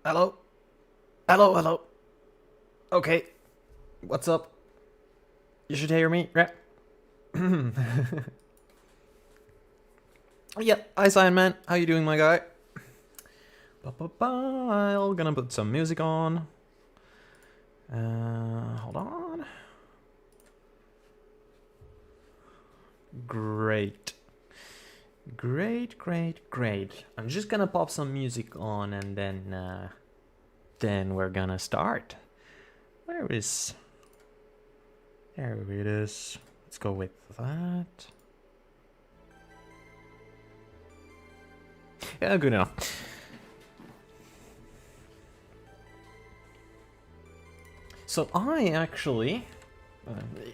Hello? Hello, hello. Okay. What's up? You should hear me, right? Yeah, hi Cyan Man. How you doing, my guy? I'm gonna put some music on. Hold on. Great. Great. I'm just gonna pop some music on and then we're gonna start. There it is. Let's go with that. Yeah, good enough. So I actually...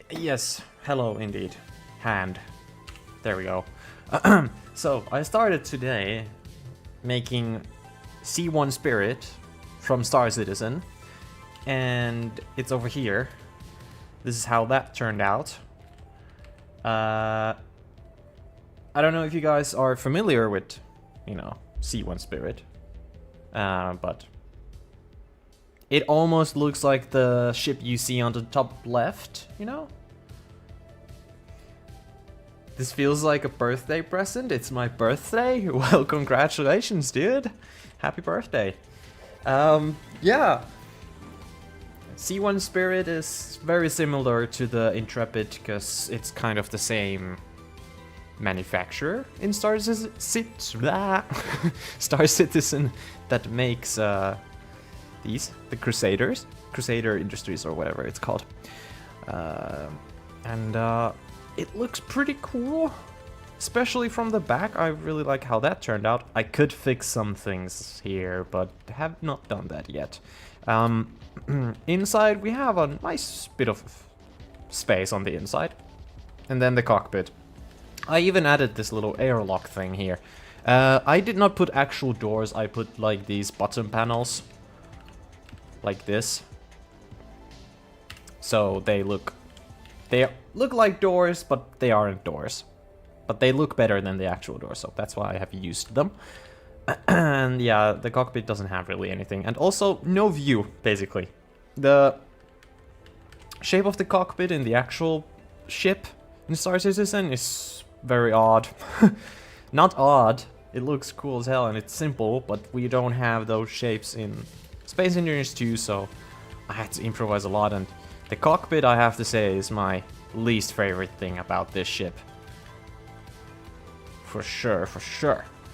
yes, hello indeed. Hand. There we go. So I started today making C1 Spirit from Star Citizen. And it's over here. This is how that turned out. I don't know if you guys are familiar with, you know, C1 Spirit. But it almost looks like the ship you see on the top left, you know? This feels like a birthday present. It's my birthday. Well, congratulations, dude. Happy birthday. Yeah. C1 Spirit is very similar to the Intrepid because it's kind of the same manufacturer in Star Citizen that makes the Crusaders, Crusader Industries or whatever it's called, and it looks pretty cool, especially from the back. I really like how that turned out. I could fix some things here, but have not done that yet. Inside we have a nice bit of space on the inside, and then the cockpit. I even added this little airlock thing here. I did not put actual doors. I put like these bottom panels like this, so they look like doors, but they aren't doors, but they look better than the actual doors, so that's why I have used them. And yeah, the cockpit doesn't have really anything, and also no view, basically. The shape of the cockpit in the actual ship in Star Citizen is very odd. Not odd, it looks cool as hell and it's simple, but we don't have those shapes in Space Engineers 2, so I had to improvise a lot, and the cockpit, I have to say, is my least favorite thing about this ship. For sure.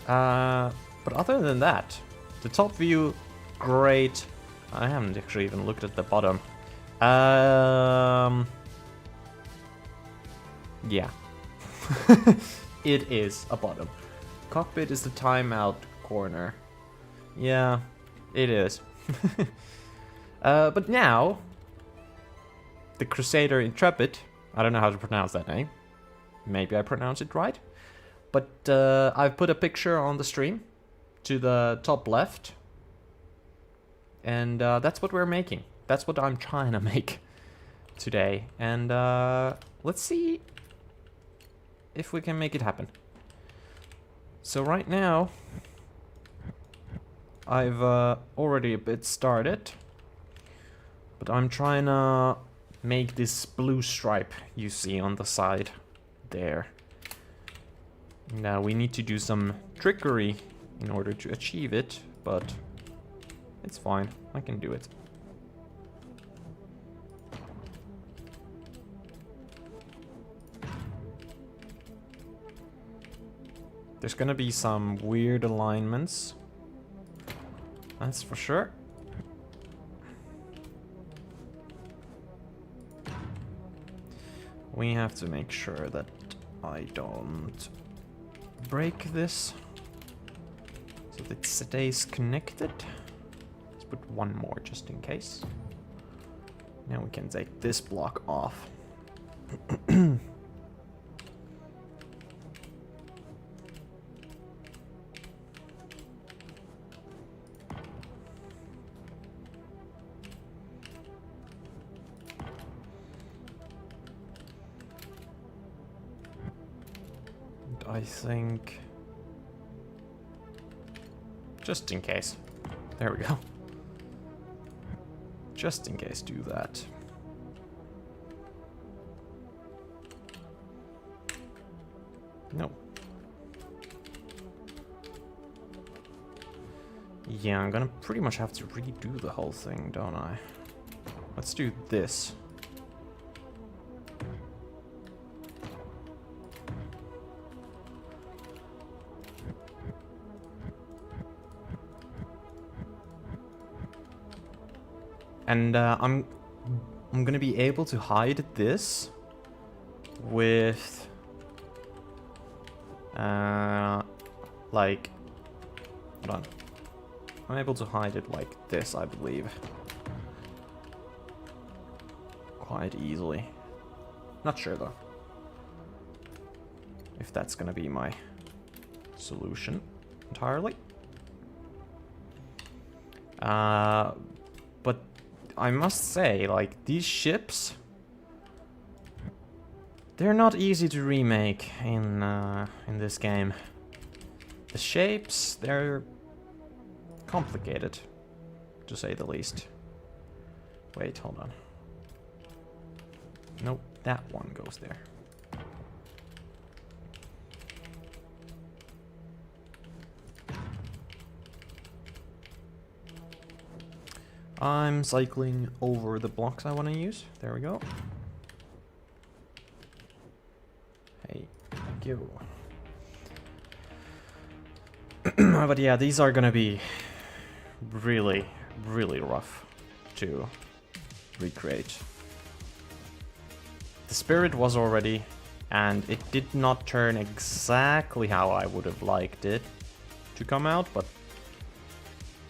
But other than that, the top view, great. I haven't actually even looked at the bottom. Yeah. It is a bottom. Cockpit is the timeout corner. Yeah, it is. But now, the Crusader Intrepid, I don't know how to pronounce that name. Maybe I pronounce it right. But I've put a picture on the stream to the top left. And that's what we're making. That's what I'm trying to make today. And let's see if we can make it happen. So right now, I've already a bit started. But I'm trying to make this blue stripe you see on the side there. Now we need to do some trickery in order to achieve it, but it's fine, I can do it. There's gonna be some weird alignments, that's for sure. We have to make sure that I don't break this, so that it stays connected. Let's put one more just in case. Now we can take this block off. I think, just in case. There we go. just in case, do that. No. Yeah, I'm gonna pretty much have to redo the whole thing, don't I? Let's do this. And I'm gonna be able to hide this with like, hold on. I'm able to hide it like this, I believe. Quite easily. Not sure though. If that's gonna be my solution entirely. But I must say, like, these ships, they're not easy to remake in this game. The shapes, they're complicated, to say the least. Wait, hold on. Nope, that one goes there. I'm cycling over the blocks I want to use. There we go. Hey, thank you. But yeah, these are gonna be really, really rough to recreate. The spirit was already, and it did not turn exactly how I would have liked it to come out, but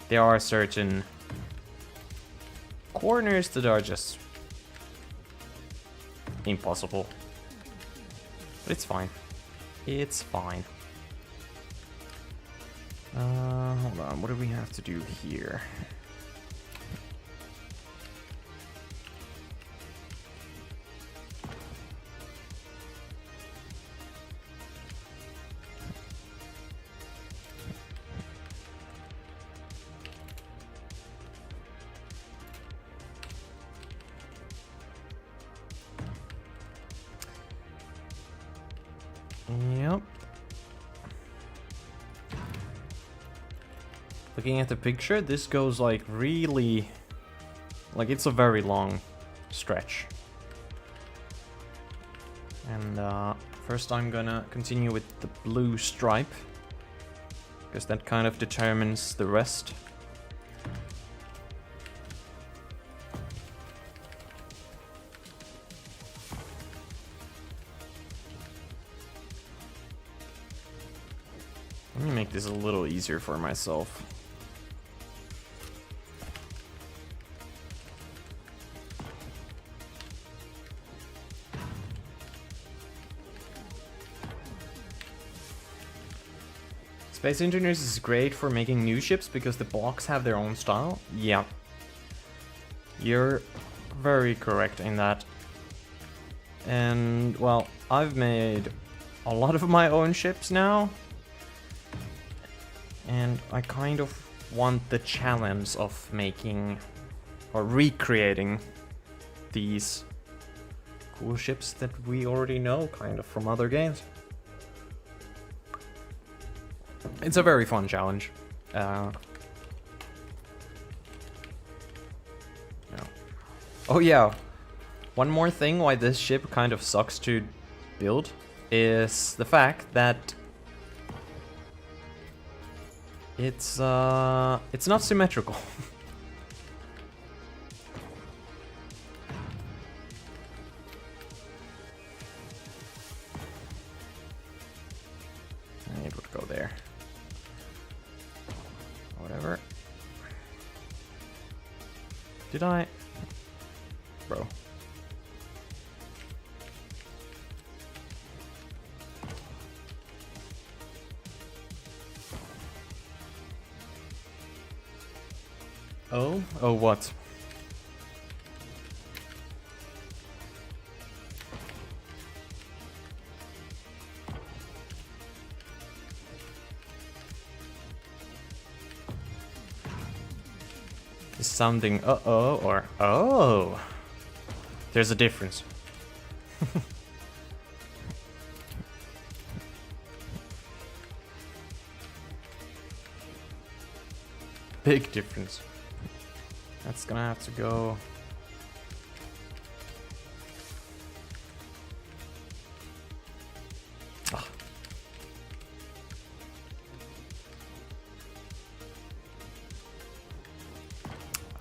there are certain corners that are just impossible. But it's fine. It's fine. Hold on, what do we have to do here? Yep. Looking at the picture, this goes like really... like it's a very long stretch. And first I'm gonna continue with the blue stripe, because that kind of determines the rest. Let me make this a little easier for myself. Space Engineers is great for making new ships because the blocks have their own style. Yeah. You're very correct in that. And, well, I've made a lot of my own ships now. And I kind of want the challenge of making or recreating these cool ships that we already know kind of from other games. It's a very fun challenge. Yeah. Oh yeah, one more thing why this ship kind of sucks to build is the fact that it's not symmetrical. It would go there. Whatever. Did I? Bro. Oh? Oh, what? Is something uh-oh or oh. There's a difference. Big difference. That's gonna have to go.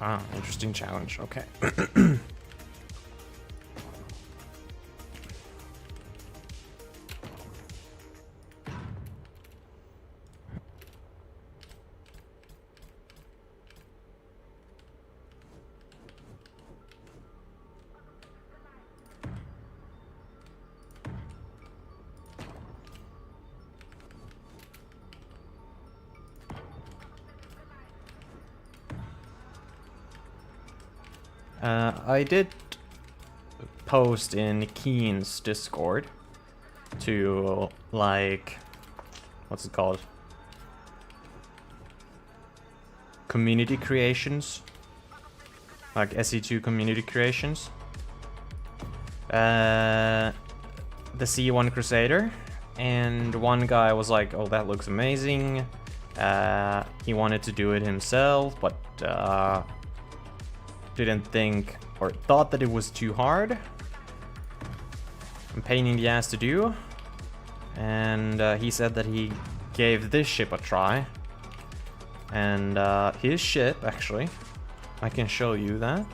Ah, interesting challenge. Okay. I did post in Keen's Discord to, like, what's it called? Community creations. Like SE2 community creations. The C1 Crusader. And one guy was like, oh, that looks amazing. He wanted to do it himself, but didn't think or thought that it was too hard and pain in the ass to do. And he said that he gave this ship a try. And his ship, actually, I can show you that.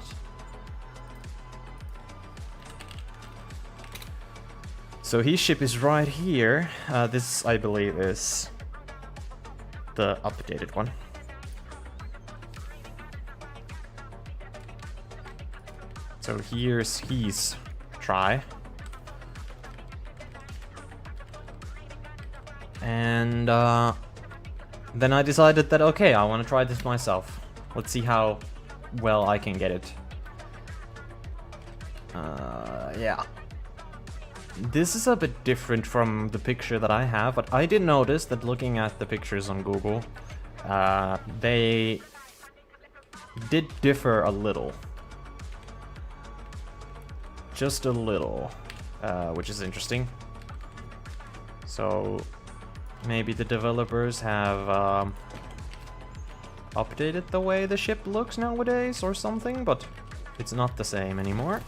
So his ship is right here. This, I believe, is the updated one. So here's his try. And then I decided that, okay, I want to try this myself. Let's see how well I can get it. Yeah. This is a bit different from the picture that I have, but I did notice that looking at the pictures on Google, they did differ a little. Just a little, which is interesting. So maybe the developers have updated the way the ship looks nowadays or something, but it's not the same anymore.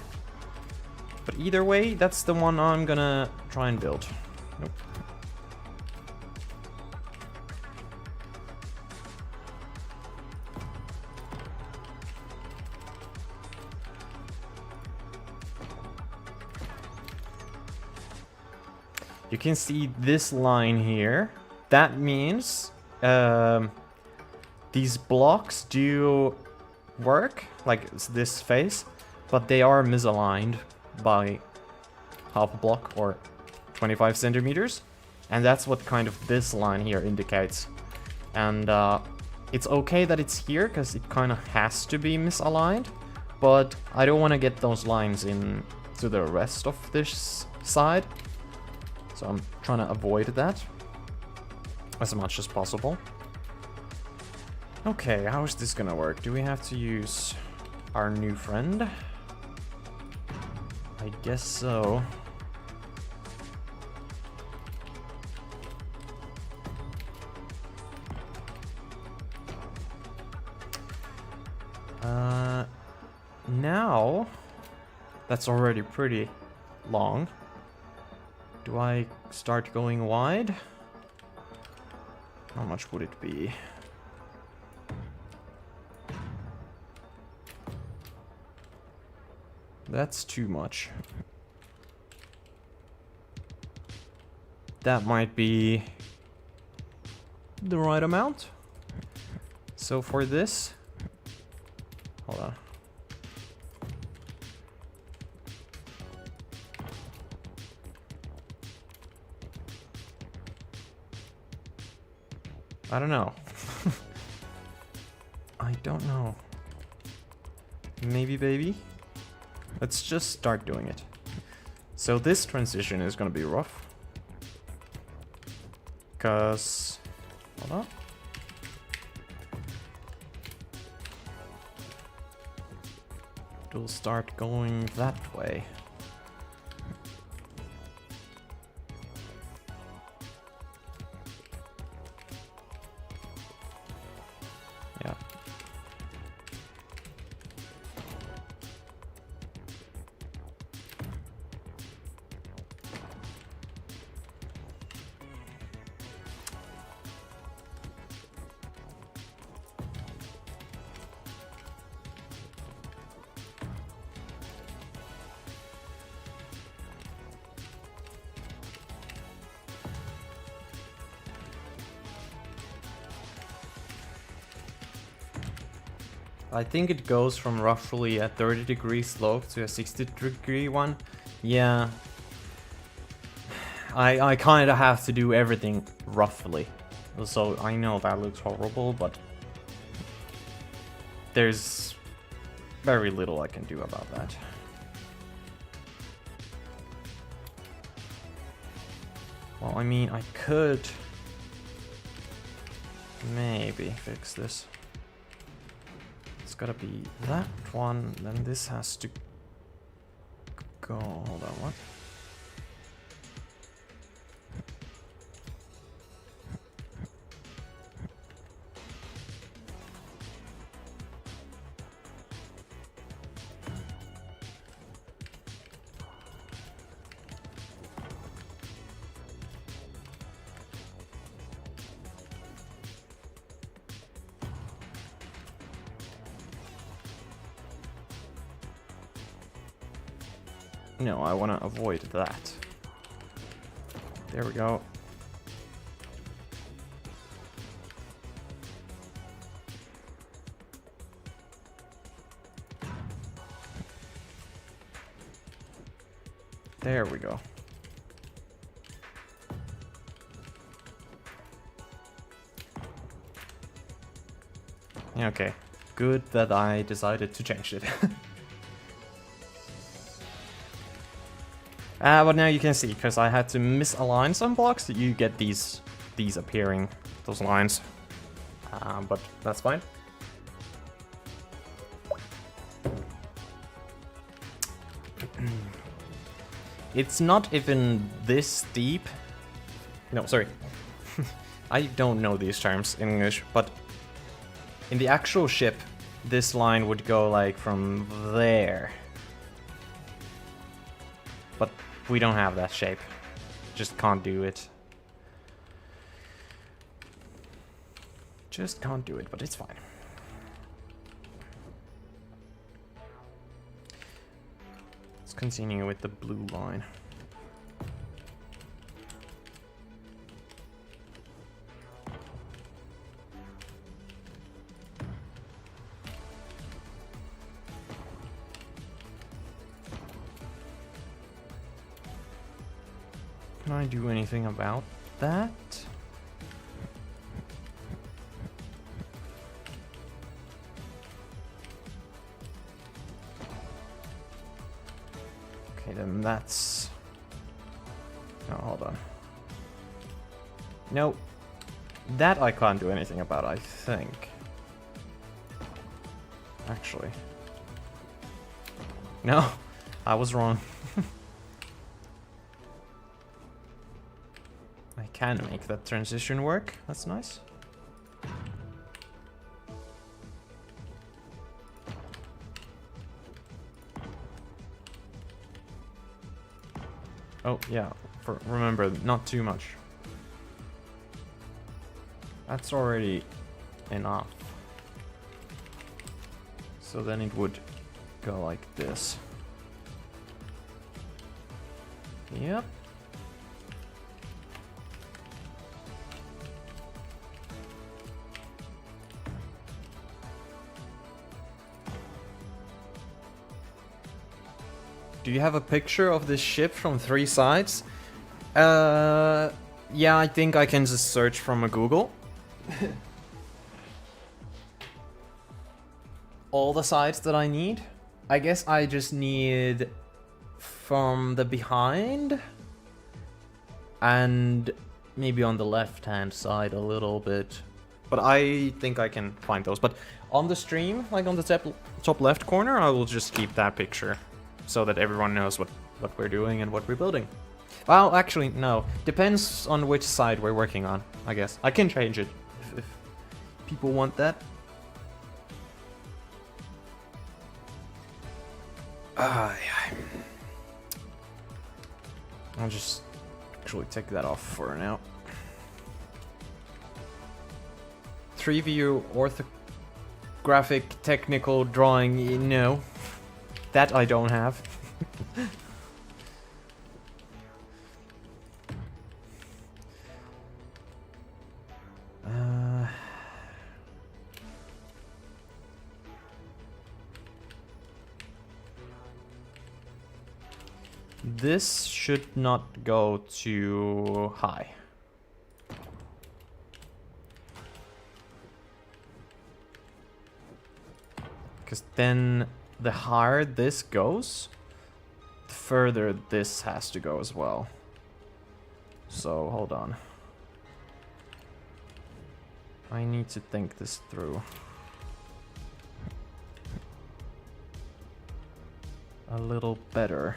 But either way, that's the one I'm gonna try and build. Nope. You can see this line here. That means these blocks do work, like this face, but they are misaligned by half a block or 25 centimeters. And that's what kind of this line here indicates. And it's okay that it's here, because it kind of has to be misaligned. But I don't want to get those lines in to the rest of this side. So I'm trying to avoid that as much as possible. Okay, how is this gonna work? Do we have to use our new friend? I guess so. Now that's already pretty long. Do I start going wide? How much would it be? That's too much. That might be the right amount. So for this, hold on. I don't know. I don't know. Maybe, baby? Let's just start doing it. So this transition is gonna be rough. Cause... hold on. It'll start going that way. Yeah. I think it goes from roughly a 30-degree slope to a 60-degree one. Yeah. I kind of have to do everything roughly. So I know that looks horrible, but there's very little I can do about that. Well, I mean, I could maybe fix this. It's gotta be that one, then this has to go. Hold on, what? No, I want to avoid that. There we go. There we go. Okay, good that I decided to change it. But now you can see, because I had to misalign some blocks, you get these appearing, those lines. But that's fine. It's not even this deep. No, sorry. I don't know these terms in English, but in the actual ship, this line would go like from there. But we don't have that shape. Just can't do it. Just can't do it, but it's fine. Let's continue with the blue line. Can I do anything about that? Okay, then that's... Oh, hold on. No. That I can't do anything about, I think. Actually. No, I was wrong. I can make that transition work. That's nice. Oh, yeah. Remember, not too much. That's already enough. So then it would go like this. Yep. Do you have a picture of this ship from 3 sides? Yeah, I think I can just search from a Google. All the sides that I need. I guess I just need from the behind and maybe on the left hand side a little bit. But I think I can find those. But On the stream, like on the top left corner, I will just keep that picture so that everyone knows what we're doing and what we're building. Well, actually, no. Depends on which side we're working on, I guess. I can change it if people want that. Yeah. I'll just actually take that off for now. 3-view orthographic technical drawing, no. That I don't have. This should not go too high. Because then the higher this goes, the further this has to go as well. So, hold on. I need to think this through. A little better.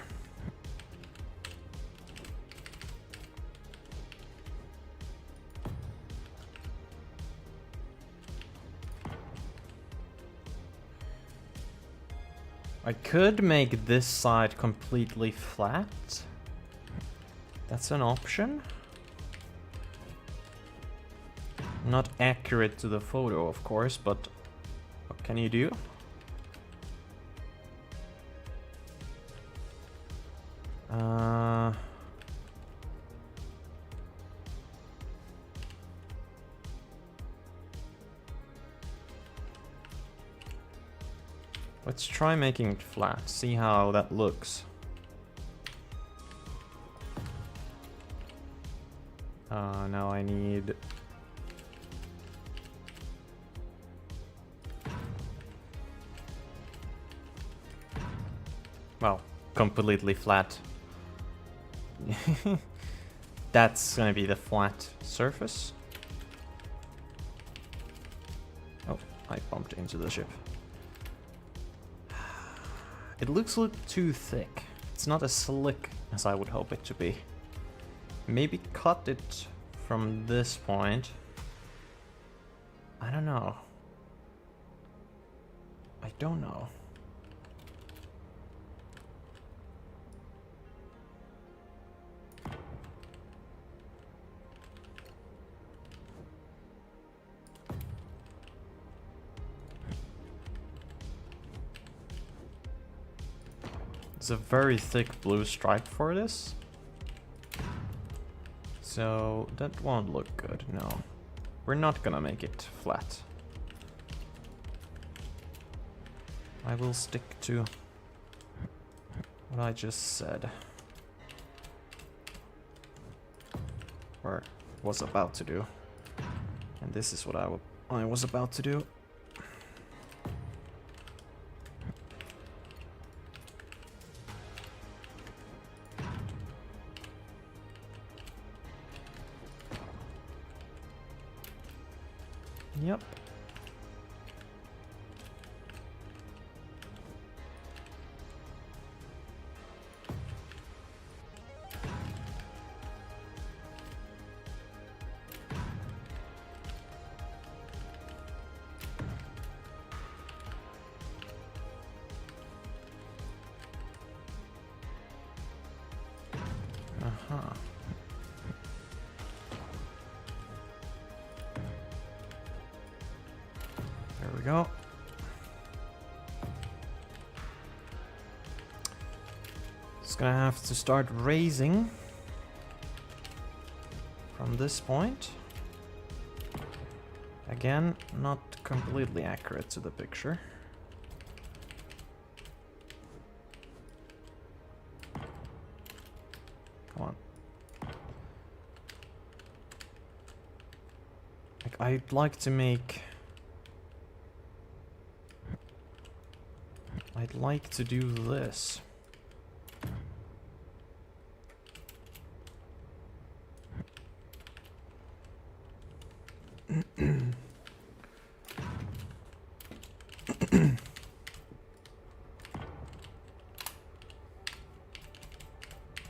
I could make this side completely flat. That's an option. Not accurate to the photo, of course, but what can you do? Let's try making it flat, see how that looks. Now I need... Well, completely flat. That's gonna be the flat surface. Oh, I bumped into the ship. It looks a little too thick. It's not as slick as I would hope it to be. Maybe cut it from this point. I don't know. I don't know. It's a very thick blue stripe for this. So that won't look good, no. We're not gonna make it flat. I will stick to what I just said. Or was about to do. And this is what I was about to do. Yep. Uh-huh. There we go. Just gonna have to start raising from this point. Again, not completely accurate to the picture. Come on. Like, I'd like to make... I'd like to do this.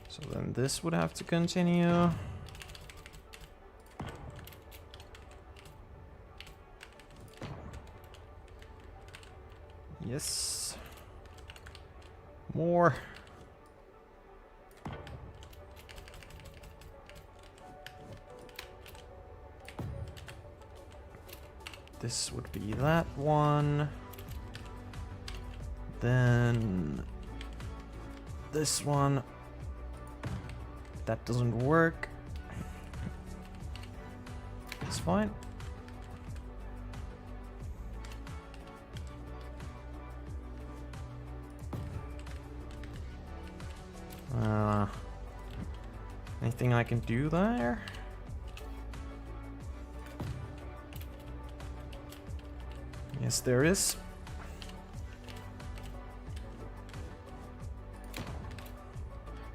So then this would have to continue. Yes. More. This would be that one. Then this one. That doesn't work. It's fine. Anything I can do there? Yes, there is.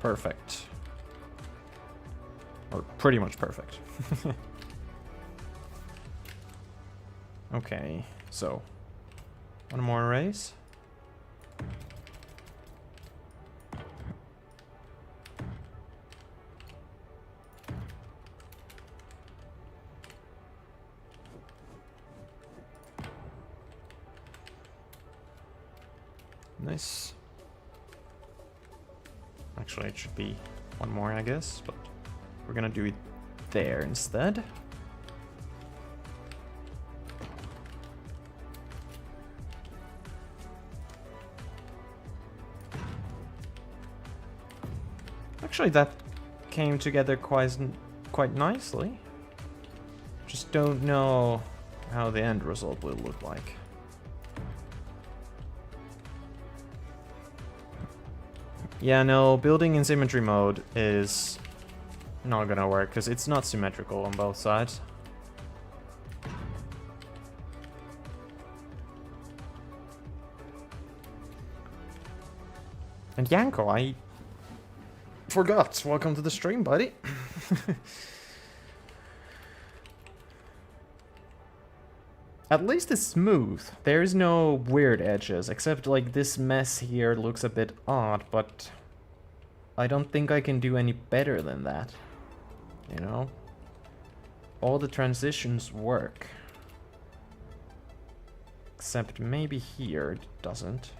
Perfect. Or pretty much perfect. Okay, so one more race. Nice. Actually, it should be one more, I guess, but we're gonna do it there instead. Actually, that came together quite nicely. Just don't know how the end result will look like. Yeah, no, building in symmetry mode is not gonna work, because it's not symmetrical on both sides. And Yanko, I forgot. Welcome to the stream, buddy. At least it's smooth. There's no weird edges, except like this mess here looks a bit odd, but I don't think I can do any better than that. You know? All the transitions work. Except maybe here it doesn't.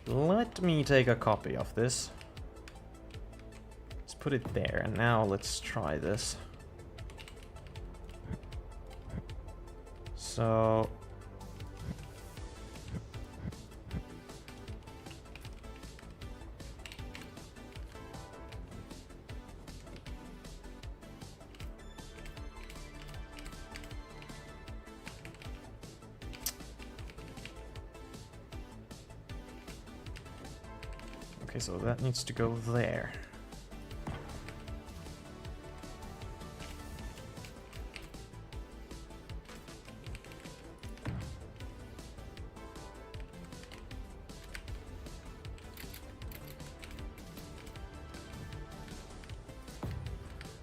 Let me take a copy of this. Let's put it there, and now let's try this. So... okay, so that needs to go there.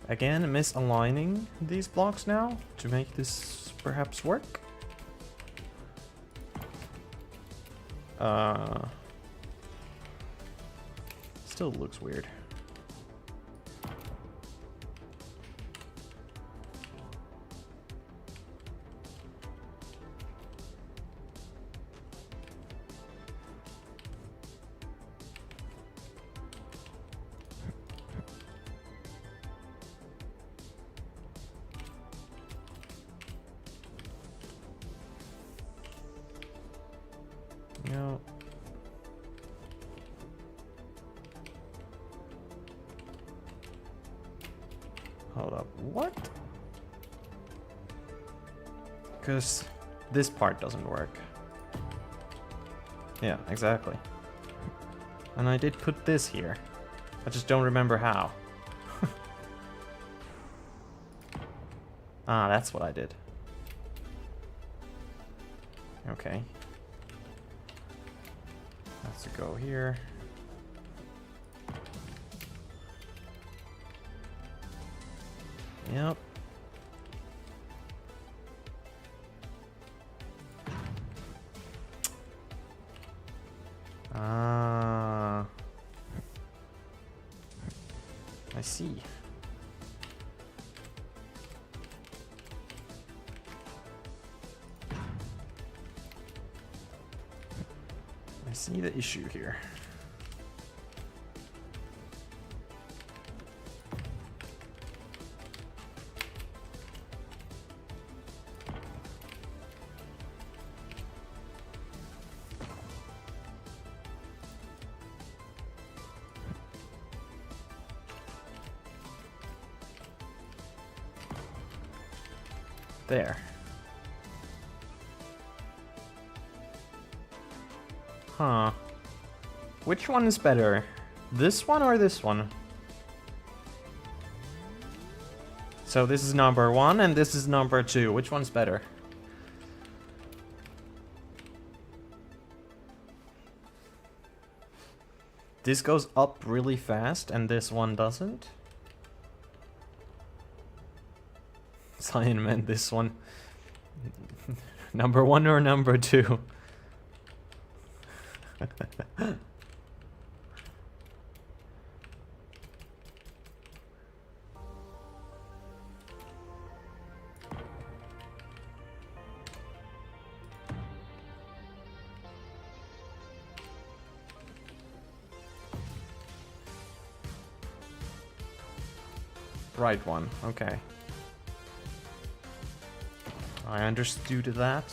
Again, misaligning these blocks now to make this perhaps work. Still looks weird. No. Hold up, what? Because this part doesn't work. Yeah, exactly. And I did put this here. I just don't remember how. Ah, that's what I did. Okay. Has to go here. Yep. Ah. see. I see the issue here. There. Huh. Which one is better? This one or this one? So this is number 1 and this is number 2. Which one's better? This goes up really fast and this one doesn't. Cyan meant this one. Number 1 or number 2? Right one, okay. I understood that.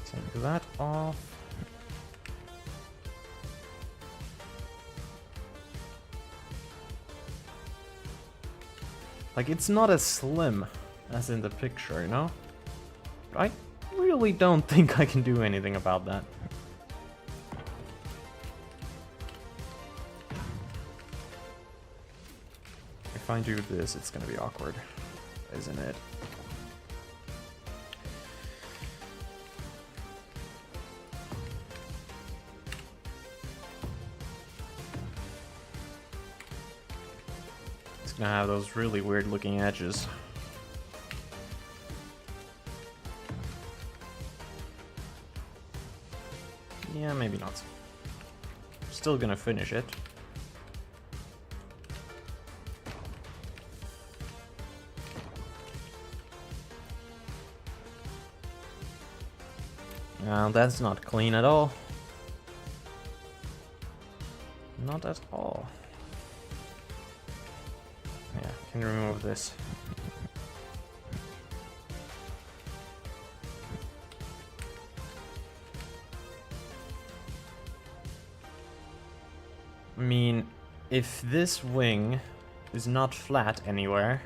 Take that off. Like, it's not as slim as in the picture, you know? I really don't think I can do anything about that. If I do this, it's gonna be awkward, isn't it? It's gonna have those really weird looking edges. Yeah, maybe not. Still gonna finish it. That's not clean at all. Not at all. Yeah, can remove this. I mean, if this wing is not flat anywhere,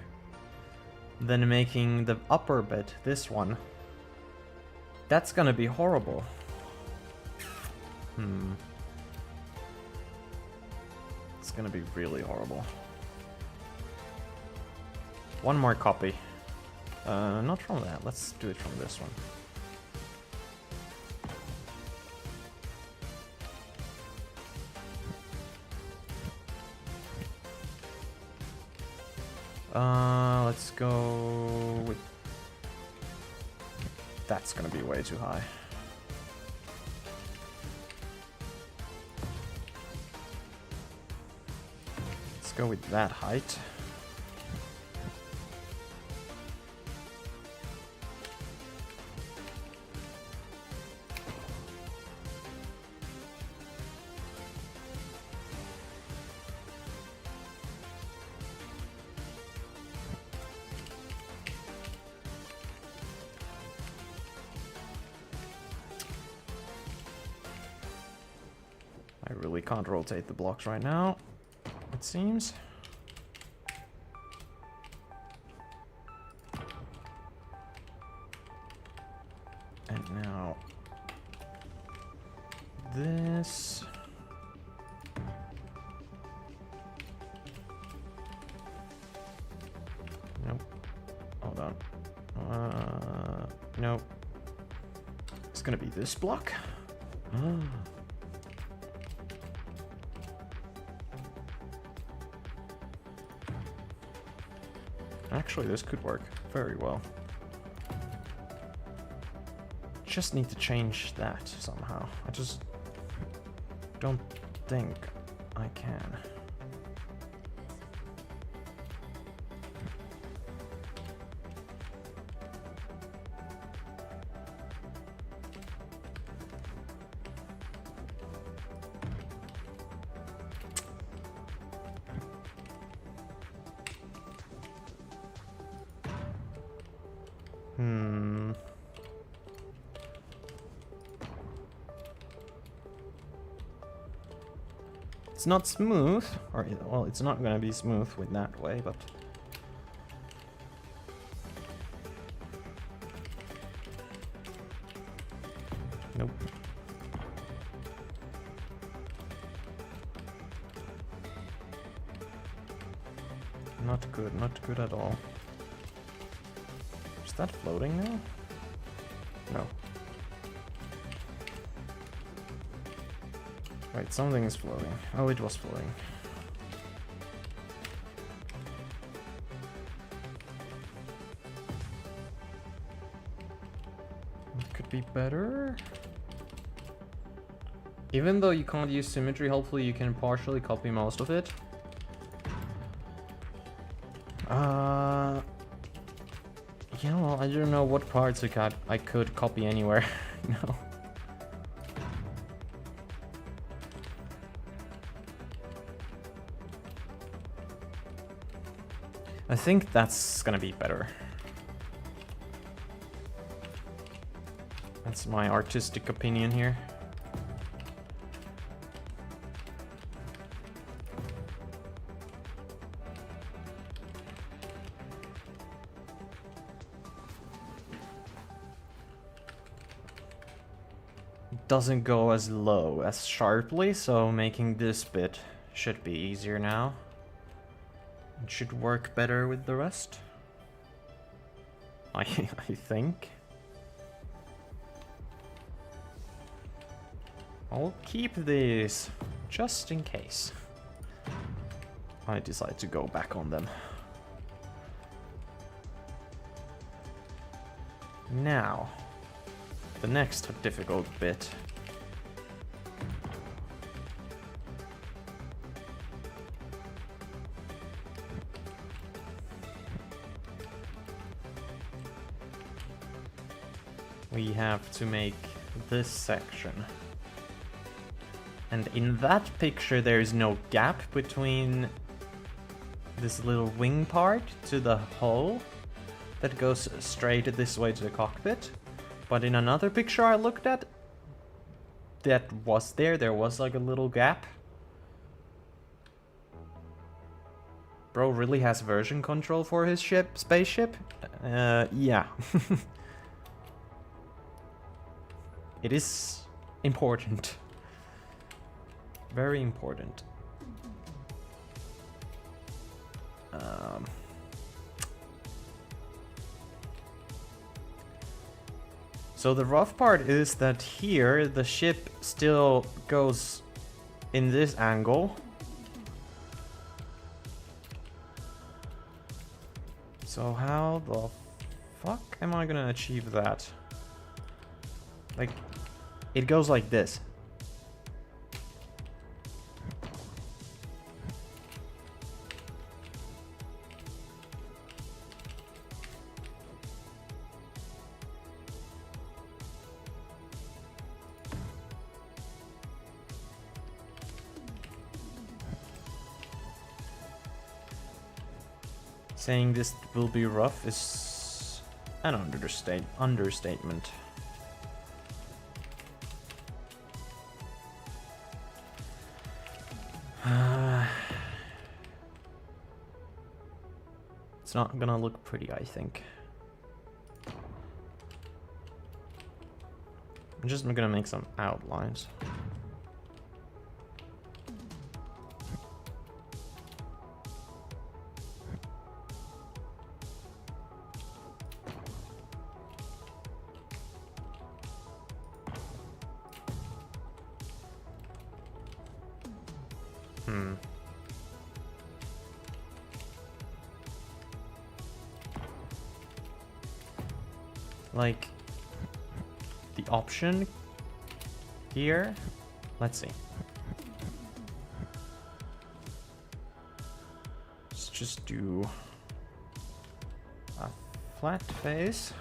then making the upper bit, this one, that's gonna be horrible. It's gonna be really horrible. One more copy. Not from that, let's do it from this one. Let's go with... That's gonna be way too high. Let's go with that height. I really can't rotate the blocks right now, it seems. And now this. Nope. Hold on. Nope. It's gonna be this block. Actually, this could work very well. Just need to change that somehow. I just Don't think I can. It's not smooth, or well, it's not gonna be smooth with that way, but nope. Not good at all. Is that floating now? No. Wait, something is floating. Oh, it was floating. It could be better. Even though you can't use symmetry, hopefully you can partially copy most of it. Yeah, well, I don't know what parts I could copy anywhere. No. I think that's gonna be better. That's my artistic opinion here. Doesn't go as low as sharply, so making this bit should be easier now. It should work better with the rest. I think. I'll keep these just in case I decide to go back on them. Now, the next difficult bit. We have to make this section. And in that picture there is no gap between this little wing part to the hull that goes straight this way to the cockpit. But in another picture I looked at, that was there was like a little gap. Bro really has version control for his spaceship? Yeah. It is important. Very important. So the rough part is that here the ship still goes in this angle. So how the fuck am I gonna achieve that? Like, it goes like this. Saying this will be rough is an understatement. It's not gonna look pretty, I think. I'm just gonna make some outlines. Like, the option here, let's see. just do a flat face.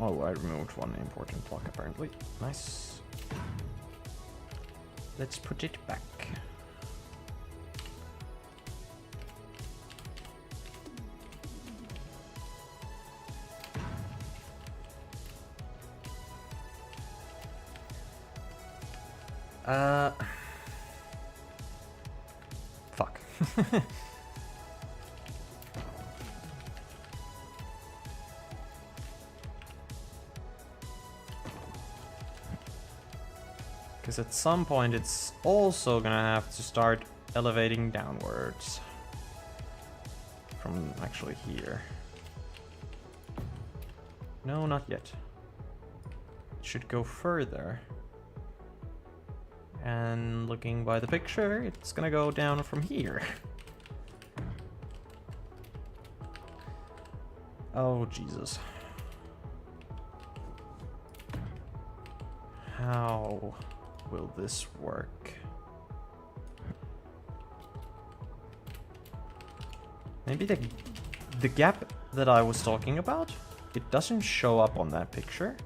Oh, I removed one important block apparently. Nice. Let's put it back. Fuck. Because at some point it's also gonna have to start elevating downwards. From actually here. No, not yet. It should go further. And looking by the picture, it's gonna go down from here. Oh, Jesus. How will this work? Maybe the gap that I was talking about, it doesn't show up on that picture.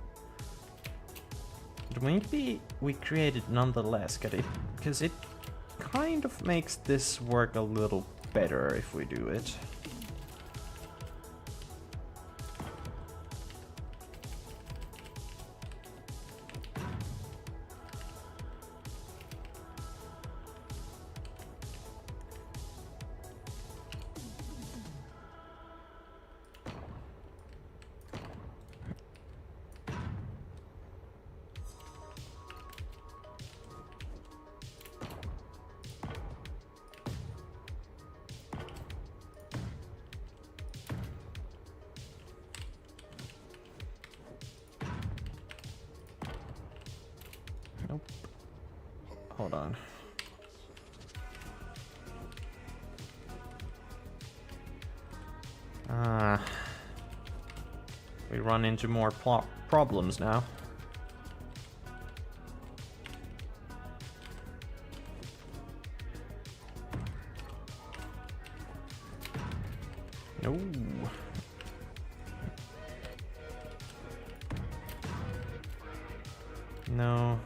But maybe we create it nonetheless, because it kind of makes this work a little better if we do it. Nope. Hold on. We run into more problems now. No. No.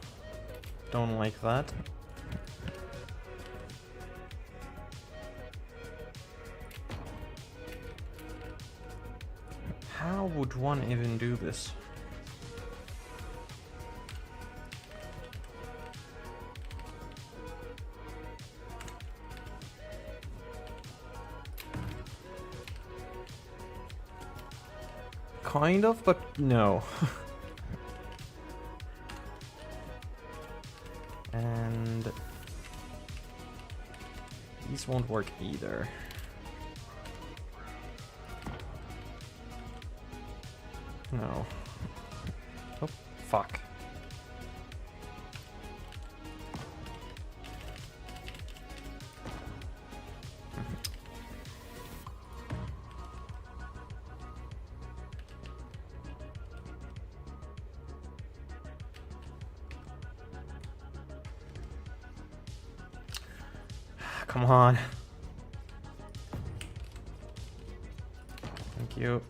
Don't like that. How would one even do this? Kind of, but no. And these won't work either. No. Oh, fuck. Come on. Thank you.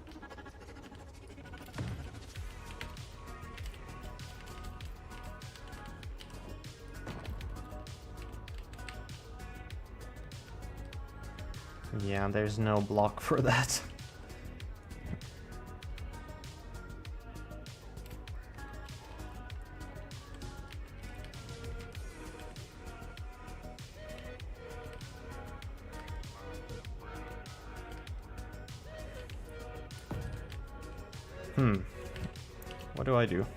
Yeah, there's no block for that. What do I do?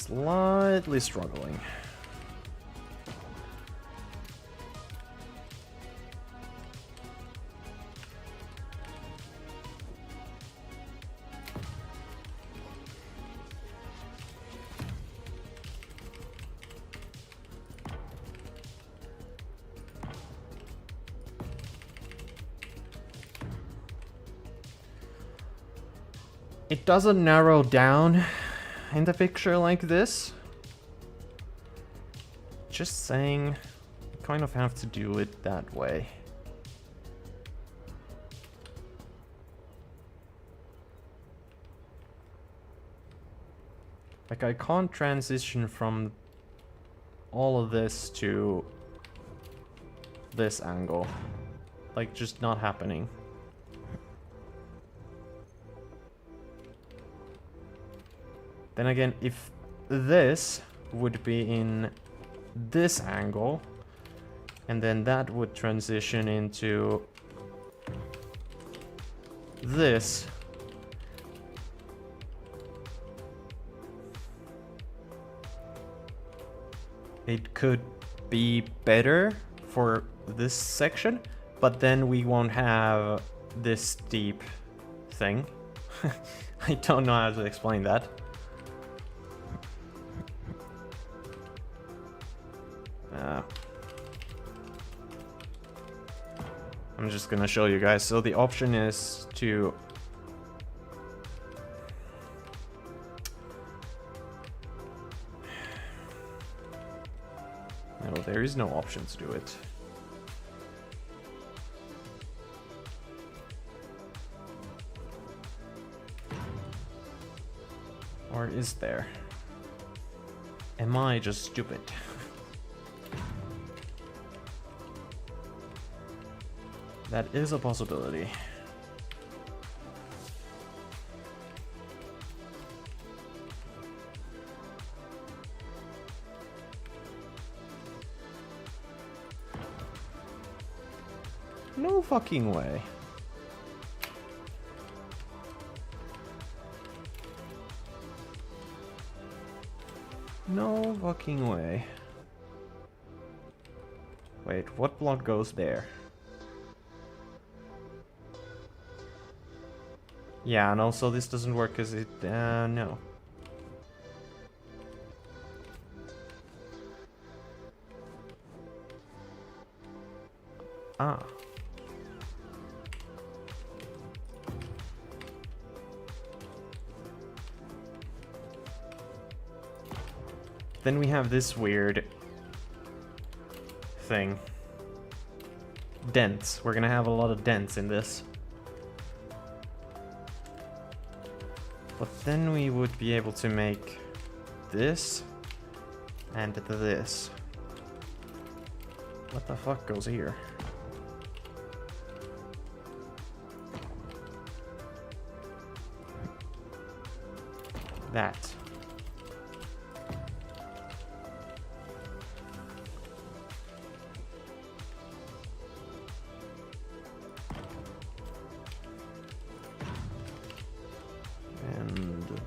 slightly struggling. It doesn't narrow down in the picture like this. Just saying, you kind of have to do it that way. Like, I can't transition from all of this to this angle. Like, just not happening. Then again, if this would be in this angle, and then that would transition into this, it could be better for this section, but then we won't have this steep thing. I don't know how to explain that. I'm just gonna show you guys. So the option is to no, there is no option to do it. Or is there? Am I just stupid? That is a possibility. No fucking way. No fucking way. Wait, what block goes there? Yeah, and also this doesn't work because it, no. Ah. Then we have this weird thing. Dents. We're gonna have a lot of dents in this. But then we would be able to make this and this. What the fuck goes here? That.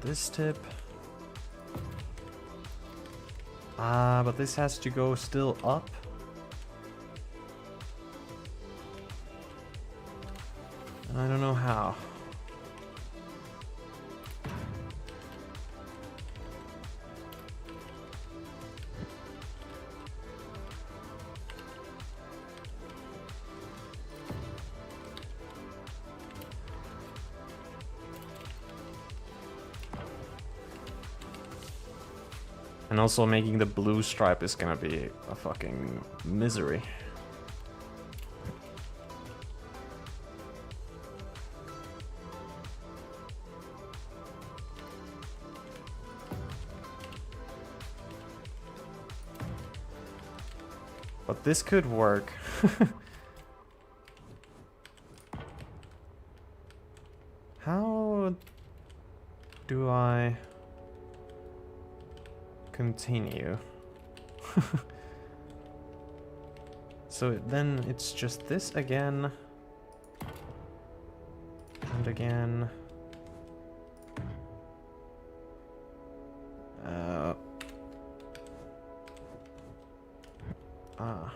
This tip. But this has to go still up. And I don't know how. And also making the blue stripe is gonna be a fucking misery. But this could work. How do I continue? So then it's just this again and again. Ah.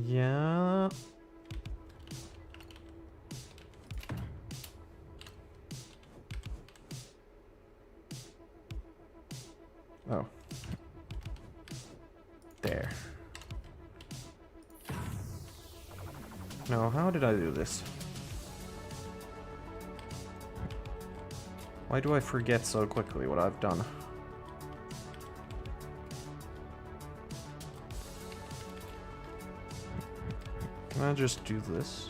Yeah. Oh. There. No, how did I do this? Why do I forget so quickly what I've done? Can I just do this?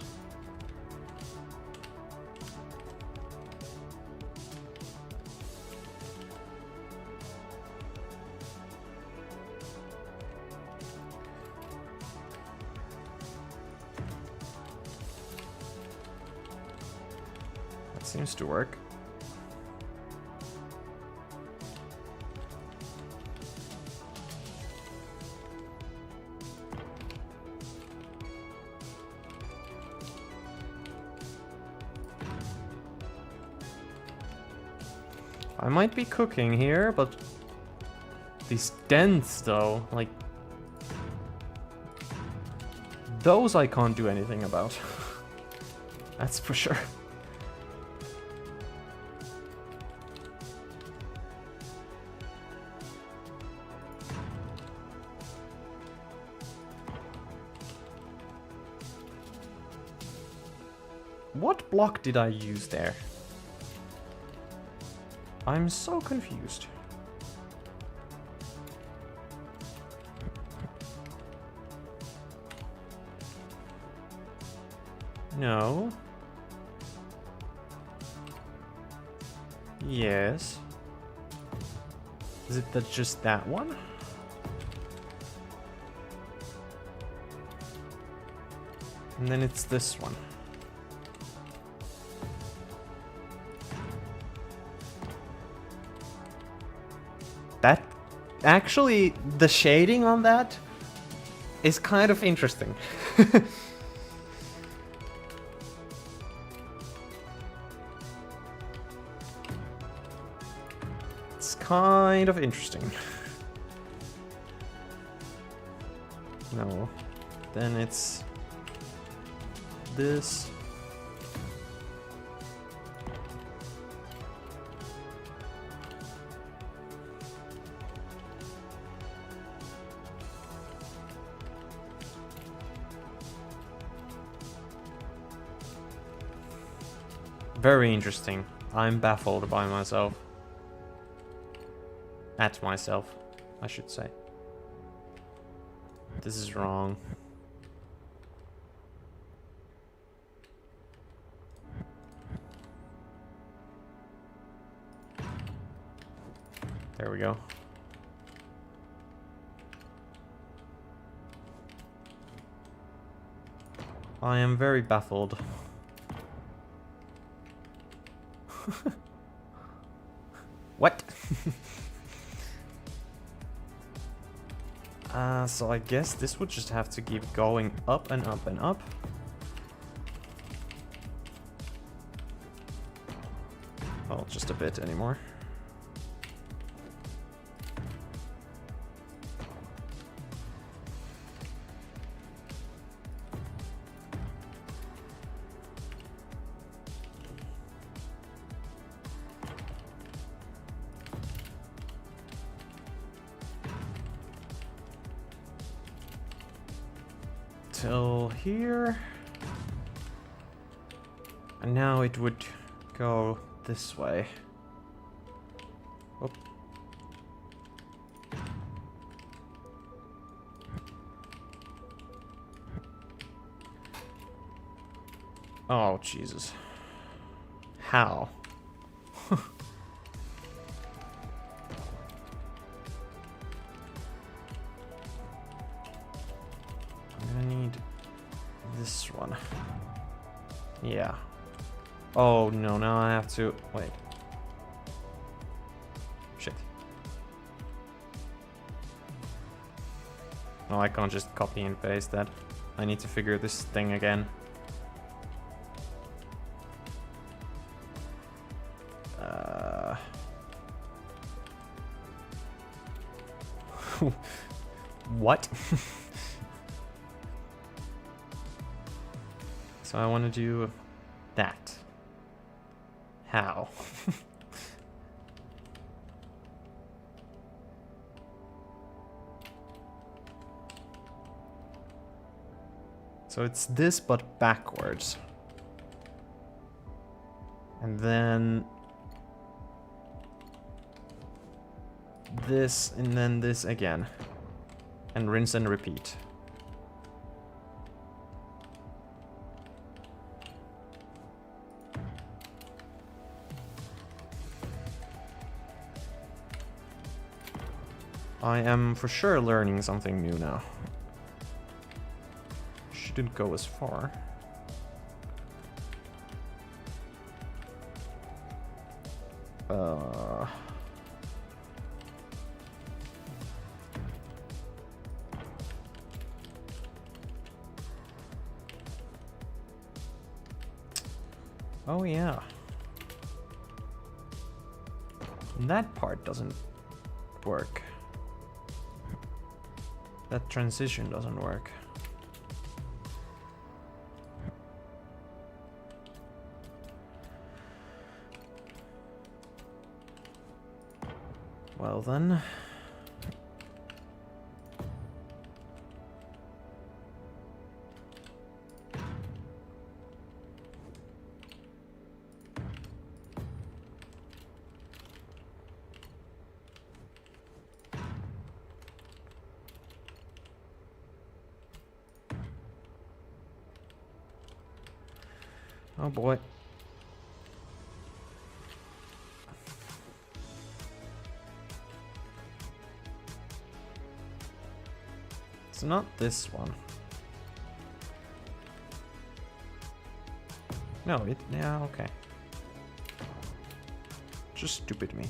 That seems to work. I might be cooking here, but these dents though, like, those I can't do anything about. That's for sure. What block did I use there? I'm so confused. No. Yes. Is it just that one? And then it's this one. That actually, the shading on that is kind of interesting. It's kind of interesting. No. Then it's this. Very interesting. I'm baffled by myself. At myself, I should say. This is wrong. There we go. I am very baffled. What? So I guess this would just have to keep going up and up and up. Well, just a bit anymore. Till here. And now it would go this way. Oop. Oh, Jesus. How? This one. Yeah. Oh no, now I have to wait. Shit. Oh, I can't just copy and paste that. I need to figure this thing again. What? So I want to do that. How? So it's this but backwards. And then this, and then this again. And rinse and repeat. I am for sure learning something new now. Shouldn't go as far. Oh yeah. That part doesn't work. That transition doesn't work. Well then. Oh boy. It's not this one. No, it, yeah, okay. Just stupid me.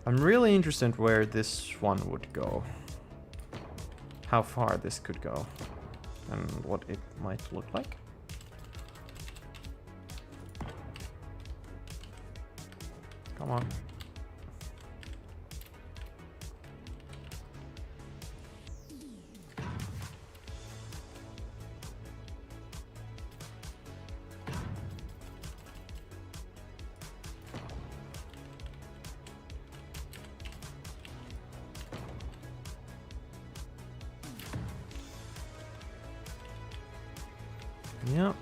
I'm really interested where this one would go. How far this could go. And what it might look like. Come on. Yep.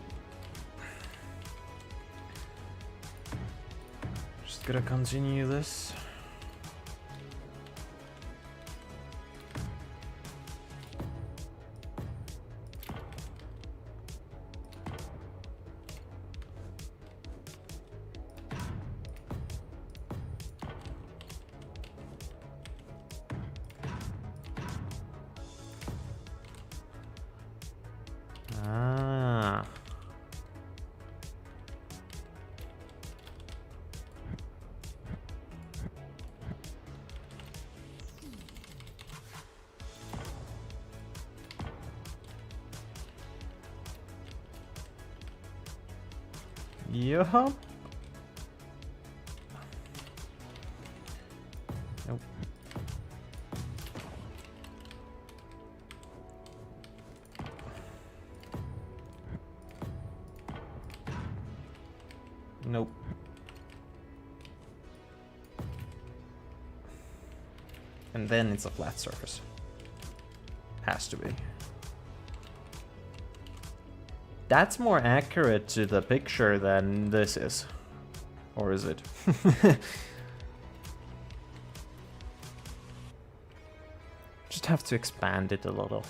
Just gonna continue this. Ah. Yup. Nope. Nope. And then it's a flat surface. Has to be. That's more accurate to the picture than this is. Or is it? Just have to expand it a little.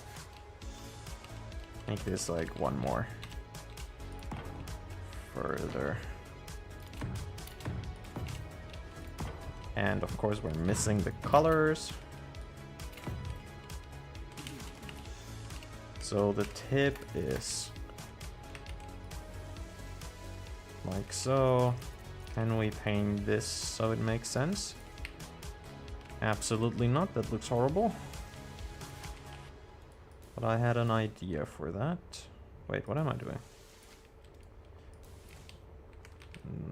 Make this like one more. Further. And of course we're missing the colors. So the tip is like so. Can we paint this so it makes sense? Absolutely not, that looks horrible. But I had an idea for that. Wait, what am I doing?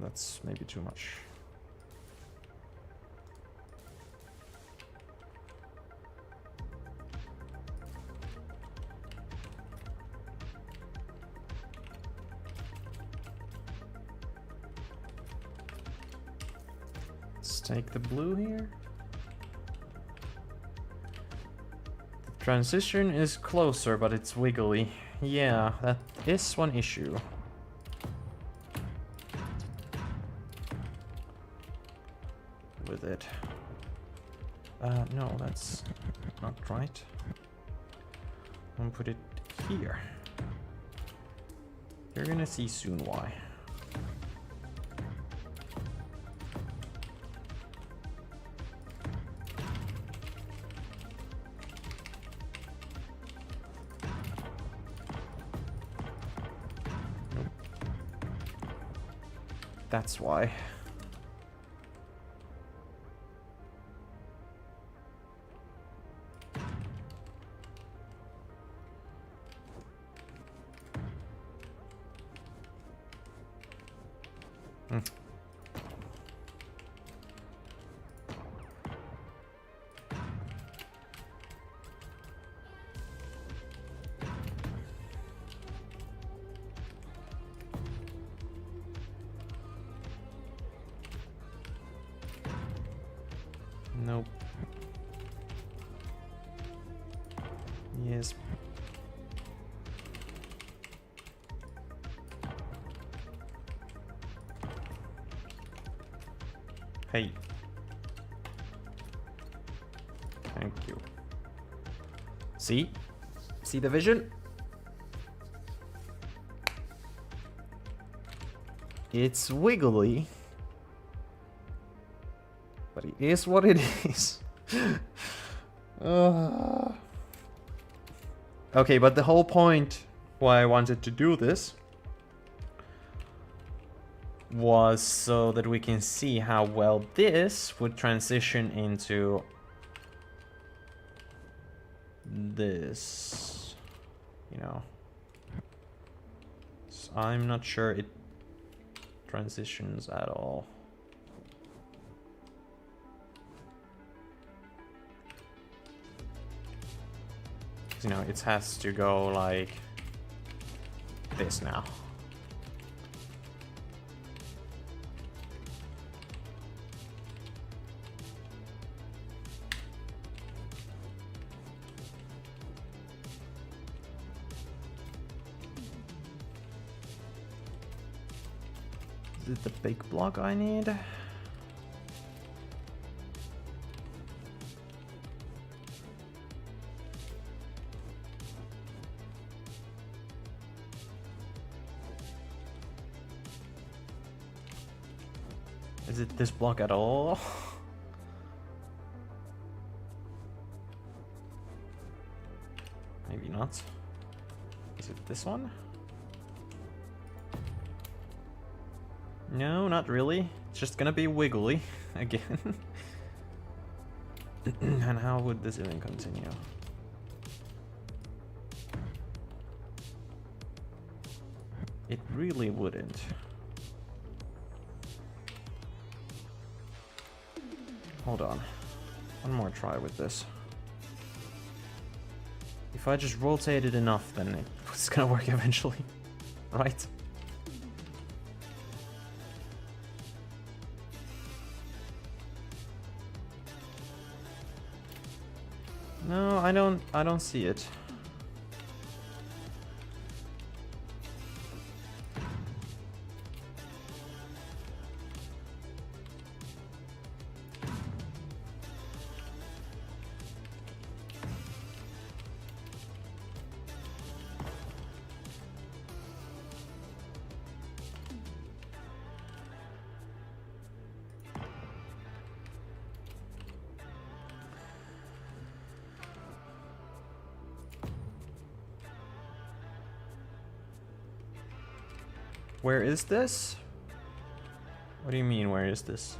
That's maybe too much. Let's take the blue here. The transition is closer, but it's wiggly. Yeah, that is one issue. With it. No, that's not right. I'm gonna put it here. You're gonna see soon why. Nope. That's why. Nope. Yes. Hey. Thank you. See? See the vision? It's wiggly. But it is what it is. Okay, but the whole point why I wanted to do this was so that we can see how well this would transition into this, you know. So I'm not sure it transitions at all. You know, it has to go like this now. Is it the big block I need? Is it this block at all? Maybe not. Is it this one? No, not really. It's just gonna be wiggly again. And how would this even continue? It really wouldn't. Hold on. One more try with this. If I just rotate it enough, then it's gonna work eventually. Right? No, I don't see it. Where is this? What do you mean, where is this?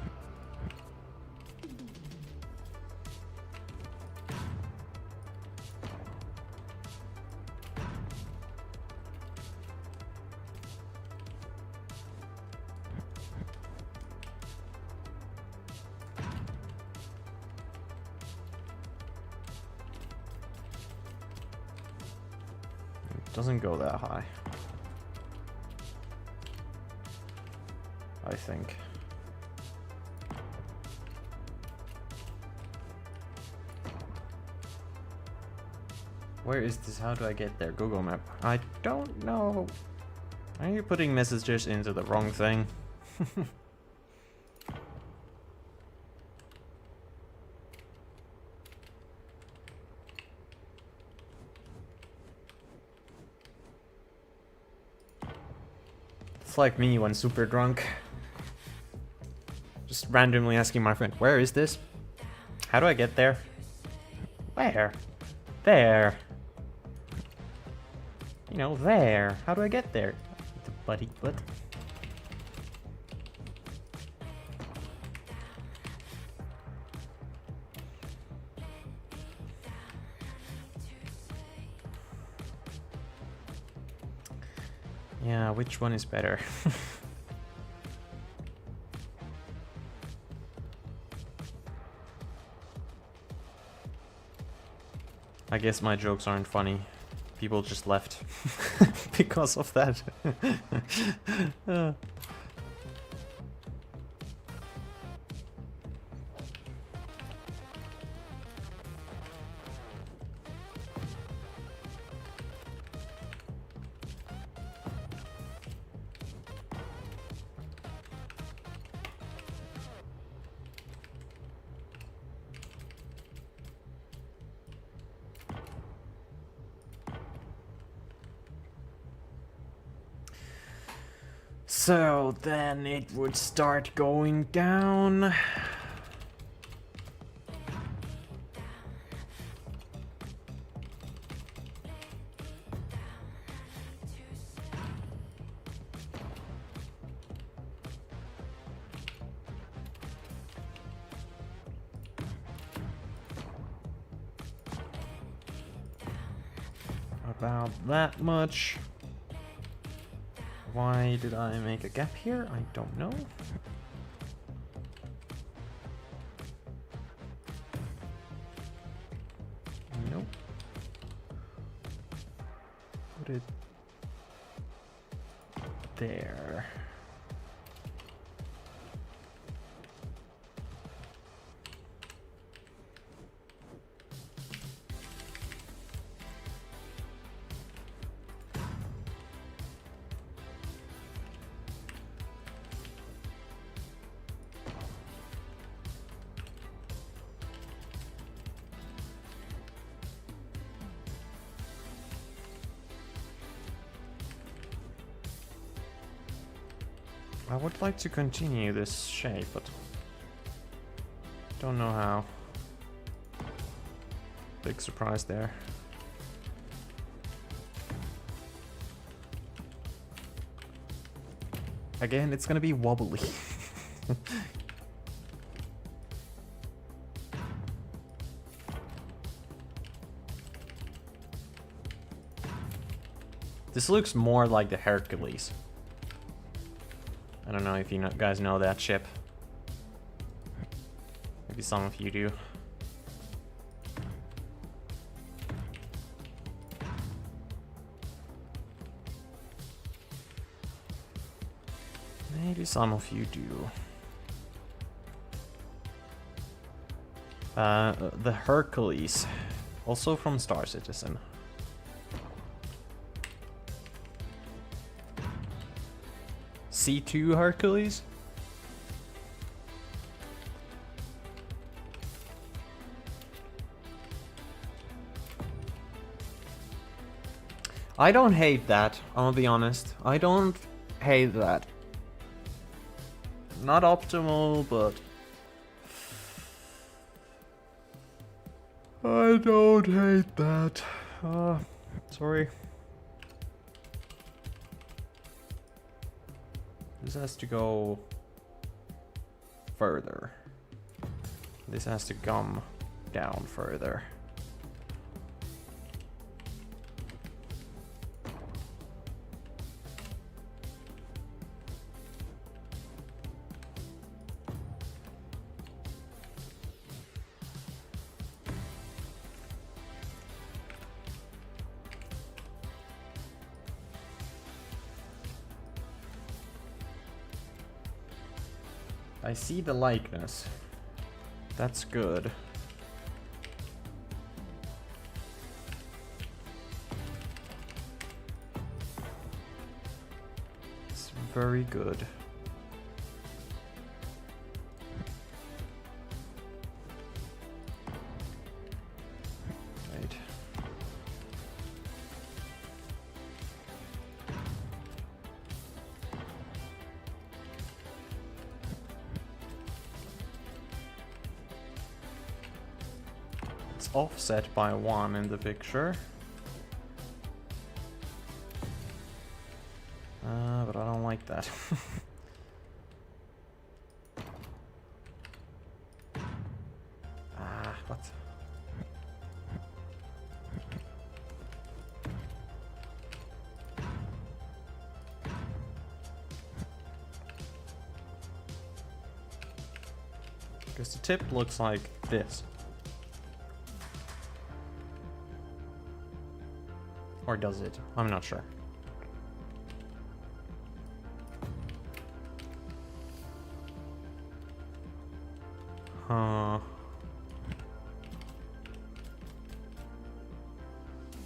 Doesn't go that high. I think. Where is this? How do I get there? Google Map. I don't know. Are you putting messages into the wrong thing? It's like me when super drunk. Just randomly asking my friend, where is this? How do I get there? Where? There. You know, there. How do I get there? Buddy, what? Yeah, which one is better? I guess my jokes aren't funny. People just left because of that. So then it would start going down. About that much. Why did I make a gap here? I don't know. Nope. Put it there. I would like to continue this shape, but don't know how. Big surprise there. Again, it's gonna be wobbly. This looks more like the Hercules. I don't know if you guys know that ship. Maybe some of you do. Maybe some of you do. The Hercules, also from Star Citizen. C2 Hercules? I don't hate that, I'll be honest. I don't hate that. Not optimal, but I don't hate that. Sorry. This has to go further. This has to come down further. I see the likeness. That's good. It's very good. Right. It's offset by 1 in the picture. But I don't like that. What? Because the tip looks like this. Or does it? I'm not sure.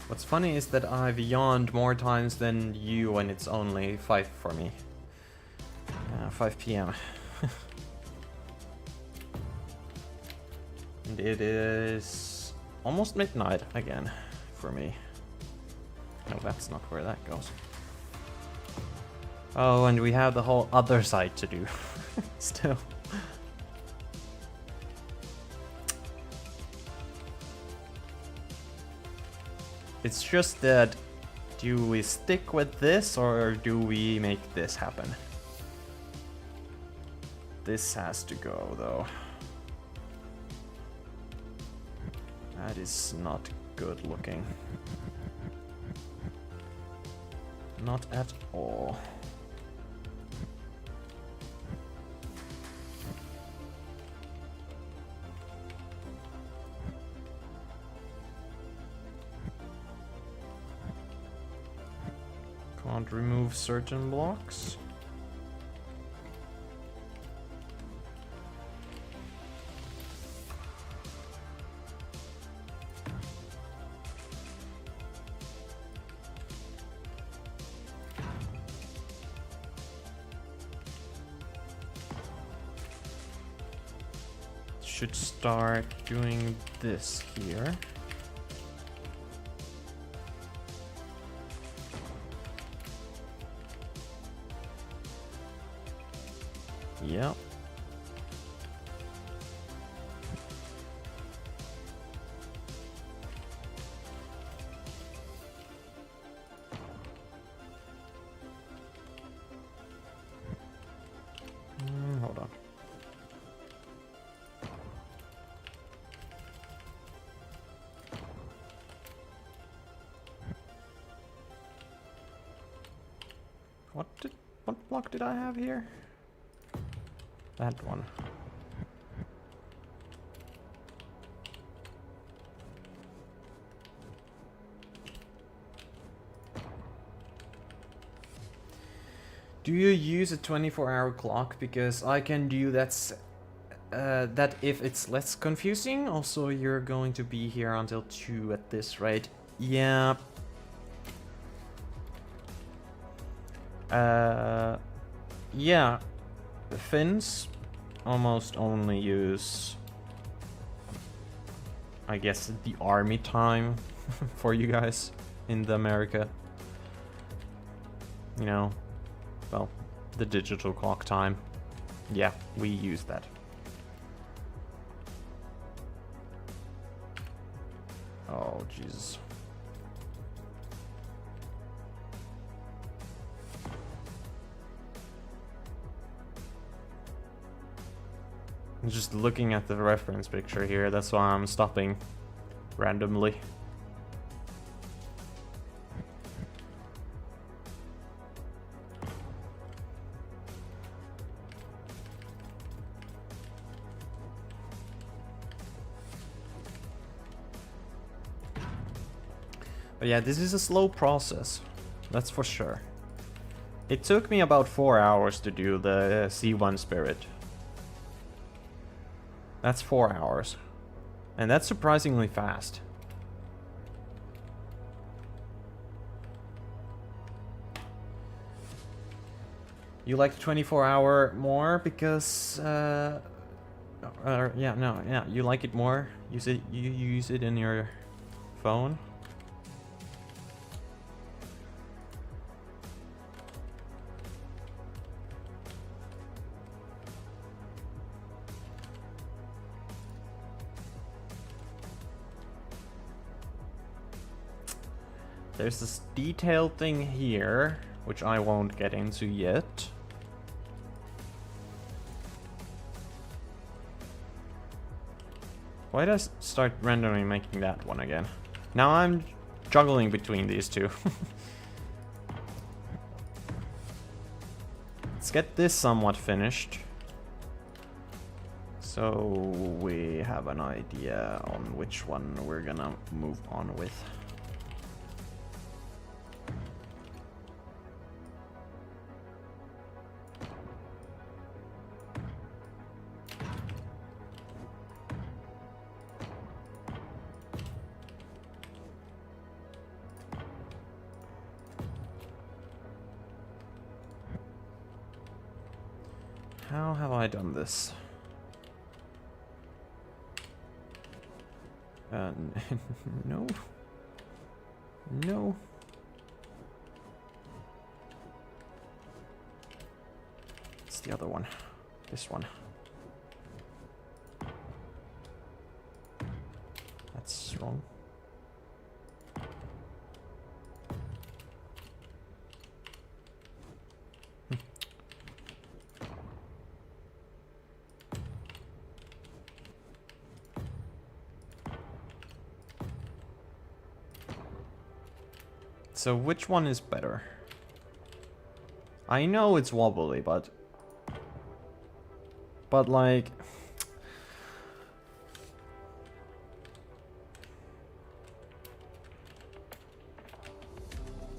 What's funny is that I've yawned more times than you and it's only 5 for me. 5 p.m. And it is almost midnight again for me. No, that's not where that goes. Oh, and we have the whole other side to do. Still. It's just that, do we stick with this or do we make this happen? This has to go though. That is not good looking. Not at all. Can't remove certain blocks. Should start doing this here. Yep. Hold on. What block did I have here? That one. Do you use a 24-hour clock? Because I can do that if it's less confusing. Also, you're going to be here until 2 at this rate. Yeah. Yeah. The Finns almost only use, I guess, the army time for you guys in the America. You know, well, the digital clock time. Yeah, we use that. Oh, Jesus. I'm just looking at the reference picture here, that's why I'm stopping randomly. But yeah, this is a slow process, that's for sure. It took me about 4 hours to do the C1 Spirit. That's 4 hours. And that's surprisingly fast. You like the 24-hour more because, yeah, you like it more. You use it in your phone. There's this detail thing here, which I won't get into yet. Why did I start randomly making that one again? Now I'm juggling between these two. Let's get this somewhat finished. So we have an idea on which one we're gonna move on with. How have I done this? No. No. It's the other one. This one. That's wrong. So which one is better? I know it's wobbly, but like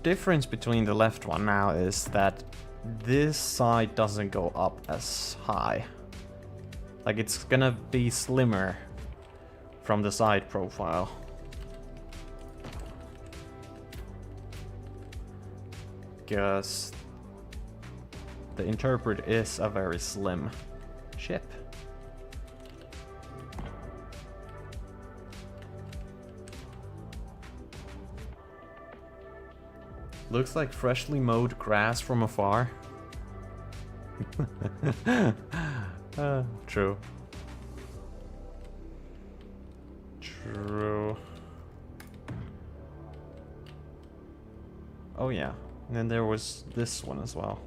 difference between the left one now is that this side doesn't go up as high. Like it's gonna be slimmer from the side profile. Because the Intrepid is a very slim ship. Looks like freshly mowed grass from afar. True. True. Oh yeah. And then there was this one as well.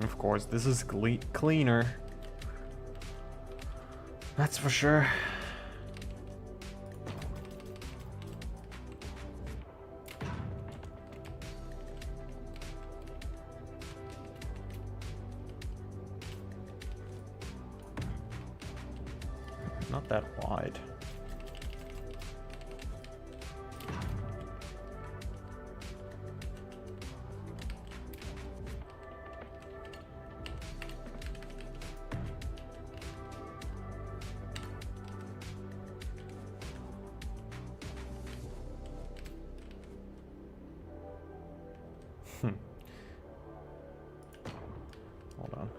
Of course, this is cleaner. That's for sure. Not that wide. Hold on.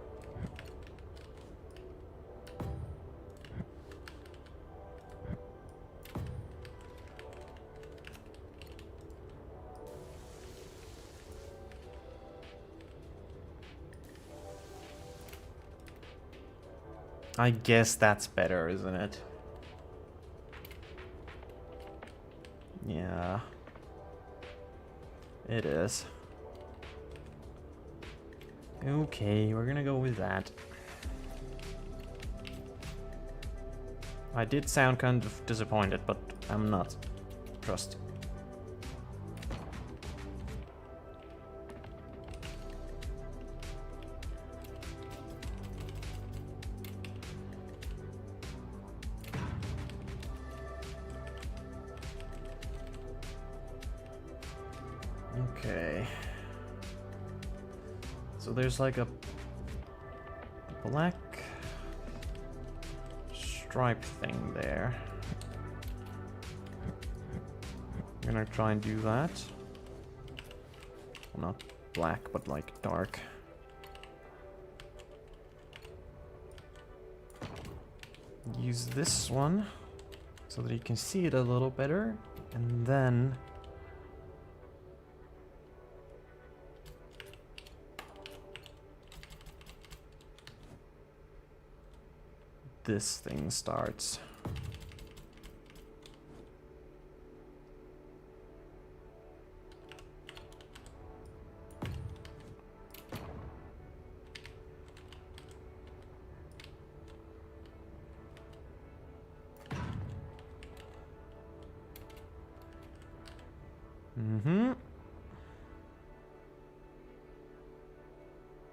I guess that's better, isn't it? Yeah. It is. Okay, we're gonna go with that. I did sound kind of disappointed, but I'm not. Trust. Okay. So there's like a black stripe thing there. I'm gonna try and do that. Well, not black, but like dark. Use this one so that you can see it a little better, and then this thing starts.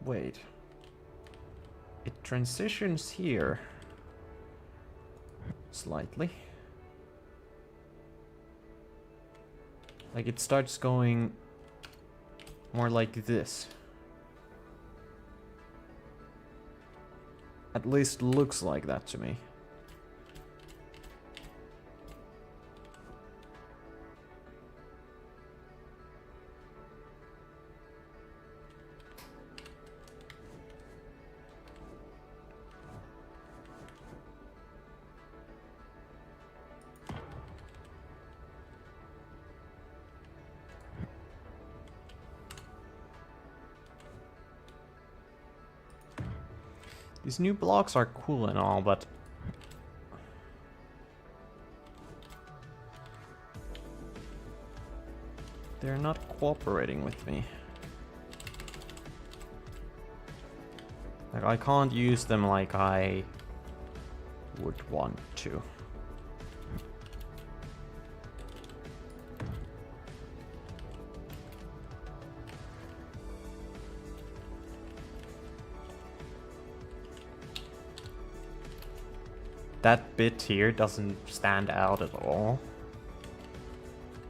Wait. It transitions here. Slightly. Like it starts going more like this. At least looks like that to me. These new blocks are cool and all, but they're not cooperating with me. Like, I can't use them like I would want to. That bit here doesn't stand out at all.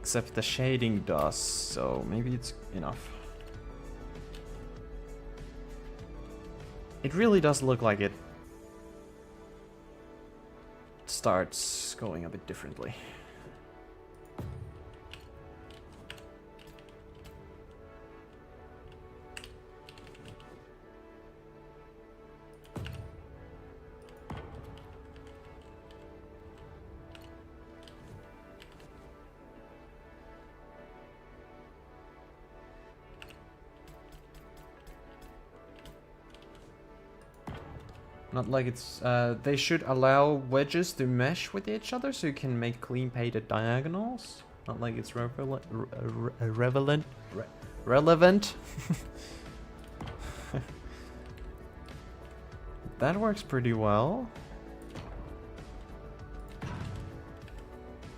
Except the shading does, so maybe it's enough. It really does look like it starts going a bit differently. Not like it's, they should allow wedges to mesh with each other so you can make clean painted diagonals. Not like it's relevant. That works pretty well.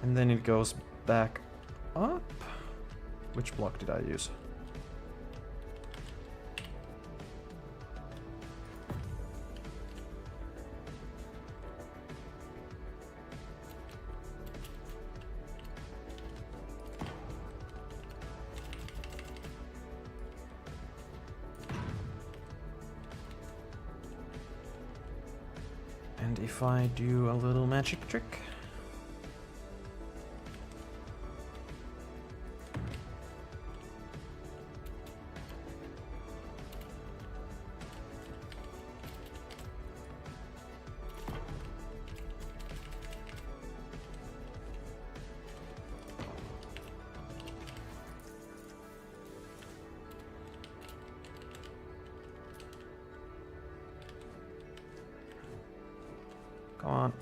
And then it goes back up. Which block did I use? And if I do a little magic trick. Come on.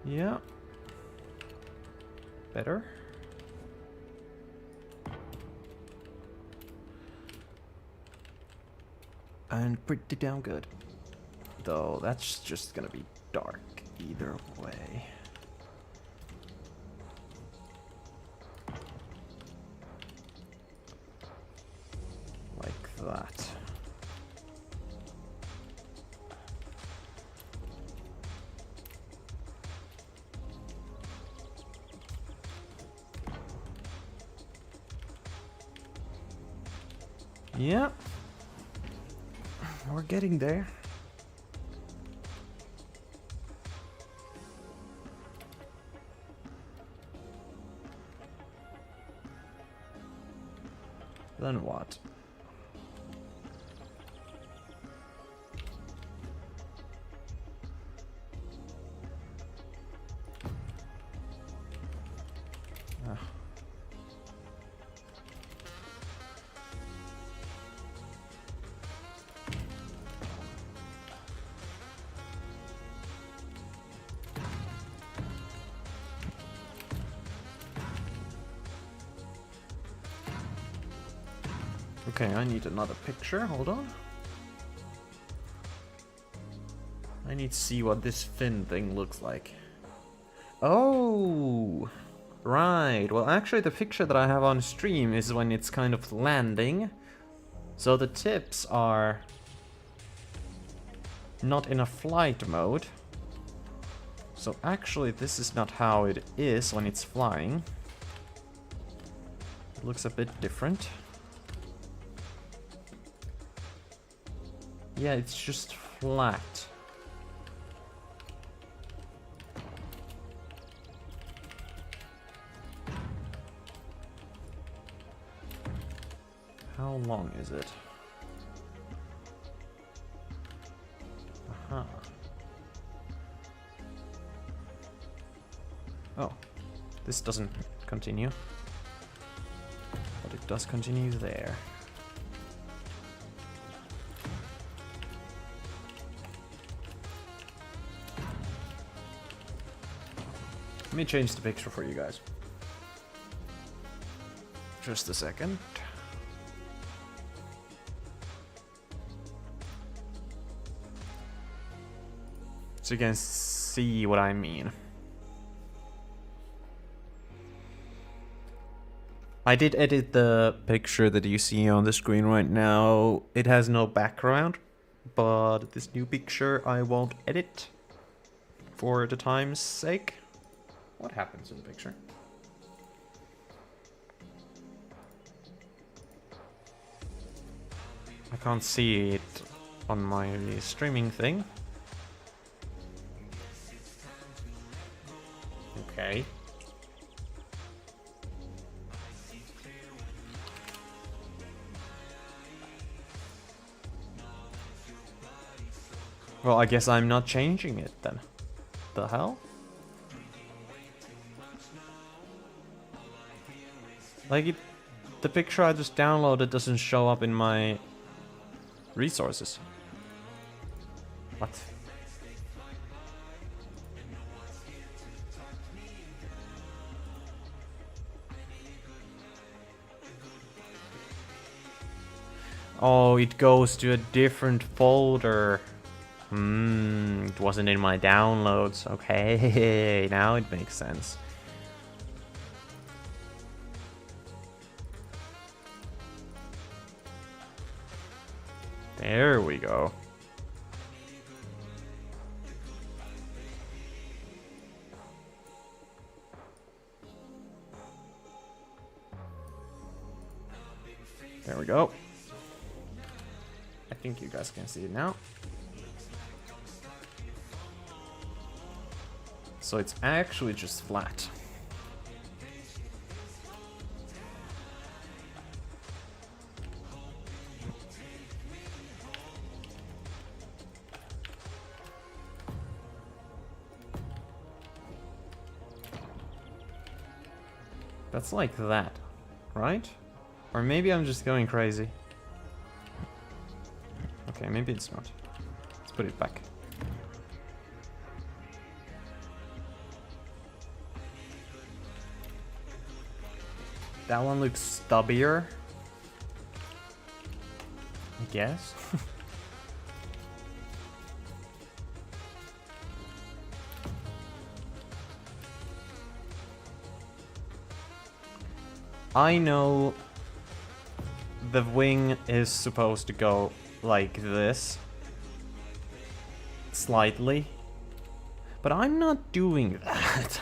Yeah. Better. And pretty damn good. Though that's just gonna be dark either way. Like that. Yeah. We're getting there. Then what? Okay, I need another picture. Hold on. I need to see what this fin thing looks like. Oh! Right. Well, actually, the picture that I have on stream is when it's kind of landing. So the tips are not in a flight mode. So actually, this is not how it is when it's flying. It looks a bit different. Yeah, it's just flat. How long is it? Aha. Oh, this doesn't continue. But it does continue there. Let me change the picture for you guys. Just a second. So you can see what I mean. I did edit the picture that you see on the screen right now. It has no background, but this new picture I won't edit for the time's sake. What happened to the picture? I can't see it on my streaming thing. Okay. Well, I guess I'm not changing it then. The hell? Like the picture I just downloaded doesn't show up in my resources. What? Oh, it goes to a different folder. It wasn't in my downloads. Okay, now it makes sense. There we go. There we go. I think you guys can see it now. So it's actually just flat. That's like that, right? Or maybe I'm just going crazy. Okay, maybe it's not. Let's put it back. That one looks stubbier, I guess. I know the wing is supposed to go like this, slightly, but I'm not doing that.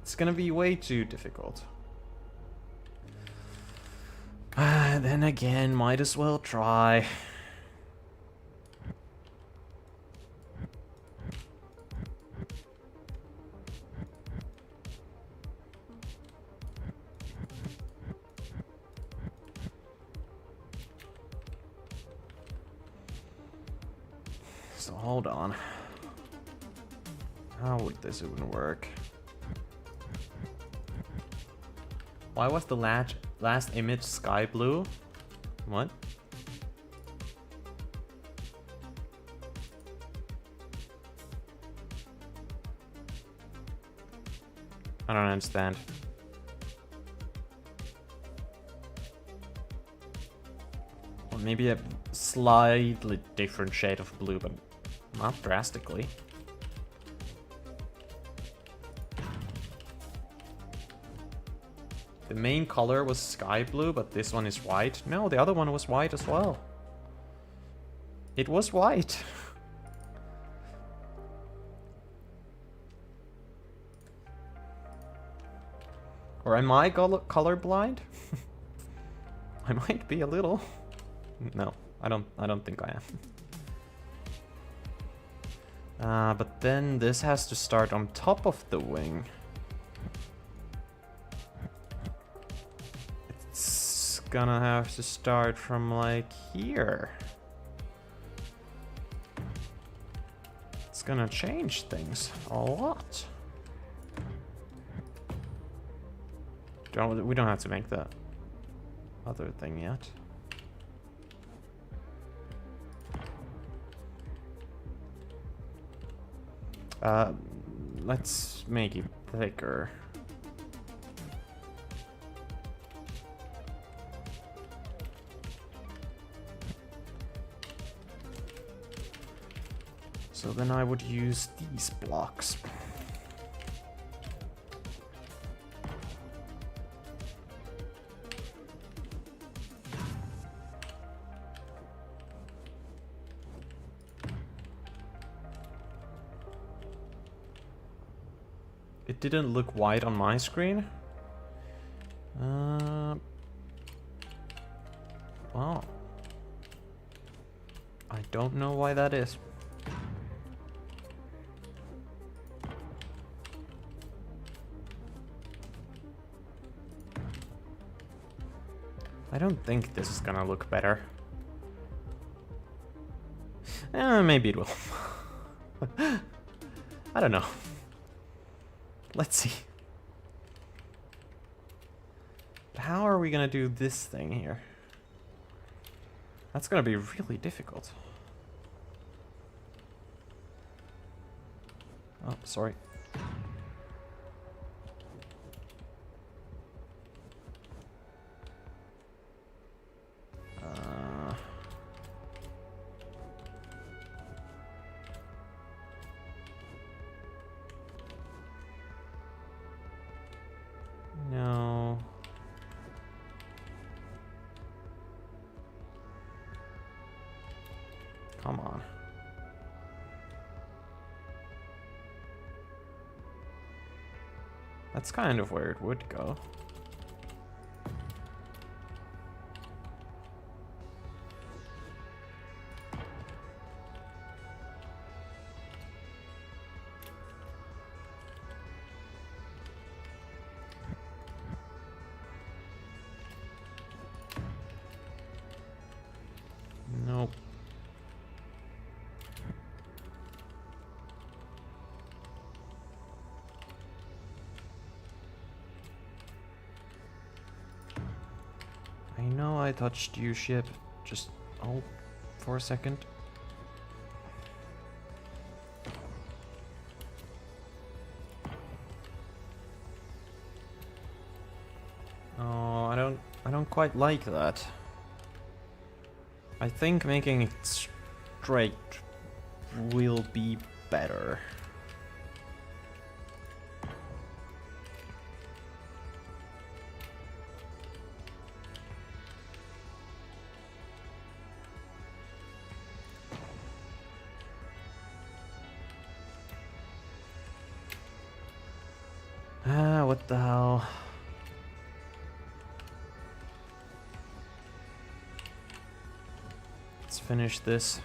It's gonna be way too difficult. Then again, might as well try. So hold on. How would this even work? Why was the last image sky blue? What? I don't understand. Or maybe a slightly different shade of blue, but not drastically. The main color was sky blue, but this one is white. No, the other one was white as well. It was white. Or am I colorblind? I might be a little. No, I don't think I am. But then this has to start on top of the wing. It's gonna have to start from like here. It's gonna change things a lot. We don't have to make that other thing yet. Let's make it thicker. So then I would use these blocks. It didn't look white on my screen. Well, I don't know why that is. I don't think this is gonna look better. Maybe it will. I don't know. Let's see. How are we gonna do this thing here? That's gonna be really difficult. Oh, sorry. No. Come on. That's kind of where it would go. Nope. I know I touched you, ship. Just hold for a second. Oh, I don't quite like that. I think making it straight will be better. What the hell? finish this.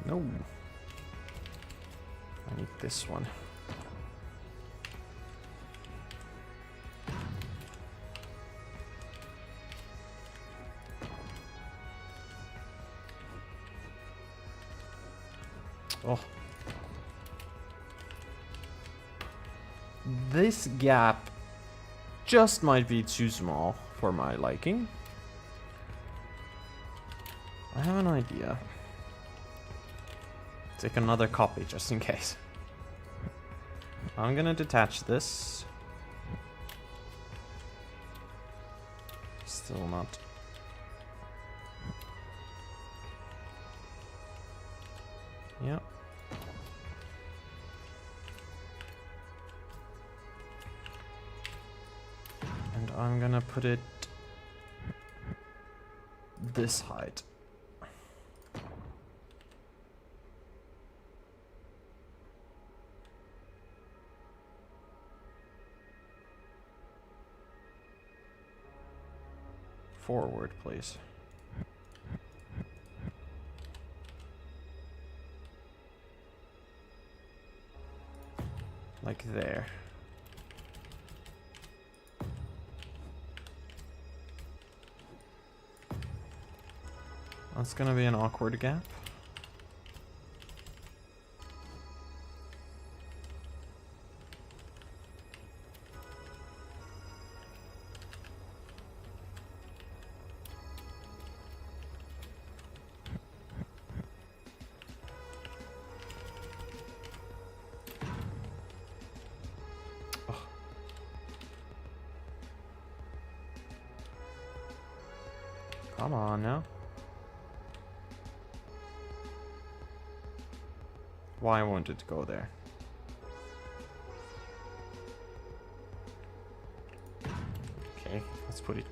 No. I need this one. Oh. This gap just might be too small for my liking. I have an idea. Take another copy just in case. I'm gonna detach this. Still not. Yep. And I'm gonna put it this height. Forward, please. Like there. That's gonna be an awkward gap. Come on now. Why won't it go there? Okay, let's put it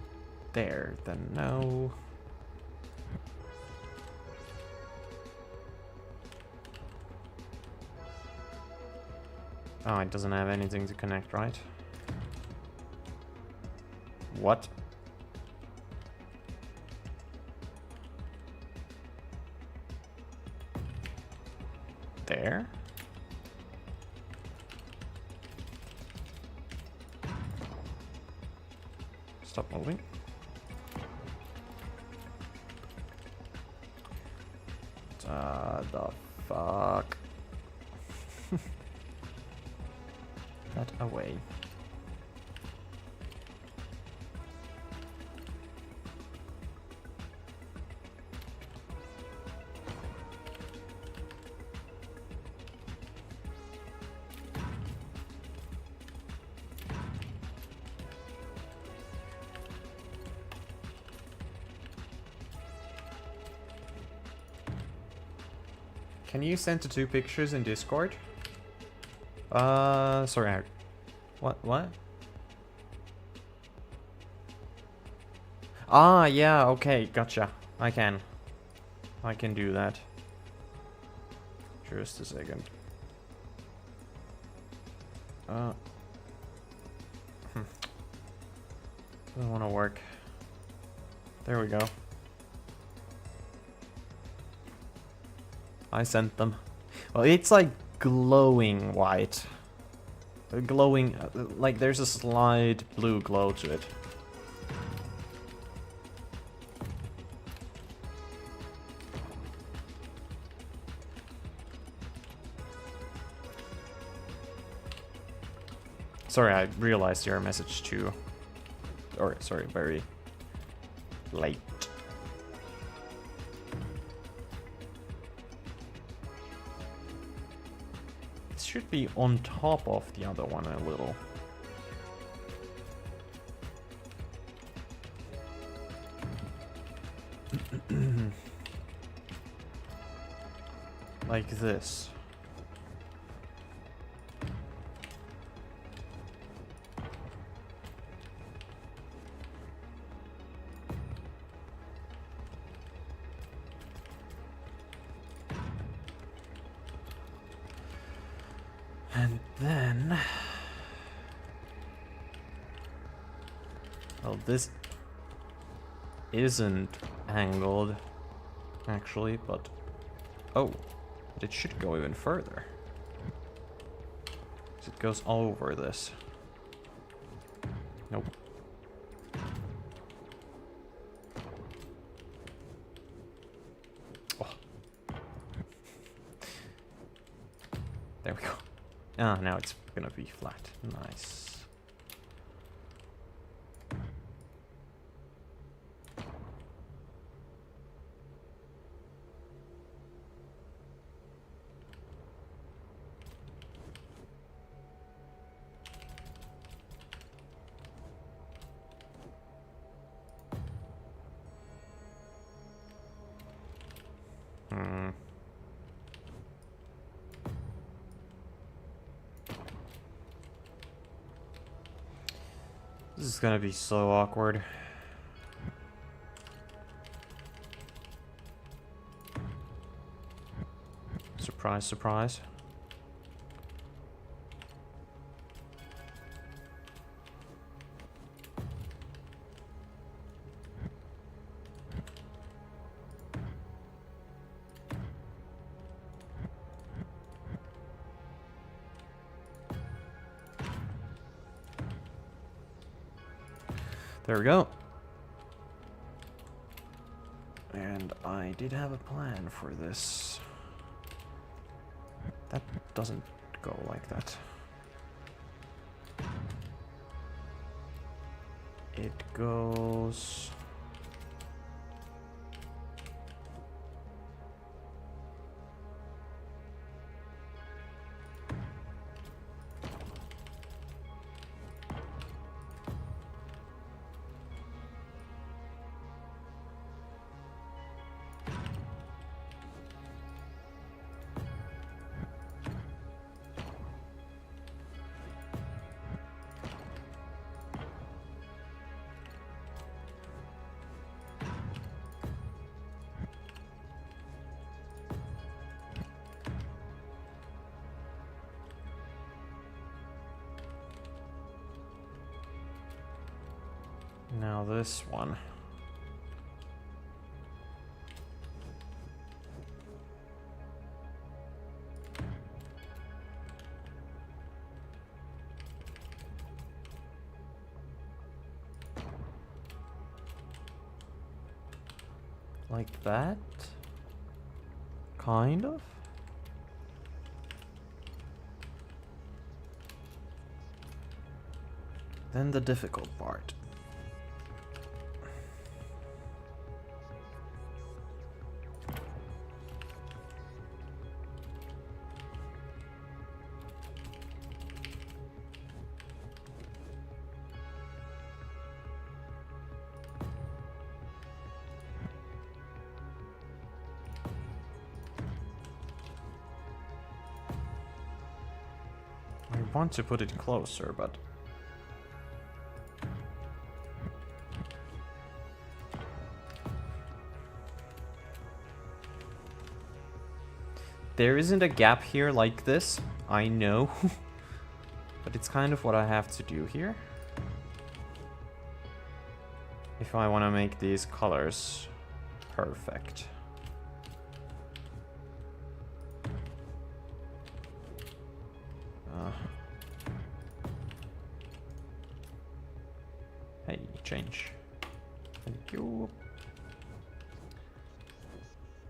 there, then no. Oh, it doesn't have anything to connect, right? What? There? Stop moving. The fuck? That away. Can you send the two pictures in Discord? Sorry. What? Ah, yeah, okay, gotcha. I can do that. Just a second. Doesn't want to work. There we go. I sent them. Well, it's like glowing white. glowing, like there's a slight blue glow to it. Sorry, I realized your message too. Or, sorry, very late. It should be on top of the other one a little. Like this. And then... Well, this isn't angled, actually, but... Oh, but it should go even further. It goes over this. Nope. Oh. There we go. Ah, now it's gonna be flat. Nice. This is gonna be so awkward. Surprise, surprise. There we go. And I did have a plan for this. That doesn't go like that. It goes... Now this one. Like that? Kind of? Then the difficult part. I want to put it closer, but... There isn't a gap here like this, I know. But it's kind of what I have to do here. If I want to make these colors perfect. Hey, change. Thank you.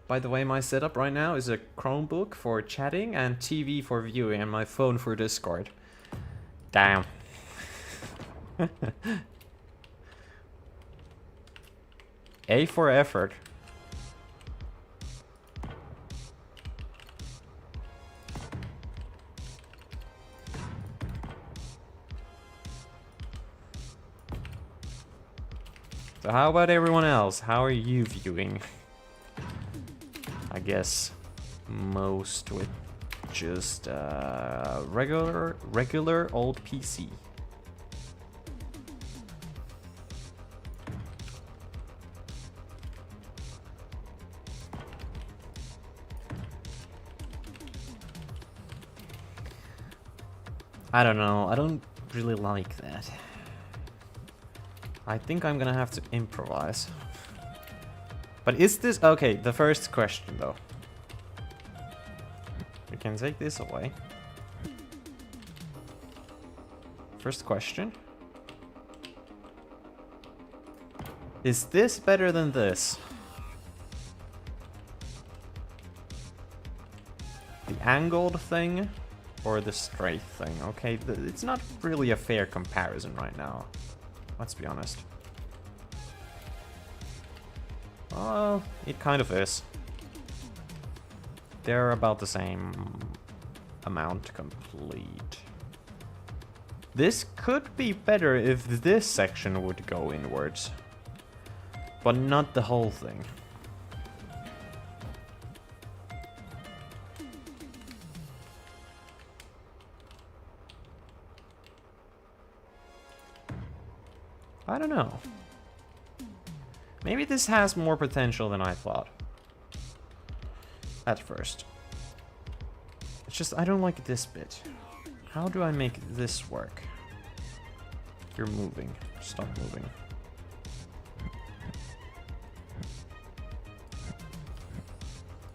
By the way, my setup right now is a Chromebook for chatting and TV for viewing and my phone for Discord. Damn. A for effort. So how about everyone else? How are you viewing? I guess most with just regular old PC. I don't know, I don't really like that. I think I'm gonna have to improvise. But is this... Okay, the first question though. We can take this away. First question. Is this better than this? The angled thing or the straight thing? Okay, it's not really a fair comparison right now. Let's be honest. Well, it kind of is. They're about the same amount complete. This could be better if this section would go inwards. But not the whole thing. I don't know. Maybe this has more potential than I thought. At first. It's just I don't like this bit. How do I make this work? You're moving. Stop moving.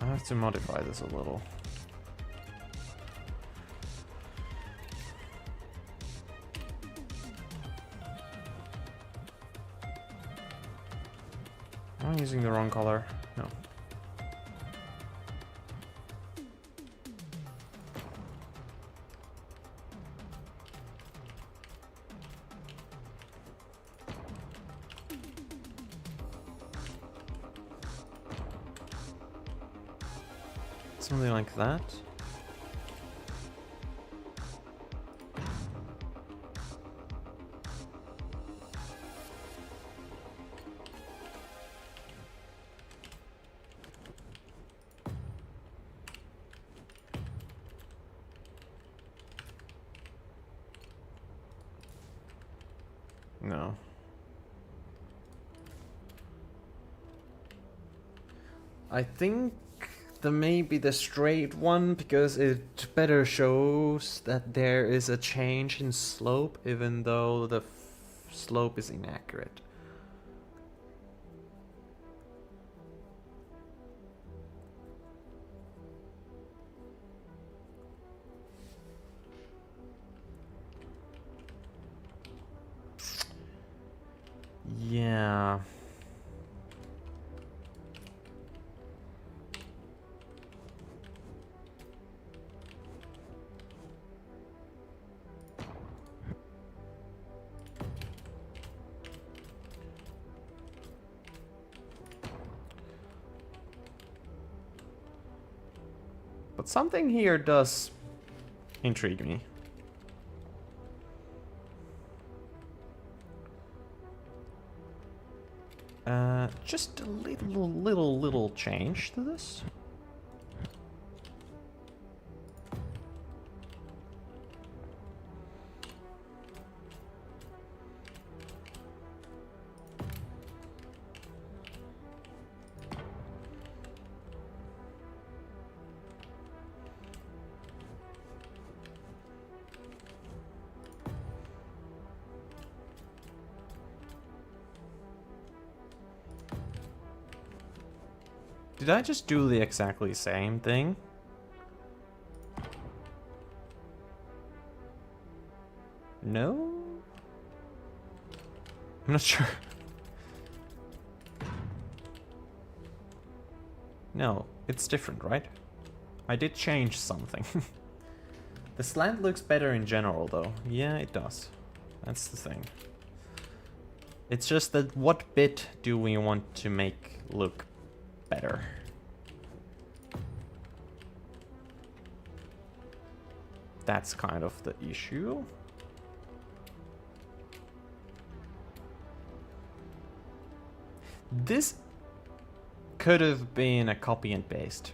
I have to modify this a little. Am I using the wrong color? No. Something like that. No. I think maybe the straight one, because it better shows that there is a change in slope, even though the slope is inaccurate. Yeah. But something here does intrigue me. Just a little change to this. Did I just do the exactly same thing? No? I'm not sure. No, it's different, right? I did change something. The slant looks better in general, though. Yeah, it does. That's the thing. It's just that what bit do we want to make look better? That's kind of the issue. This could have been a copy and paste.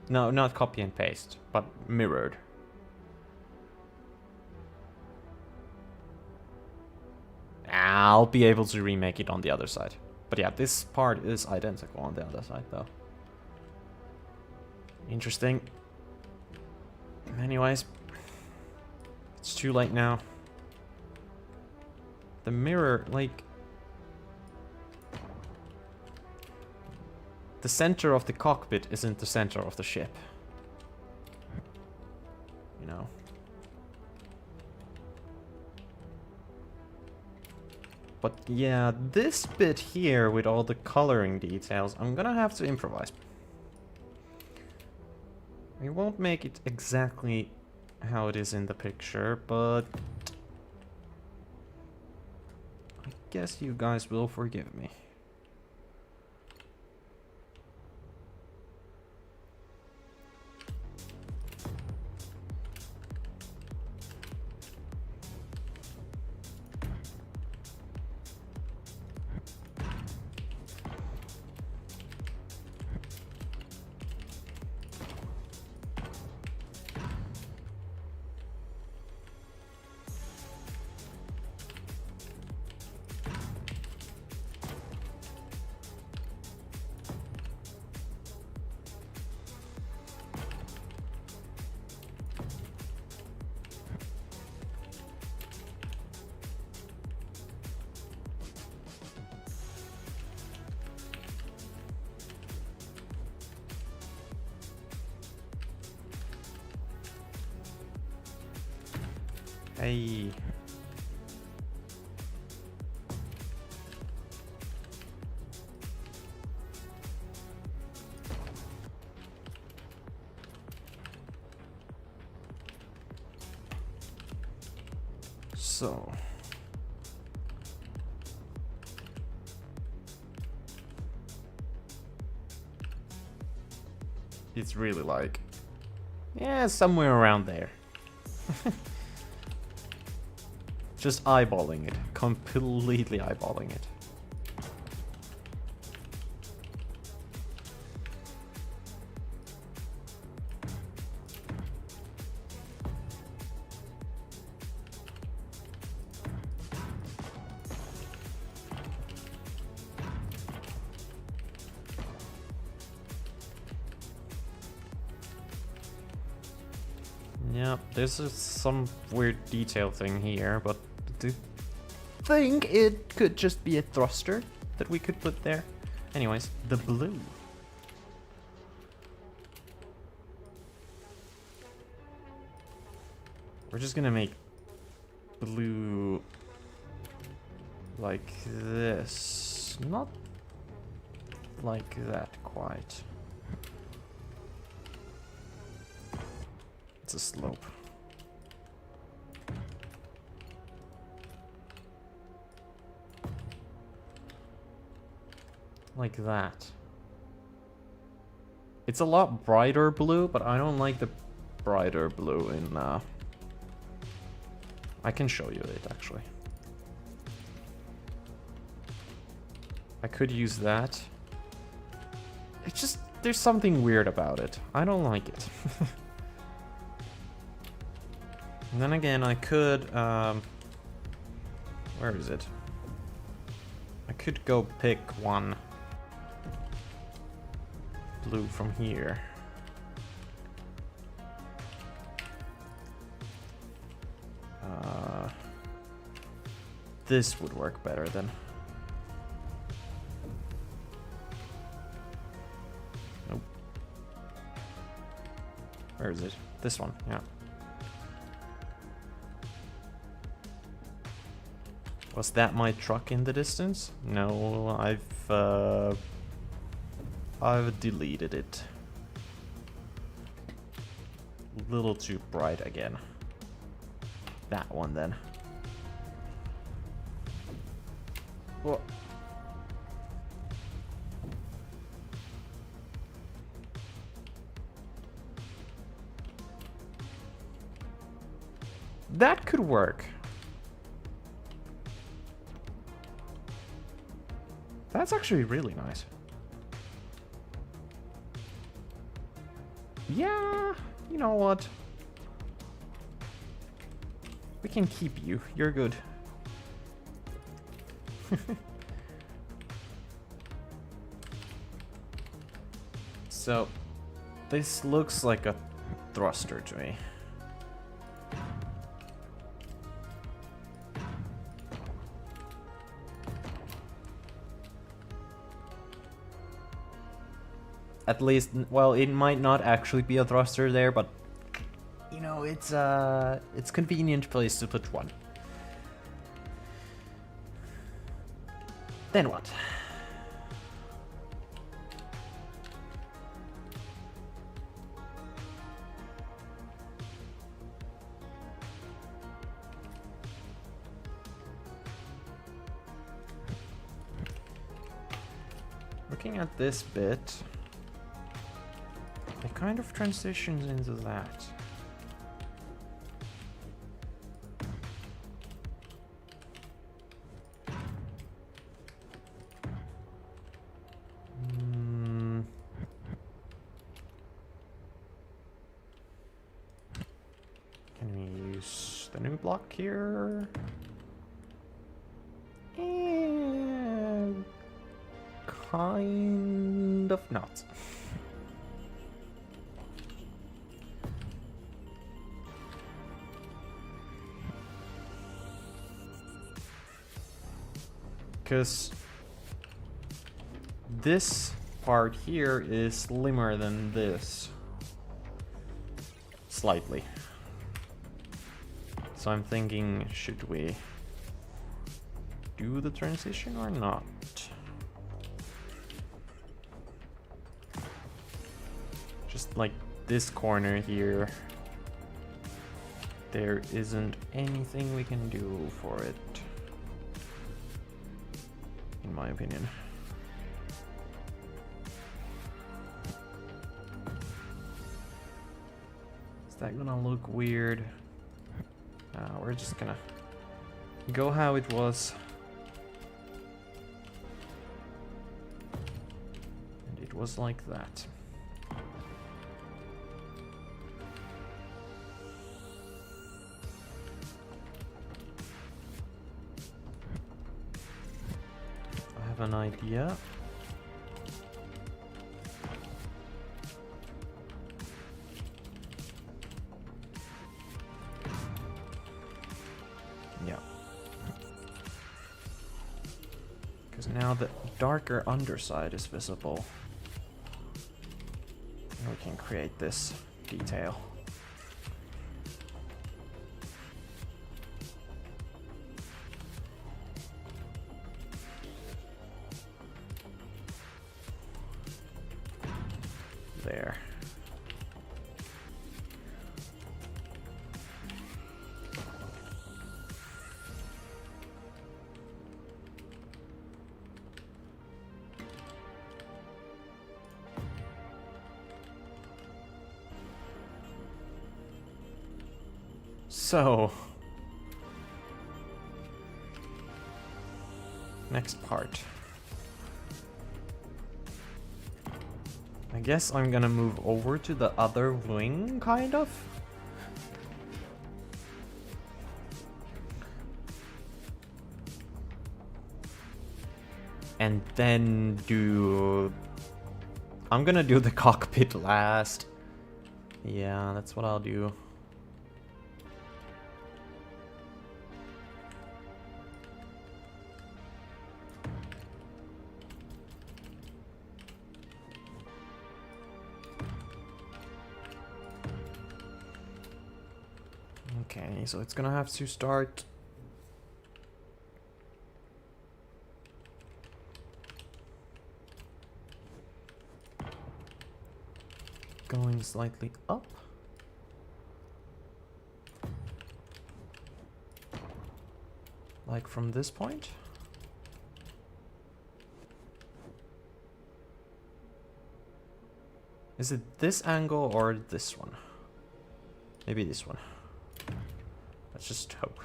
No, not copy and paste, but mirrored. I'll be able to remake it on the other side. But yeah, this part is identical on the other side, though. Interesting. Anyways, it's too late now. The mirror, like... the center of the cockpit isn't the center of the ship. You know. But yeah, this bit here with all the coloring details, I'm gonna have to improvise. We won't make it exactly how it is in the picture, but I guess you guys will forgive me. Hey. So. It's really like, yeah, somewhere around there. Just eyeballing it. Completely eyeballing it. Yeah, there's some weird detail thing here, but I think it could just be a thruster that we could put there. Anyways, the blue. We're just gonna make blue like this. Not like that quite. It's a slope. Like that. It's a lot brighter blue, but I don't like the brighter blue in I can show you it actually. I could use that. It's just, there's something weird about it. I don't like it. And then again, I could, where is it? I could go pick one blue from here. This would work better then. Nope. Where is it? This one, yeah. Was that my truck in the distance? No, I've deleted it. Little too bright again. That one then. What? That could work. That's actually really nice. Yeah, you know what? We can keep you. You're good. So, this looks like a thruster to me. At least, well, it might not actually be a thruster there, but you know, it's convenient place to put one. Then what? Looking at this bit, it kind of transitions into that. Can we use the new block here? And kind of not. Because this part here is slimmer than this. Slightly. So I'm thinking, should we do the transition or not? Just like this corner here, there isn't anything we can do for it, in my opinion. Is that gonna look weird? We're just gonna go how it was. And it was like that. I have an idea. Yeah. Because now the darker underside is visible, we can create this detail. There. So, next part. I guess I'm gonna move over to the other wing, kind of. And then I'm gonna do the cockpit last. Yeah, that's what I'll do. Okay, so it's gonna have to start going slightly up. Like from this point. Is it this angle or this one? Maybe this one. Let's just hope.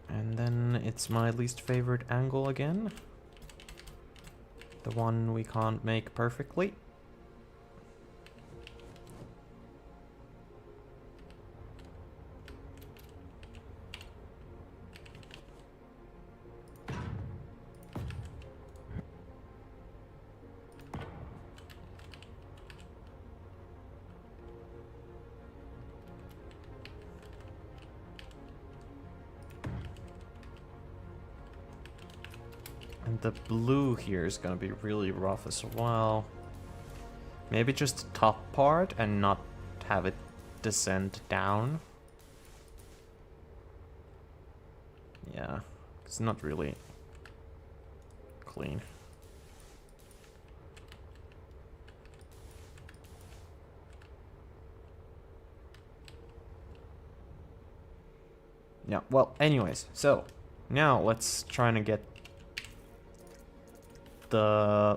And then it's my least favorite angle again. The one we can't make perfectly. And the blue here is gonna be really rough as well. Maybe just the top part and not have it descend down. Yeah, it's not really clean. Yeah, well, anyways, so now let's try to get the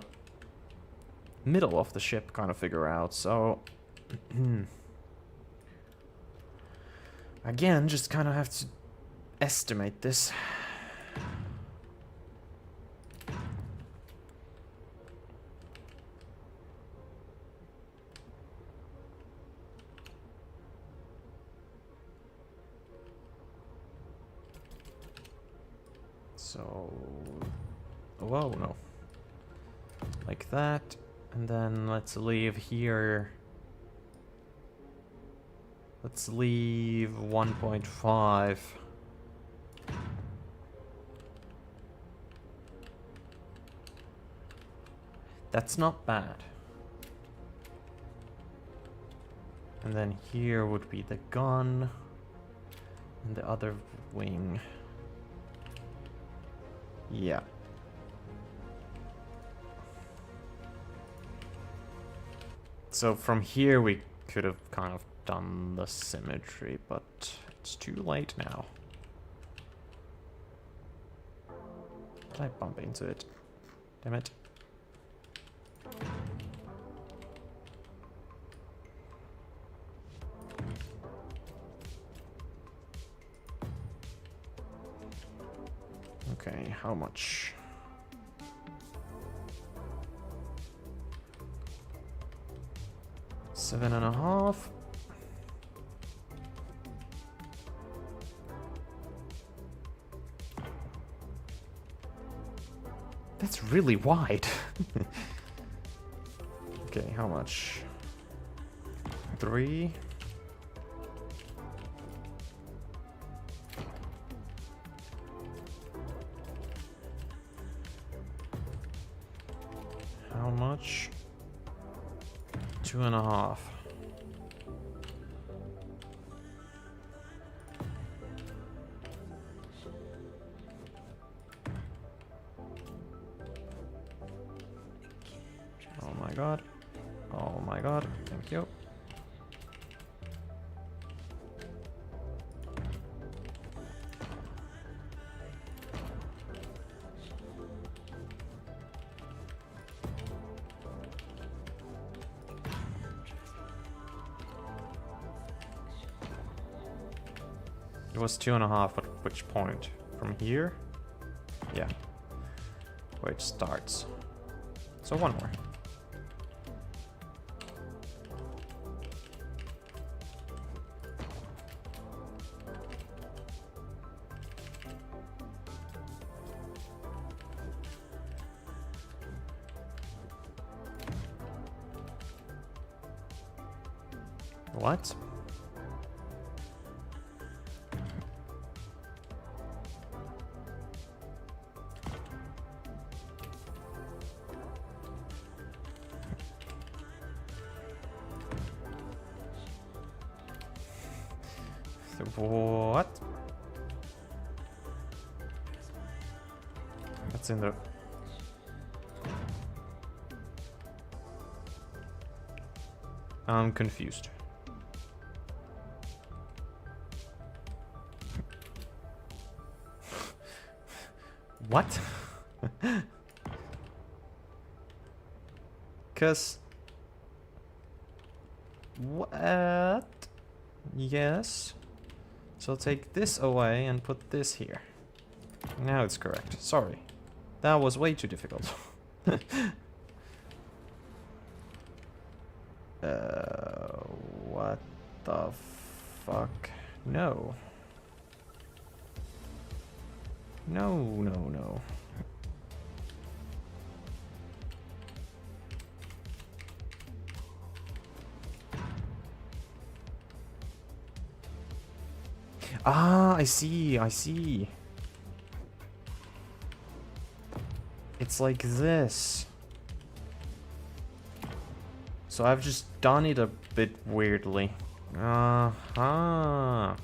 middle of the ship kind of figure out. So again, just kind of have to estimate this. So, whoa, no. Like that, and then let's leave here. Let's leave 1.5. That's not bad. And then here would be the gun and the other wing. Yeah. So from here we could have kind of done the symmetry, but it's too late now. Did I bump into it? Damn it. Okay, how much? Seven and a half. That's really wide. Okay, how much? 3. How much? 2.5. Oh my god. Oh my god. Thank you. It was 2.5 at which point? From here? Yeah. Where it starts. So one more. What? What? What's in the... I'm confused. What? 'Cause... What? Yes. So take this away and put this here. Now it's correct. Sorry. That was way too difficult. What the fuck? No. No, no, no. Ah, I see, I see. It's like this. So I've just done it a bit weirdly. Uh-huh.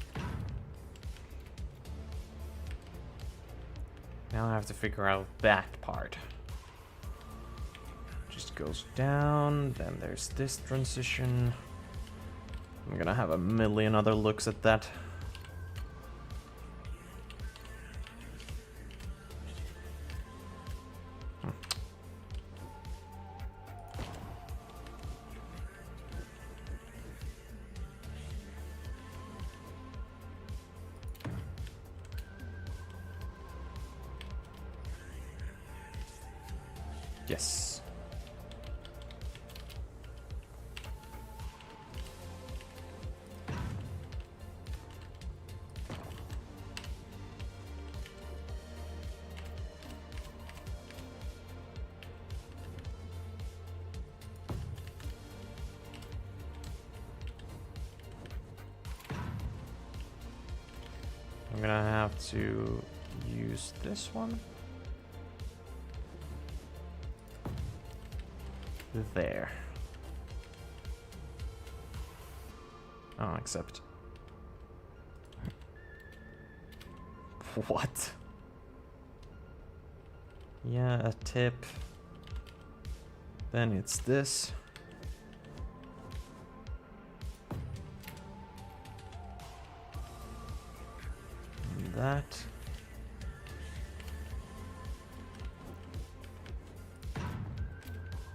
Now I have to figure out that part. Just goes down, then there's this transition. I'm gonna have a million other looks at that. Yes. I'm gonna have to use this one. There. Oh, except... What? Yeah, a tip. Then it's this. And that.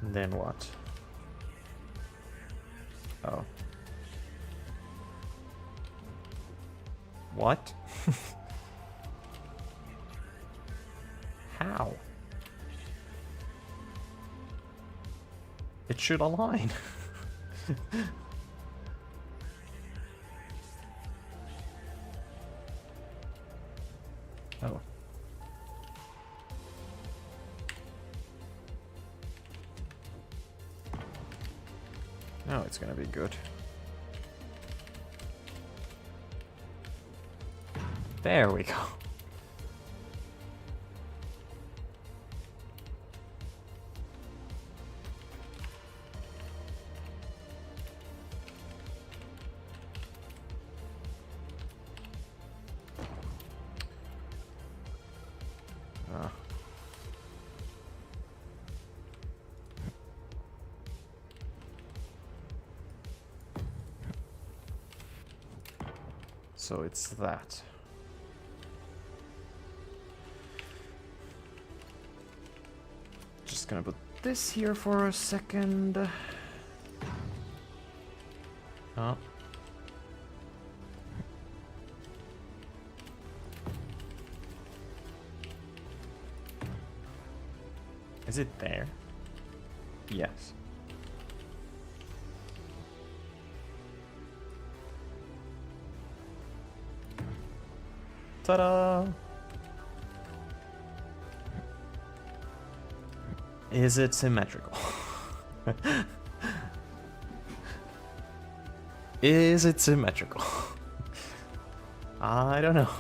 And then what? Oh. What? How? It should align. Oh. Now it's gonna be good. There we go. So it's that. Just gonna put this here for a second. Oh. Is it there? Yes. Ta-da! Is it symmetrical? Is it symmetrical? I don't know.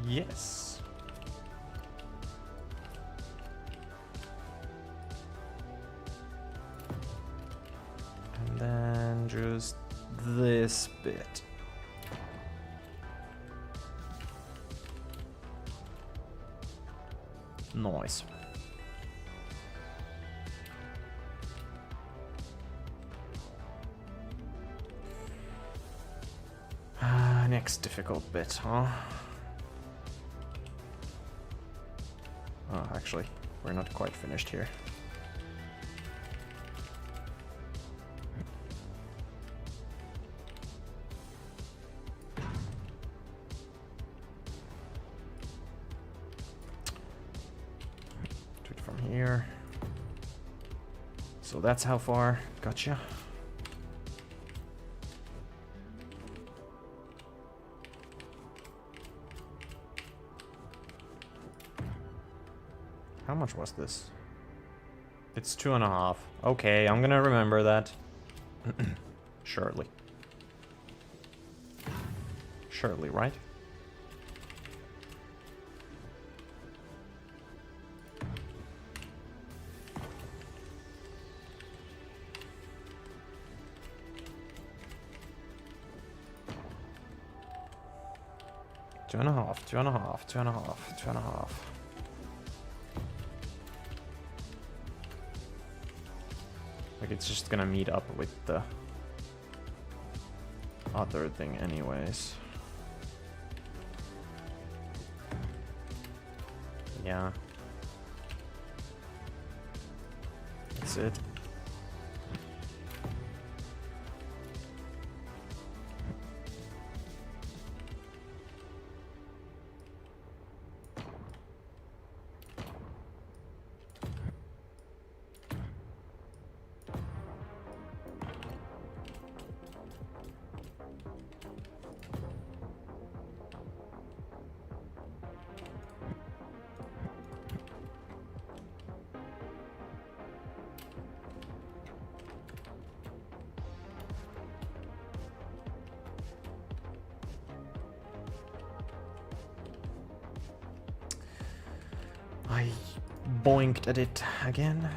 Yes. just this bit. Nice. Next difficult bit, huh? Oh, actually, we're not quite finished here. Do it from here. So that's how far. Gotcha. How much was this? It's 2.5. Okay, I'm gonna remember that. Surely. Surely, right? Two and a half, 2.5, 2.5, 2.5. Like, it's just gonna meet up with the other thing anyways. Yeah. That's it. I boinked at it again.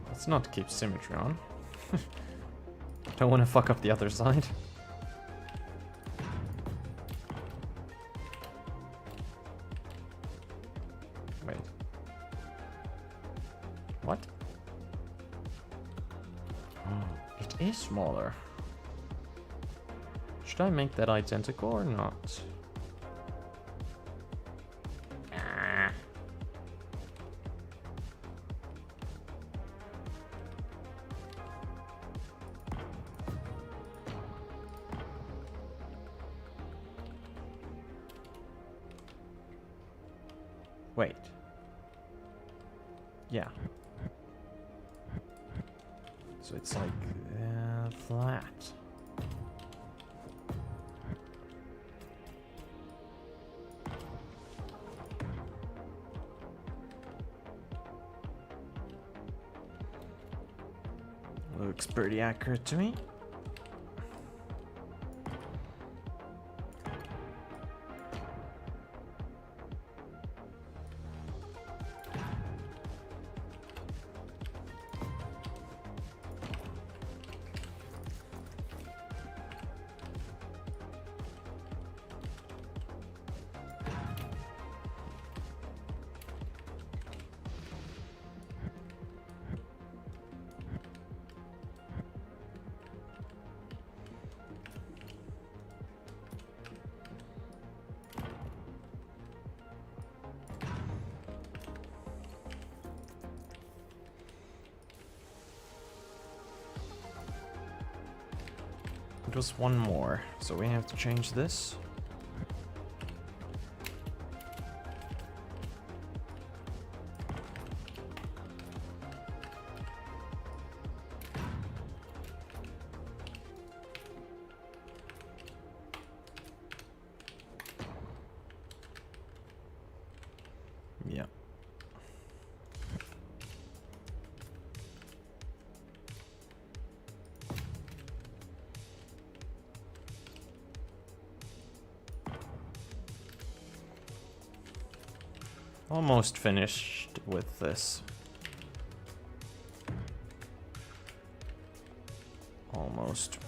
Let's not keep symmetry on. Don't want to fuck up the other side. Wait. What? Oh, it is smaller. Should I make that identical or not? Wait. Yeah. So it's like that. Looks pretty accurate to me. Just one more, so we have to change this. Yeah. Almost finished with this. Almost.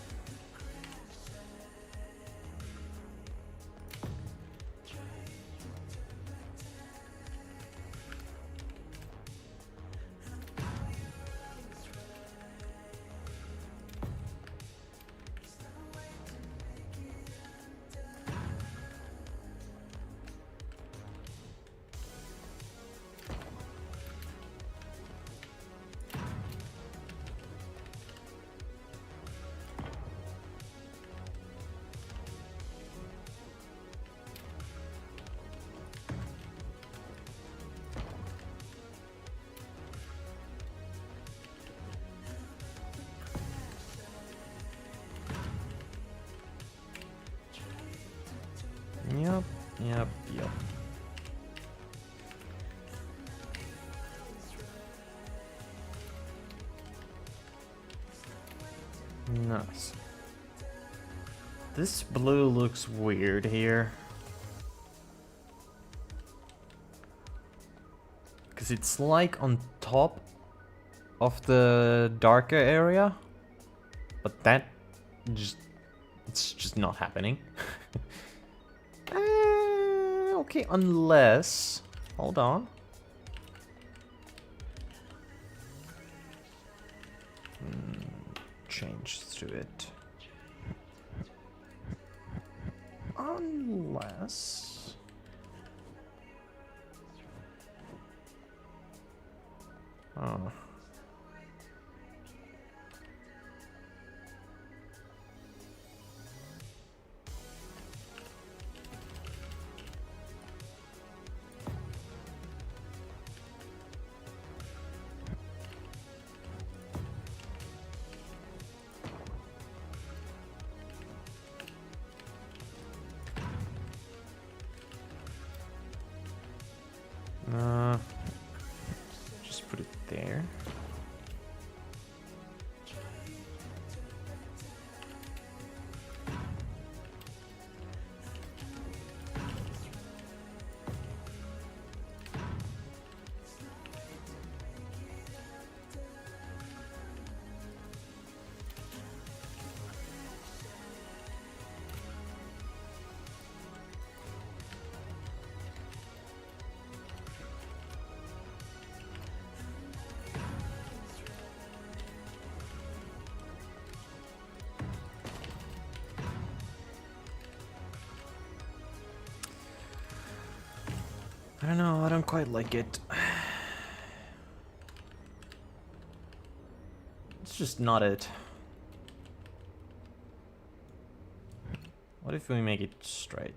Yep. Nice. This blue looks weird here. Because it's like on top of the darker area. But that it's just not happening. Okay, unless... Hold on. Change to it. Unless... Oh. Just put it there. I don't know, I don't quite like it. It's just not it. What if we make it straight?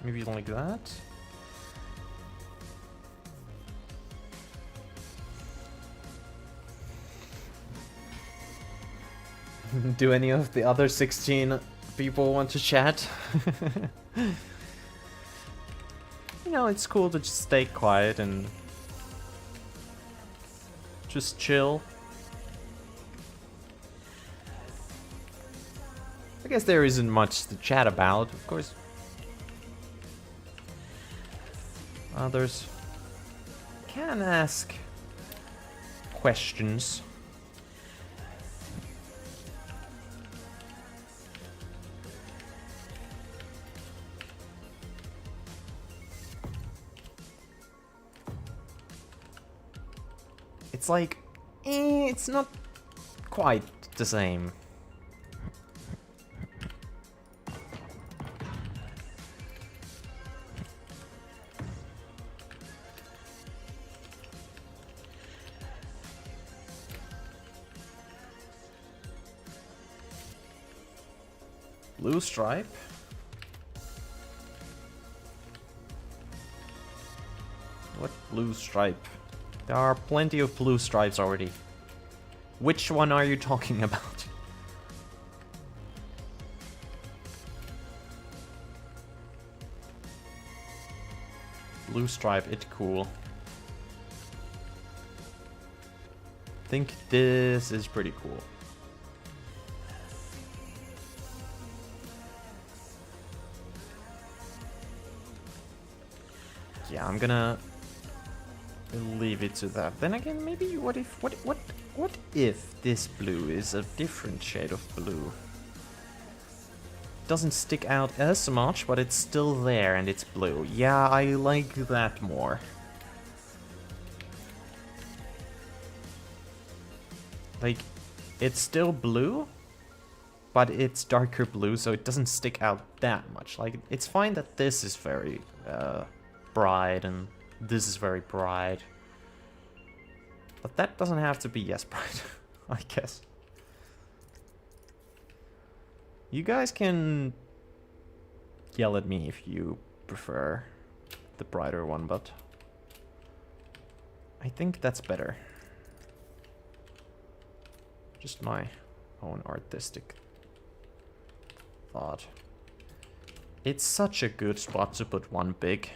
Maybe like that? Do any of the other 16 people want to chat? You know, it's cool to just stay quiet and just chill. I guess there isn't much to chat about, of course. Others can ask questions. It's like, it's not quite the same. Blue stripe. What blue stripe? There are plenty of blue stripes already. Which one are you talking about? Blue stripe, it's cool. I think this is pretty cool. Yeah, I'm gonna leave it to that. Then again, maybe what if this blue is a different shade of blue? Doesn't stick out as much, but it's still there and it's blue. Yeah, I like that more. Like, it's still blue, but it's darker blue, so it doesn't stick out that much. Like, it's fine that this is very bright and this is very bright. But that doesn't have to be as bright, I guess. You guys can yell at me if you prefer the brighter one, but I think that's better. Just my own artistic thought. It's such a good spot to put one big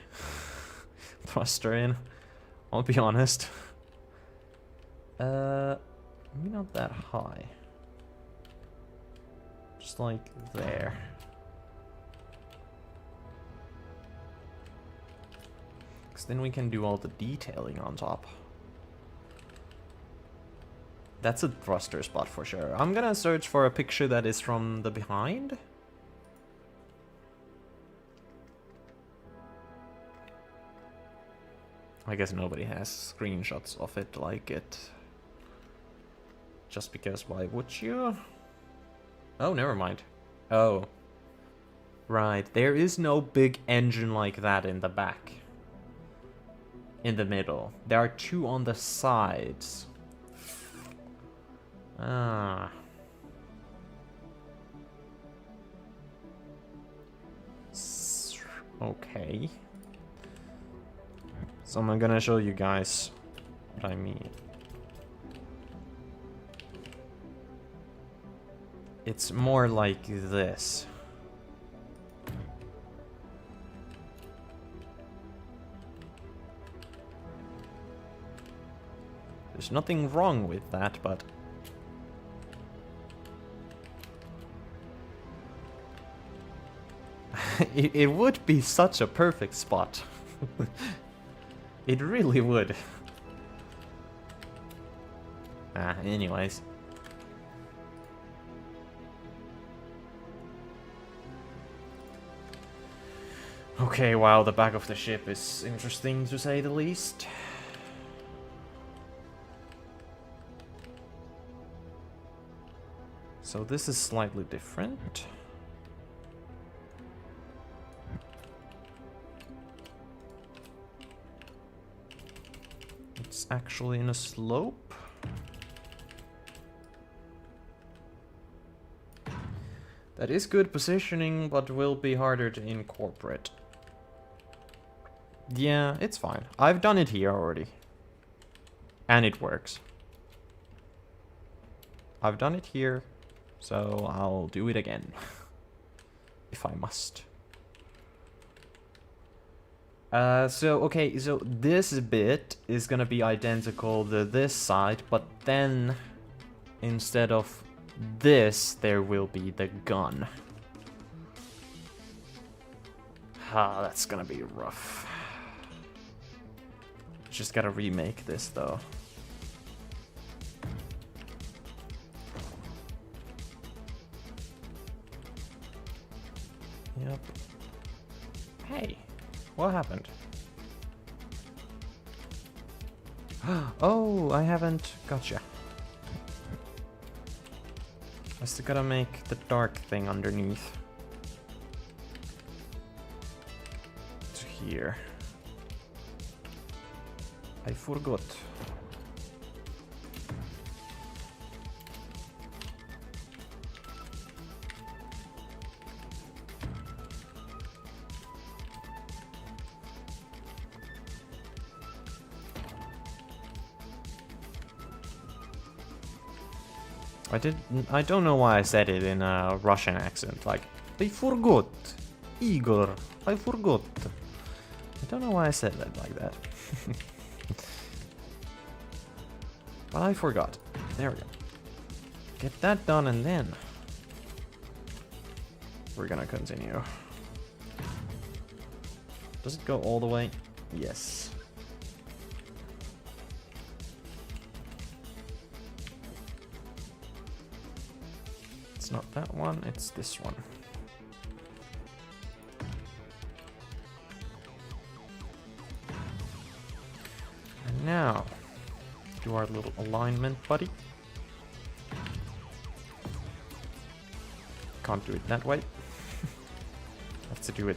thruster in, I'll be honest. Maybe not that high. Just like there. Because then we can do all the detailing on top. That's a thruster spot for sure. I'm gonna search for a picture that is from the behind. I guess nobody has screenshots of it like it. Just because, why would you? Oh, never mind. Oh. Right, there is no big engine like that in the back. In the middle. There are two on the sides. Ah. Okay. So I'm gonna show you guys what I mean. It's more like this. There's nothing wrong with that, but it would be such a perfect spot. It really would. Anyways. Okay, wow, the back of the ship is interesting to say the least. So this is slightly different. It's actually in a slope. That is good positioning, but will be harder to incorporate. Yeah, it's fine. I've done it here already. And it works. I've done it here, so I'll do it again. If I must. Okay, so this bit is gonna be identical to this side, but then instead of this, there will be the gun. Ah, that's gonna be rough. Just gotta remake this though. Yep. Hey, what happened? Oh, I haven't. Gotcha. I still gotta make the dark thing underneath. To here. I forgot. I don't know why I said it in a Russian accent. Like, I forgot. Igor, I forgot. I don't know why I said that like that. But I forgot. There we go. Get that done and then we're gonna continue. Does it go all the way? Yes. It's not that one, it's this one. And now, do our little alignment, buddy. Can't do it that way. Have to do it.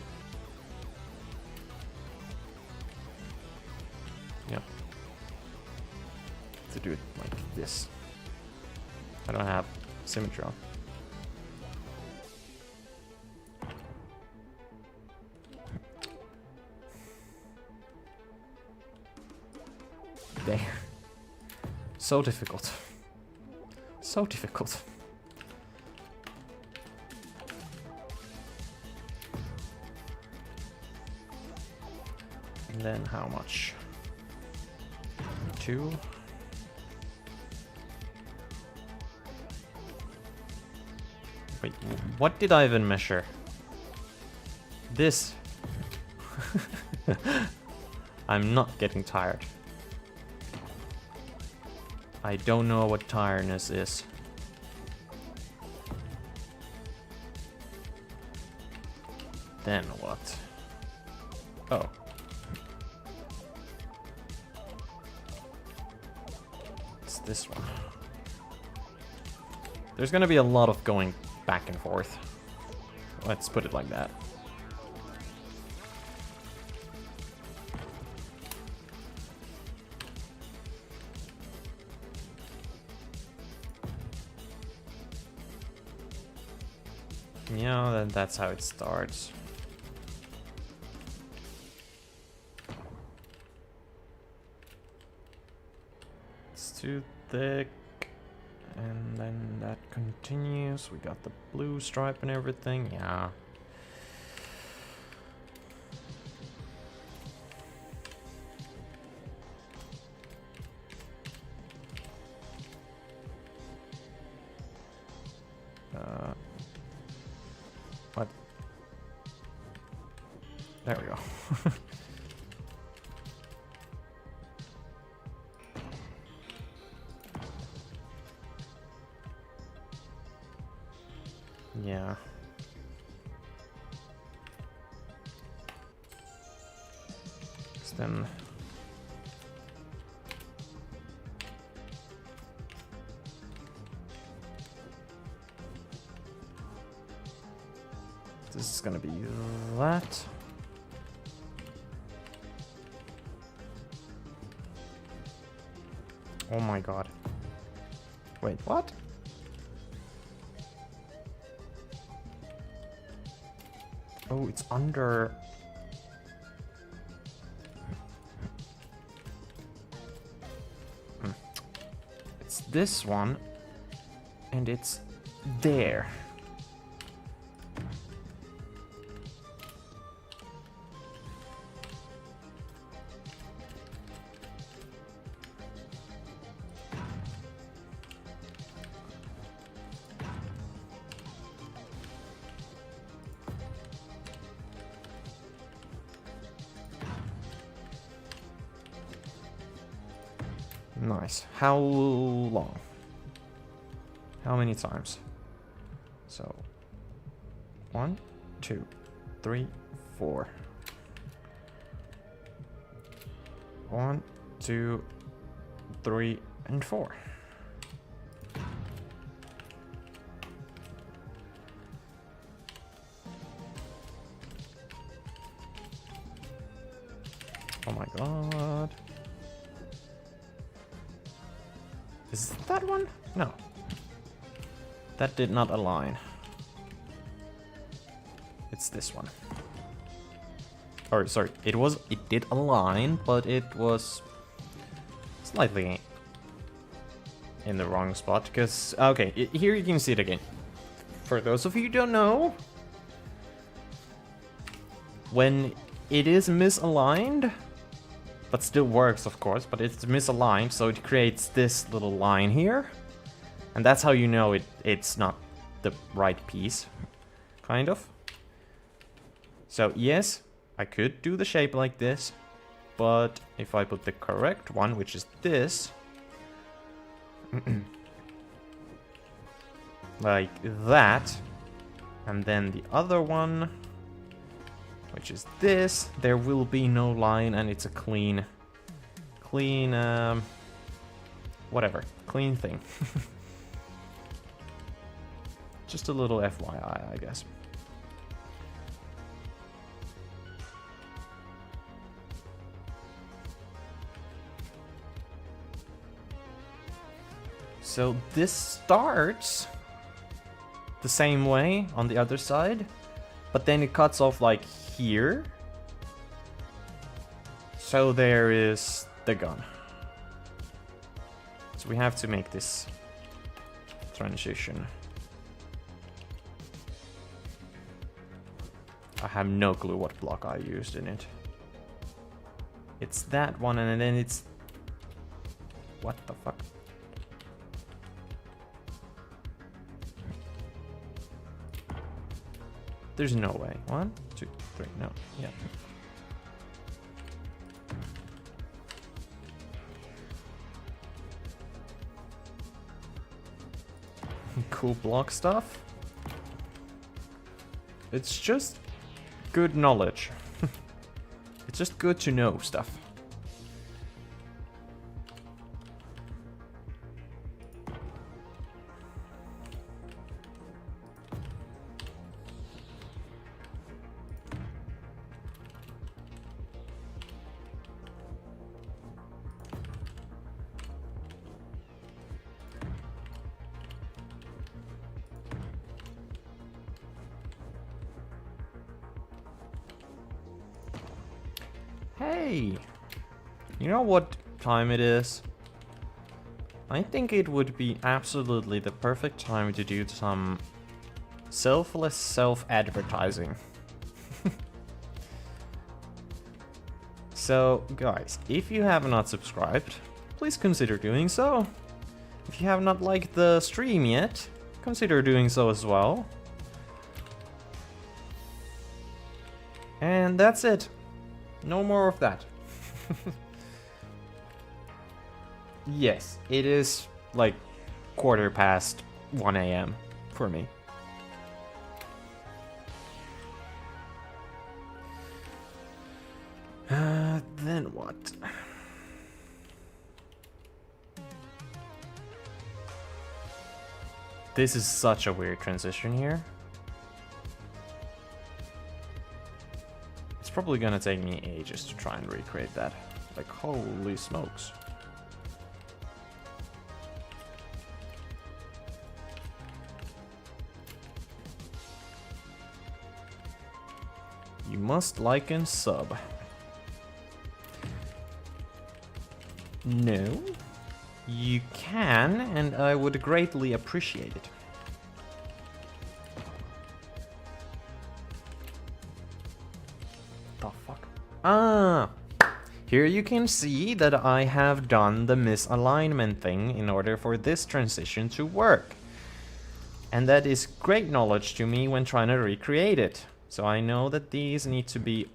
Yep. Have to do it like this. I don't have symmetry on. There. So difficult. So difficult. And then how much? 2. Wait, what did I even measure? This. I'm not getting tired. I don't know what tiredness is. Then what? Oh. It's this one. There's gonna be a lot of going back and forth. Let's put it like that. Yeah, then that's how it starts. It's too thick. And then that continues. We got the blue stripe and everything. Yeah. What? There we go. Yeah. Then this is gonna be that. Oh my god. Wait, what? Oh, it's under. It's this one, and it's there. Nice. How long? How many times? So 1, 2, 3, 4. 1, 2, 3, and 4. Oh my god. Is it that one? No. That did not align. It's this one. Or sorry, it did align, but it was slightly in the wrong spot, because... Okay, here you can see it again. For those of you who don't know, when it is misaligned, but still works, of course, but it's misaligned, so it creates this little line here. And that's how you know it's not the right piece, kind of. So, yes, I could do the shape like this, but if I put the correct one, which is this, like that, and then the other one, which is this, there will be no line, and it's a clean, whatever, clean thing. Just a little FYI, I guess. So this starts the same way on the other side, but then it cuts off like here. So there is the gun. So we have to make this transition. I have no clue what block I used in it. It's that one, and then it's... What the fuck? There's no way. 1, 2, 3, no, yeah. Cool block stuff. It's just good knowledge. It's just good to know stuff. Hey, you know what time it is? I think it would be absolutely the perfect time to do some selfless self-advertising. So, guys, if you have not subscribed, please consider doing so. If you have not liked the stream yet, consider doing so as well. And that's it. No more of that. Yes, it is like 1:15 a.m. for me. Then what? This is such a weird transition here. It's probably gonna take me ages to try and recreate that. Like, holy smokes. You must like and sub. No, you can, and I would greatly appreciate it. The fuck? Ah! Here you can see that I have done the misalignment thing in order for this transition to work. And that is great knowledge to me when trying to recreate it. So I know that these need to be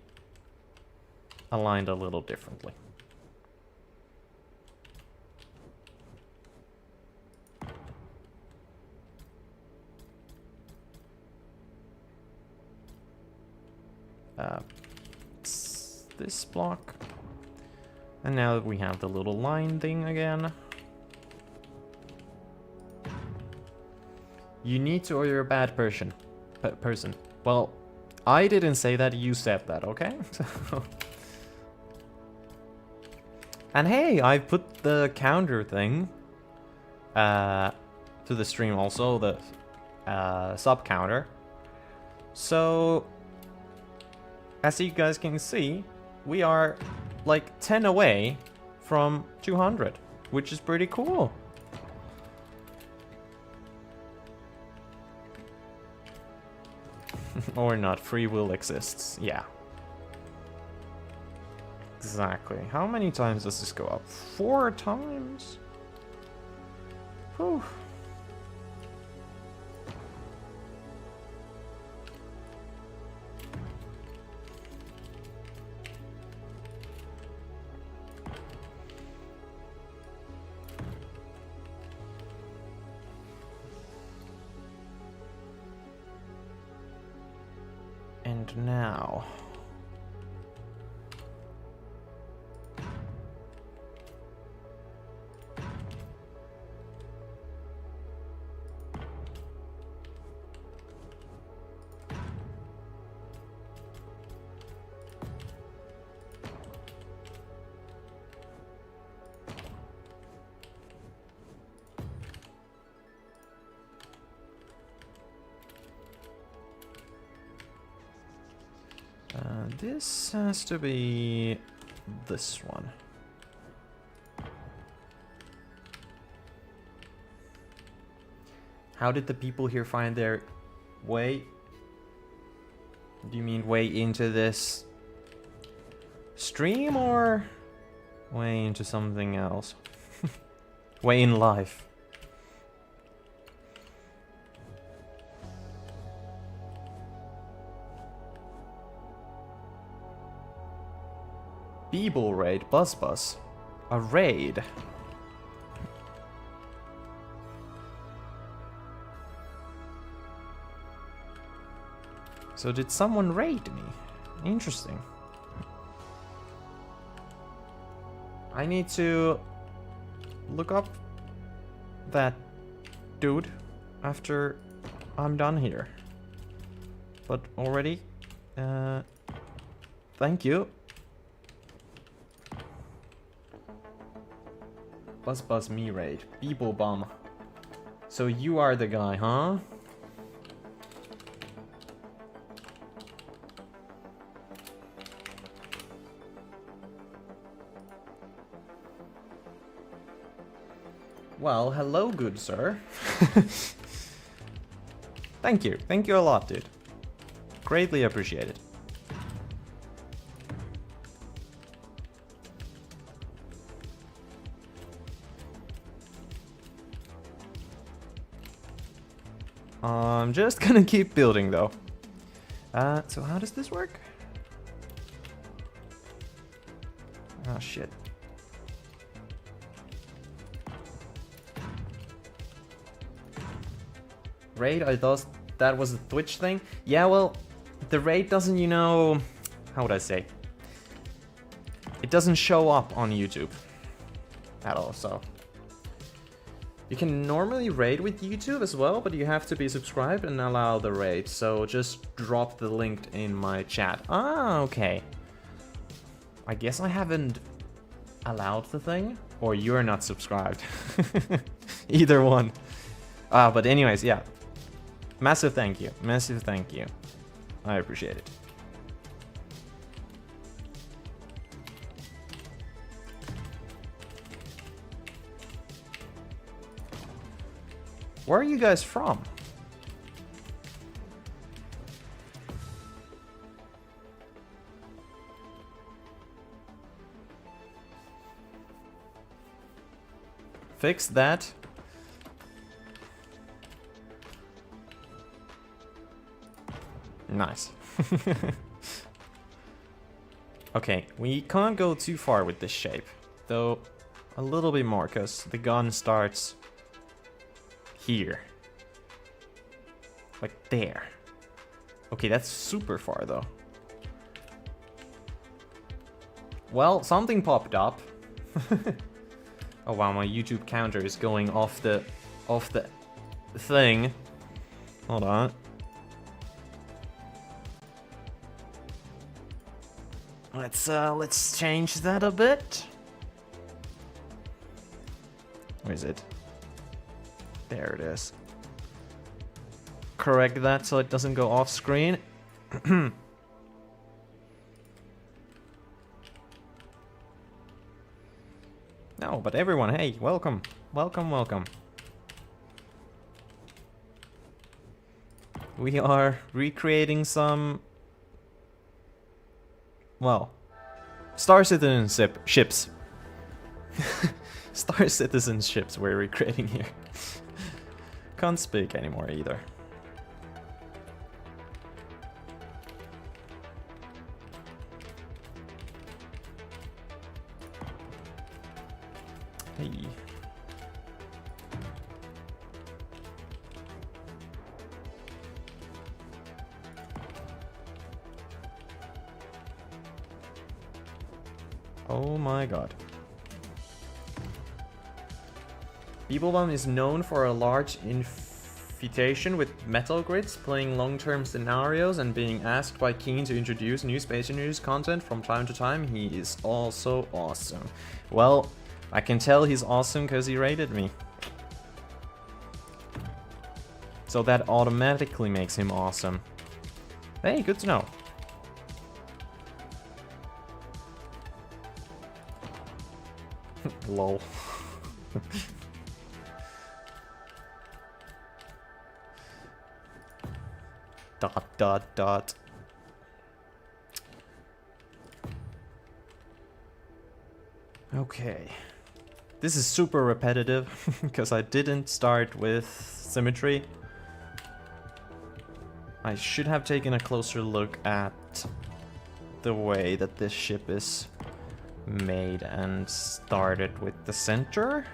aligned a little differently. This block. And now that we have the little line thing again. You need to, or you're a bad person. Well, I didn't say that, you said that, okay? And hey, I put the counter thing to the stream also, the sub counter. So, as you guys can see, we are like 10 away from 200, which is pretty cool. Or not, free will exists. Yeah. Exactly. How many times does this go up? 4 times? Whew. And now... this has to be this one. How did the people here find their way? Do you mean way into this stream or way into something else? Way in life. Beeble raid, Buzz. A raid. So did someone raid me? Interesting. I need to look up that dude after I'm done here. But already, thank you. Buzz me raid. Beeble bum. So you are the guy, huh? Well, hello, good sir. Thank you. Thank you a lot, dude. Greatly appreciated. I'm just gonna keep building, though. So how does this work? Oh, shit. Raid, I thought that was a Twitch thing. Yeah, well, the raid doesn't, you know... How would I say? It doesn't show up on YouTube at all, so... You can normally raid with YouTube as well, but you have to be subscribed and allow the raid. So just drop the link in my chat. Ah, okay. I guess I haven't allowed the thing, or you're not subscribed. Either one. But anyways, yeah. Massive thank you. Massive thank you. I appreciate it. Where are you guys from? Fix that. Nice. Okay, we can't go too far with this shape, though a little bit more, because the gun starts here. Like there. Okay, that's super far, though. Well, something popped up. Oh wow, my YouTube counter is going off the thing. Hold on. Let's change that a bit. Where is it? There it is. Correct that so it doesn't go off screen. No, but everyone, hey, welcome. Welcome, welcome. we are recreating some... well, Star Citizen ships. Star Citizen ships we're recreating here. Can't speak anymore either. Hey. Oh my god. Beeblebum is known for a large invitation with metal grids, playing long-term scenarios, and being asked by Keen to introduce new Space News content from time to time. He is also awesome. Well, I can tell he's awesome because he rated me. So that automatically makes him awesome. Hey, good to know. Lol. Dot dot dot. Okay. This is super repetitive because I didn't start with symmetry. I should have taken a closer look at the way that this ship is made and started with the center.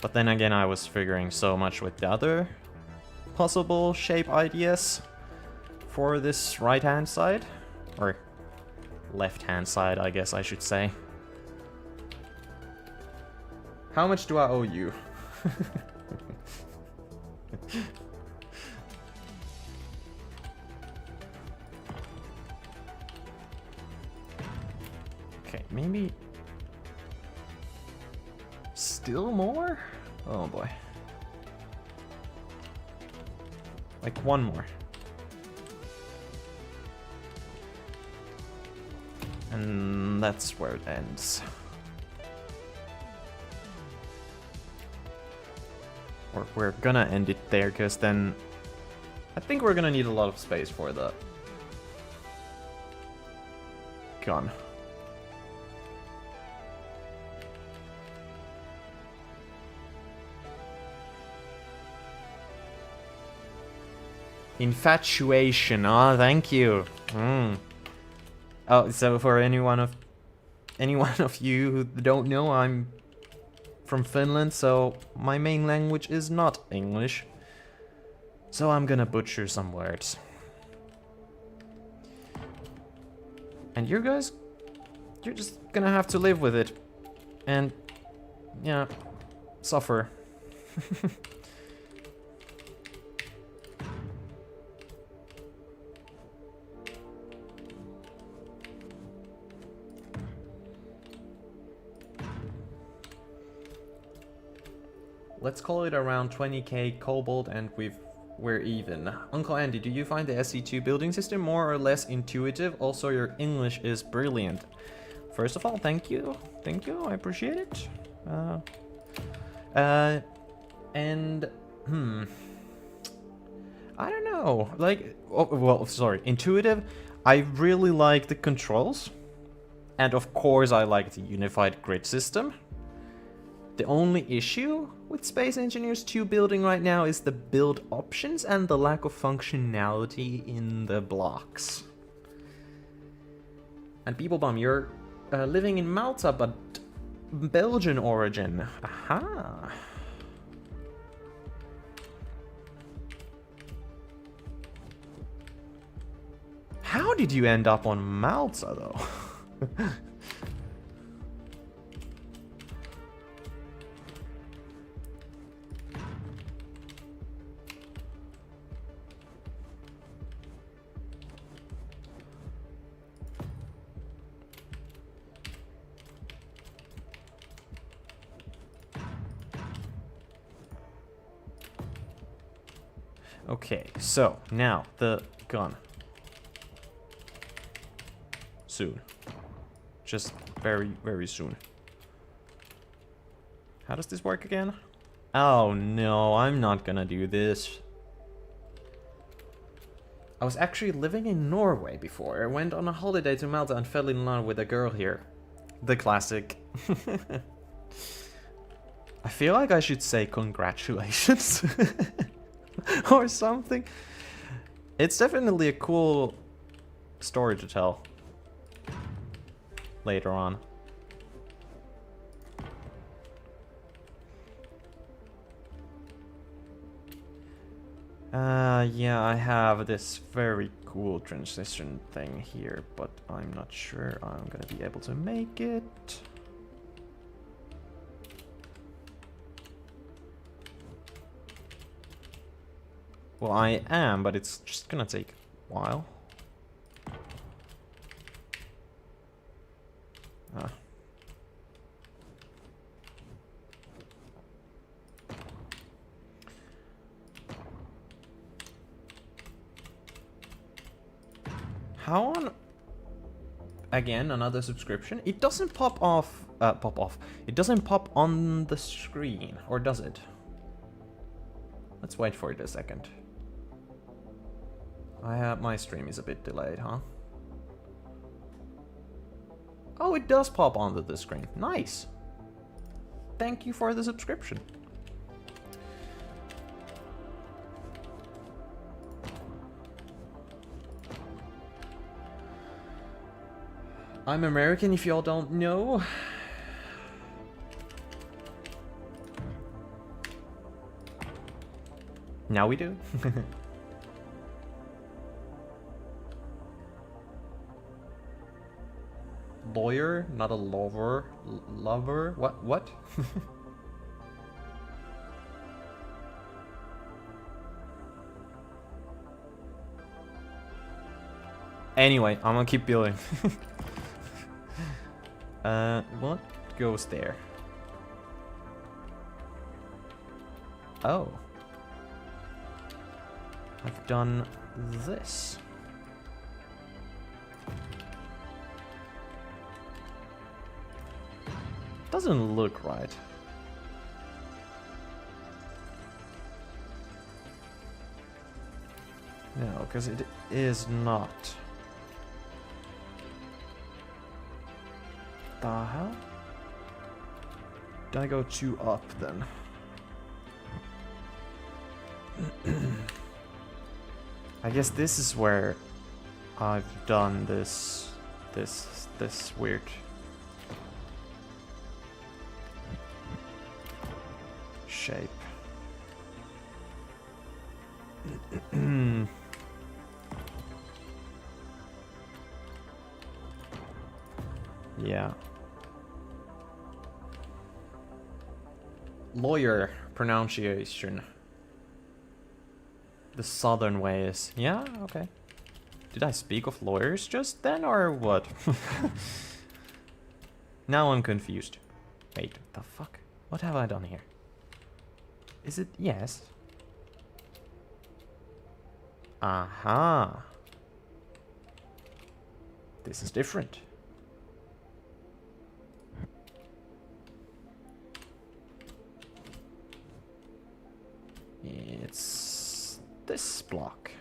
But then again, I was figuring so much with the other possible shape ideas for this right-hand side. Or left-hand side, I guess I should say. How much do I owe you? Okay, maybe... still more? Oh boy. Like one more. And that's where it ends. Or we're gonna end it there, because then I think we're gonna need a lot of space for the gun. Infatuation. Oh, thank you. Oh, so for anyone of you who don't know, I'm from Finland, so my main language is not English. So I'm gonna butcher some words. And you guys, you're just gonna have to live with it. And, yeah, suffer. Let's call it around 20k cobalt and we're even. Uncle Andy, do you find the SC2 building system more or less intuitive? Also, your English is brilliant. First of all, thank you. Thank you, I appreciate it. I don't know. Like, oh, well, sorry, intuitive. I really like the controls. And of course, I like the unified grid system. The only issue with Space Engineers 2 building right now is the build options and the lack of functionality in the blocks. And Beeblebum, you're living in Malta, but Belgian origin. Aha. How did you end up on Malta, though? Okay, so now the gun. Soon. Just very, very soon. How does this work again? Oh no, I'm not gonna do this. I was actually living in Norway before. I went on a holiday to Malta and fell in love with a girl here. The classic. I feel like I should say congratulations. Or something. It's definitely a cool story to tell later on. Yeah, I have this very cool transition thing here, but I'm not sure I'm gonna be able to make it. Well, I am, but it's just gonna take a while. Ah. How on... Again, another subscription? It doesn't pop off... It doesn't pop on the screen, or does it? Let's wait for it a second. My stream is a bit delayed, huh? Oh, it does pop onto the screen. Nice. Thank you for the subscription. I'm American, if y'all don't know. Now we do. Lawyer, not a lover. Lover? What? Anyway, I'm gonna keep building. What goes there? Oh. I've done this. Doesn't look right. No, because it is not. The hell? Did I go 2 up then? I guess this is where I've done this weird shape. Yeah. Lawyer pronunciation. The southern way is... Yeah, okay. Did I speak of lawyers just then, or what? Now I'm confused. Wait, the fuck? What have I done here? Is it... Yes. Aha. This is different. It's this block.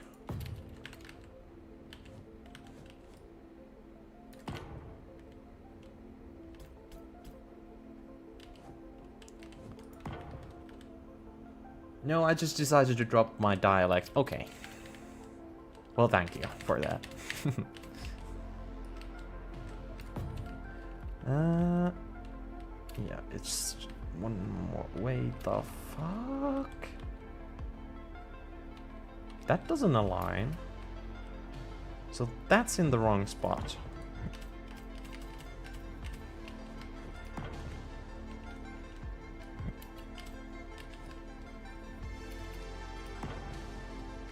No, I just decided to drop my dialect. Okay. Well, thank you for that. Yeah, it's one more. Wait, the fuck? That doesn't align. So that's in the wrong spot.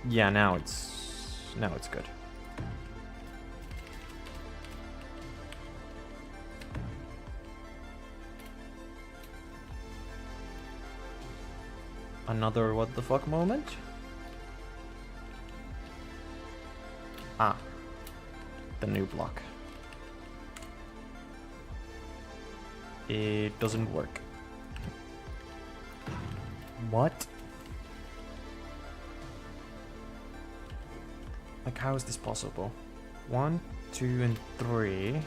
Yeah, now it's good. Another what the fuck moment? Ah, the new block. It doesn't work. What? Like, how is this possible? 1, 2, and 3.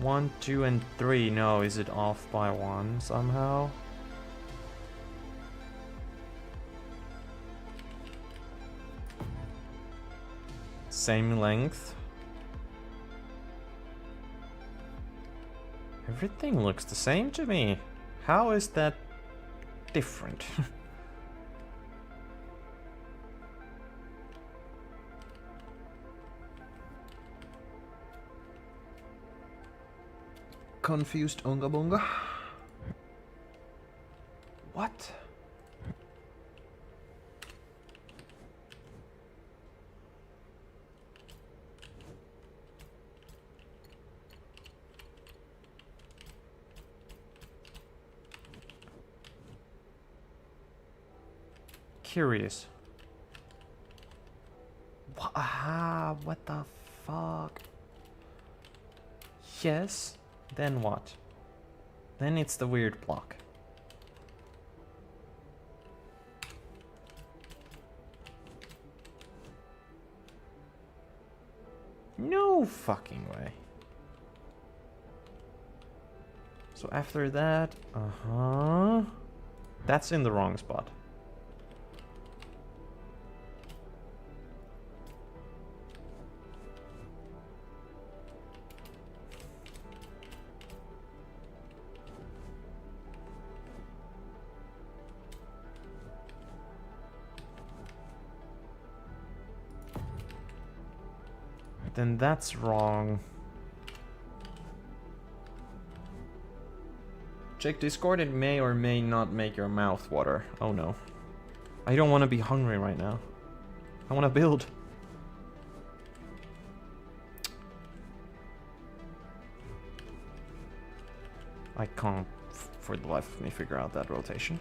1, 2, and 3. No, is it off by 1 somehow? Same length. Everything looks the same to me. How is that different? Confused Unga Bunga. What? Curious. What the fuck? Yes, then what? Then it's the weird block. No fucking way. So after that, that's in the wrong spot. Then that's wrong. Check Discord, it may or may not make your mouth water. Oh no. I don't want to be hungry right now. I want to build. I can't, for the life of me, figure out that rotation.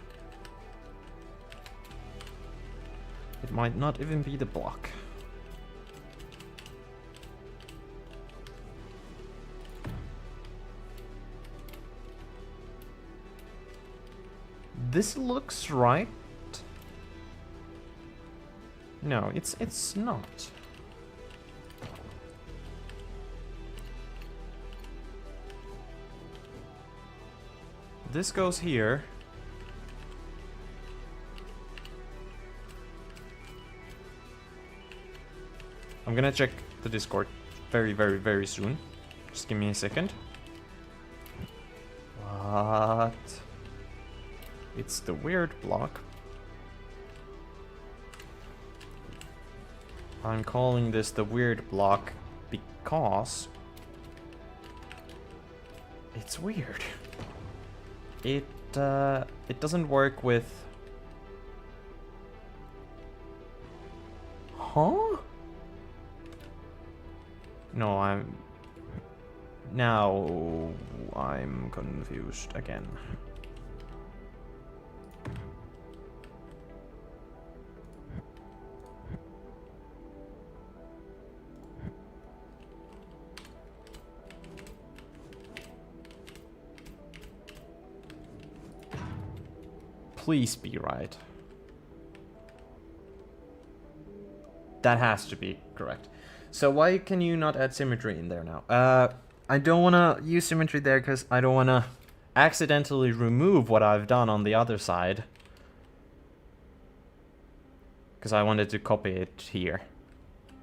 It might not even be the block. This looks right. No, it's not. This goes here. I'm gonna check the Discord very, very, very soon. Just give me a second. What? It's the weird block. I'm calling this the weird block because it's weird. It doesn't work with... Huh? No, now I'm confused again. Please be right. That has to be correct. So why can you not add symmetry in there now? I don't want to use symmetry there because I don't want to accidentally remove what I've done on the other side. Because I wanted to copy it here.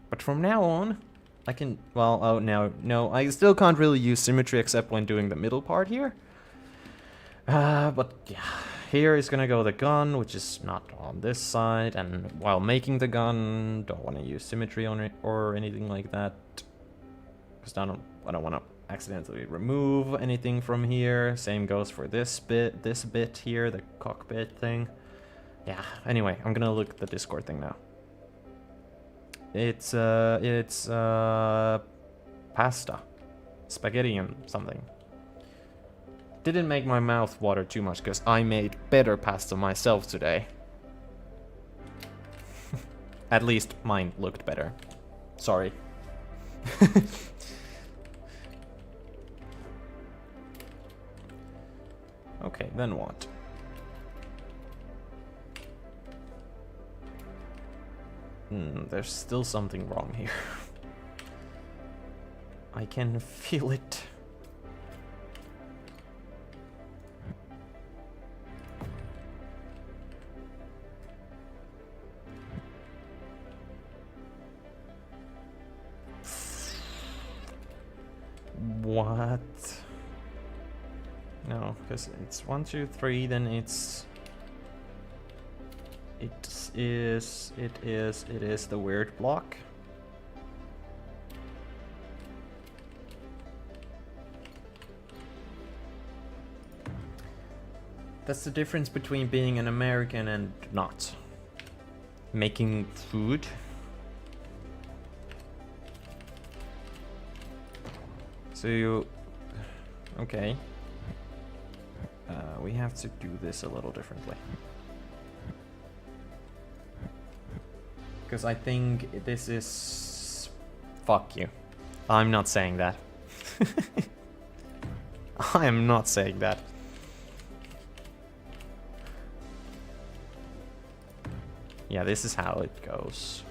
But from now on, I can... Well, oh, no, I still can't really use symmetry except when doing the middle part here. But yeah, here is gonna go the gun, which is not on this side, and while making the gun, don't want to use symmetry on it or anything like that, because I don't want to accidentally remove anything from here. Same goes for this bit here, the cockpit thing. Yeah. Anyway, I'm gonna look at the Discord thing now. It's pasta, spaghetti, and something. Didn't make my mouth water too much because I made better pasta myself today. At least mine looked better. Sorry. Okay, then what? There's still something wrong here. I can feel it. What? No, because it's 1, 2, 3, then it's... It is the weird block. That's the difference between being an American and not. Making food. So you... Okay. We have to do this a little differently. Because I think this is... Fuck you. I'm not saying that. I am not saying that. Yeah, this is how it goes.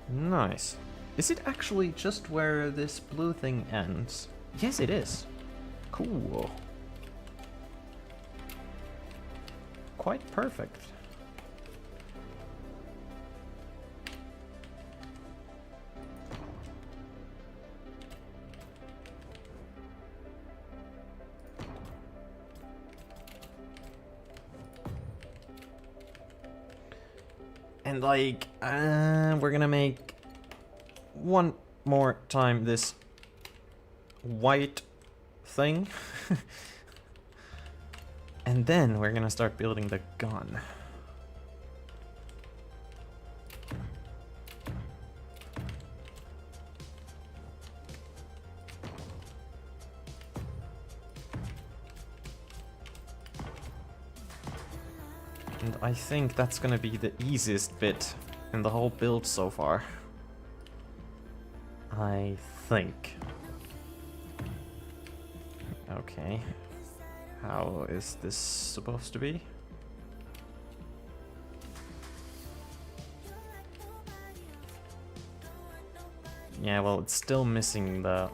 Nice. Is it actually just where this blue thing ends? Yes, it is. Cool. Quite perfect. And like, we're gonna make one more time this white thing. And then we're gonna start building the gun. And I think that's gonna be the easiest bit in the whole build so far. I think. Okay. How is this supposed to be? Yeah, well, it's still missing the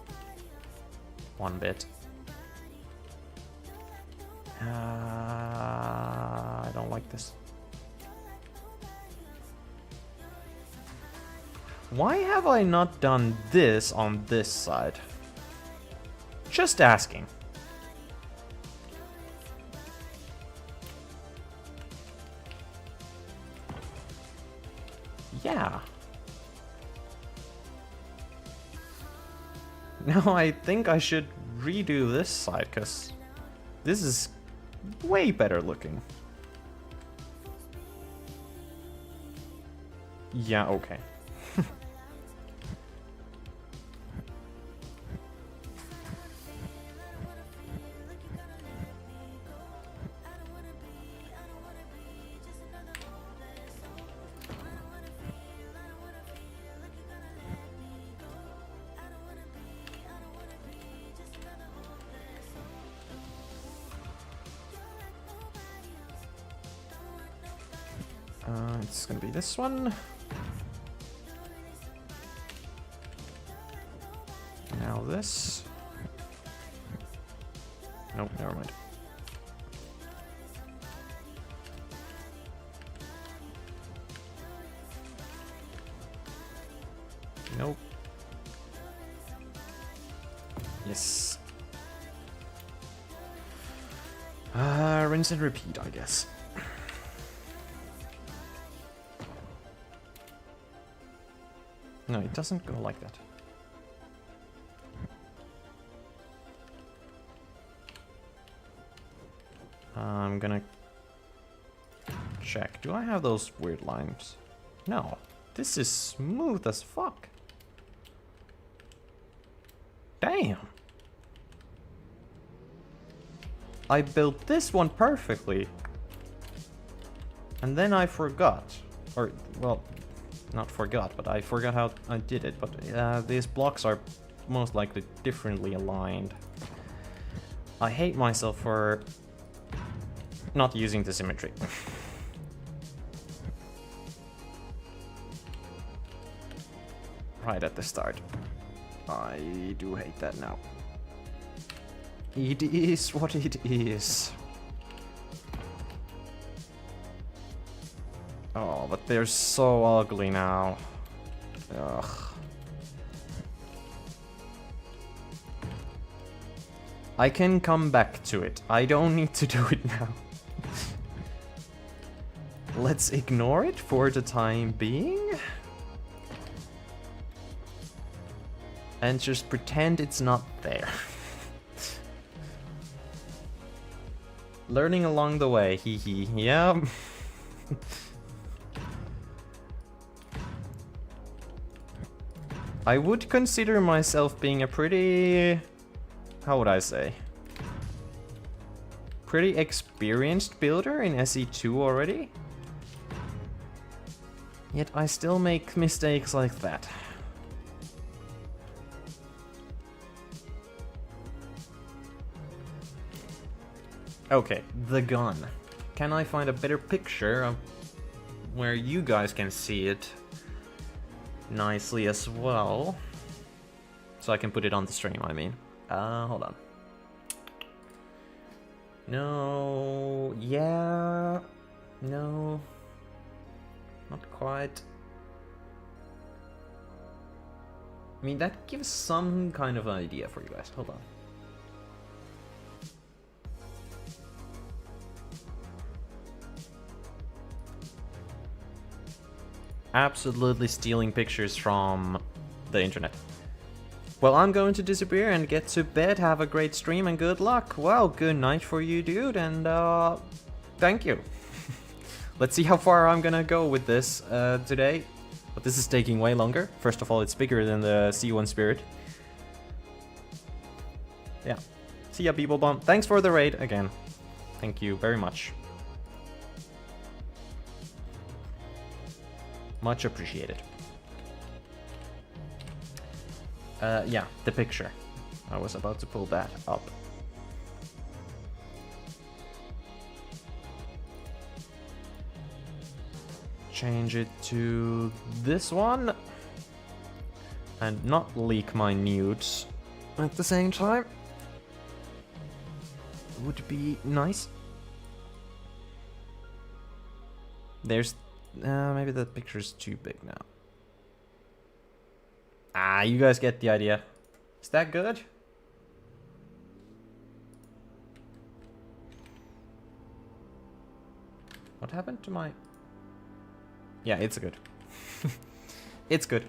one bit. I don't like this. Why have I not done this on this side? Just asking. Yeah. Now I think I should redo this side, because this is way better looking. Yeah, okay. It's gonna be this one. Now this. Nope, never mind. Nope. Yes. Rinse and repeat, I guess. No, it doesn't go like that. I'm gonna check. Do I have those weird lines? No. This is smooth as fuck. Damn. I built this one perfectly. And then I forgot. Or, well, not forgot, but I forgot how I did it. But these blocks are most likely differently aligned. I hate myself for not using the symmetry. Right at the start. I do hate that now. It is what it is. Oh, but they're so ugly now. Ugh. I can come back to it. I don't need to do it now. Let's ignore it for the time being. And just pretend it's not there. Learning along the way, hee hee, yeah. I would consider myself being a pretty... how would I say? Pretty experienced builder in SE2 already. Yet I still make mistakes like that. Okay, the gun. Can I find a better picture of where you guys can see it nicely as well? So I can put it on the stream, I mean. Hold on. No, yeah, no, not quite. I mean, that gives some kind of idea for you guys. Hold on. Absolutely stealing pictures from the internet. Well, I'm going to disappear and get to bed. Have a great stream and good luck. Well, good night for you, dude, and thank you. Let's see how far I'm gonna go with this today. But this is taking way longer. First of all, it's bigger than the C1 Spirit. Yeah. See ya, people bomb. Thanks for the raid again. Thank you very much. Much appreciated. Yeah, the picture. I was about to pull that up. Change it to this one. And not leak my nudes at the same time. Would be nice. There's... maybe the picture's too big now. Ah, you guys get the idea. Is that good? What happened to my... Yeah, it's good. It's good.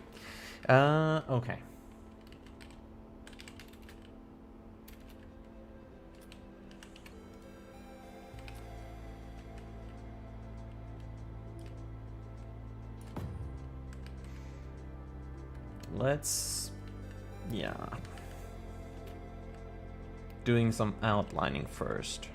Okay. Let's... yeah. Doing some outlining first.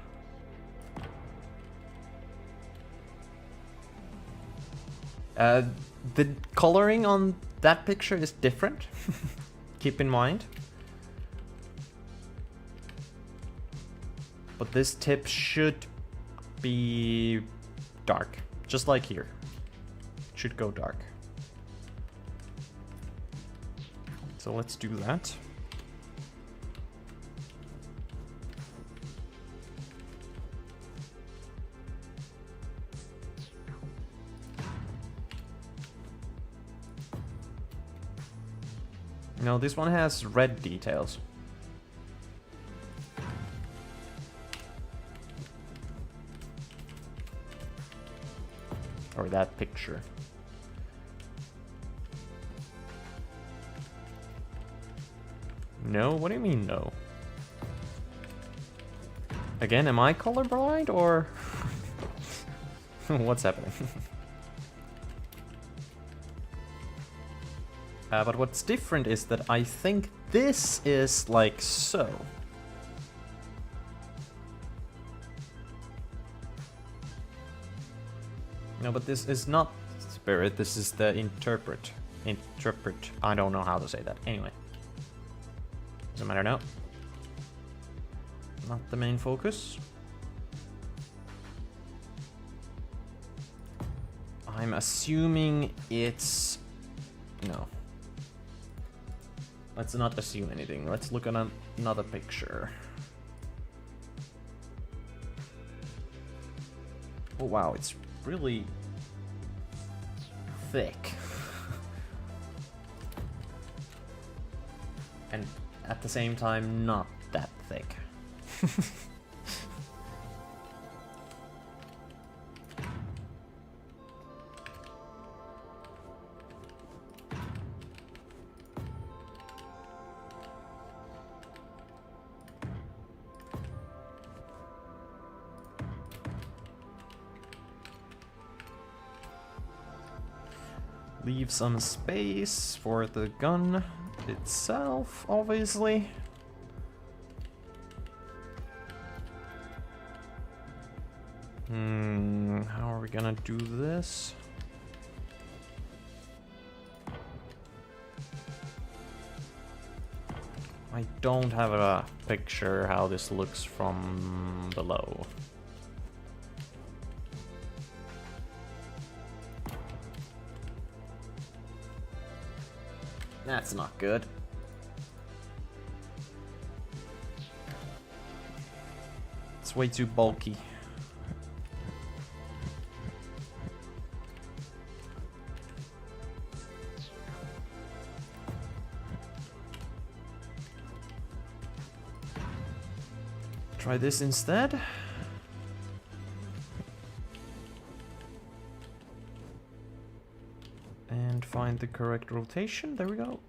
The coloring on that picture is different. Keep in mind. But this tip should be dark. Just like here. Should go dark. So let's do that. No, this one has red details. Or that picture. No? What do you mean no? Again, am I colorblind or what's happening? But what's different is that I think this is like so. No, but this is not Spirit, this is the Intrepid. I don't know how to say that. Anyway. Doesn't matter now. Not the main focus. I'm assuming it's... No. Let's not assume anything. Let's look at another picture. Oh wow, it's really thick. And at the same time, not that thick. Leave some space for the gun itself, obviously. How are we gonna do this? I don't have a picture how this looks from below. That's not good. It's way too bulky. Try this instead. And find the correct rotation. There we go.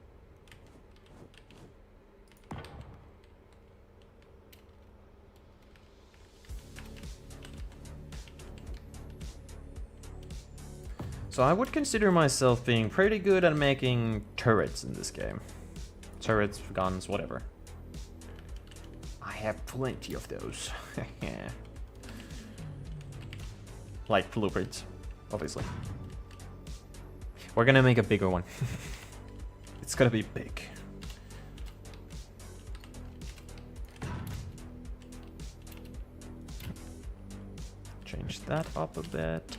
So I would consider myself being pretty good at making turrets in this game. Turrets, guns, whatever. I have plenty of those. Like blueprints, obviously. We're gonna make a bigger one. It's gonna be big. Change that up a bit.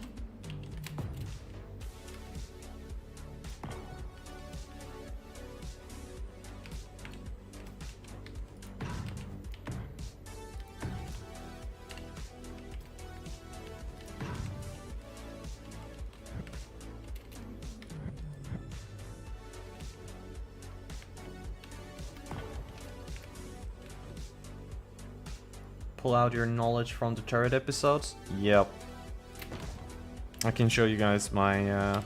Pull out your knowledge from the turret episodes? Yep. I can show you guys my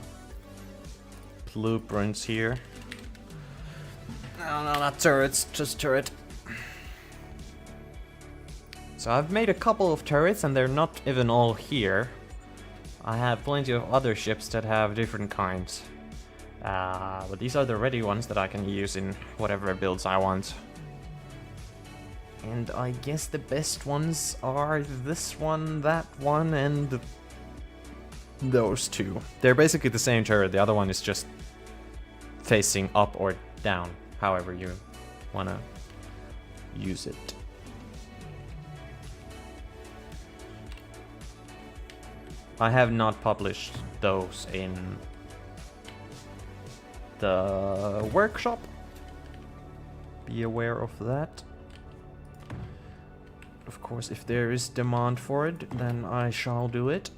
blueprints here. No, not turrets, just turret. So I've made a couple of turrets and they're not even all here. I have plenty of other ships that have different kinds. But these are the ready ones that I can use in whatever builds I want. And I guess the best ones are this one, that one, and those two. They're basically the same turret, the other one is just facing up or down, however you wanna use it. I have not published those in the workshop. Be aware of that. Of course, if there is demand for it, then I shall do it.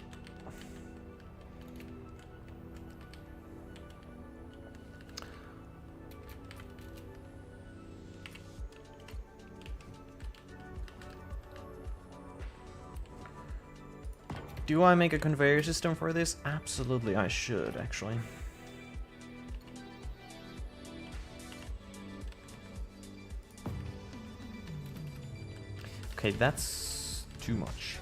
Do I make a conveyor system for this? Absolutely, I should, actually. Okay, that's too much.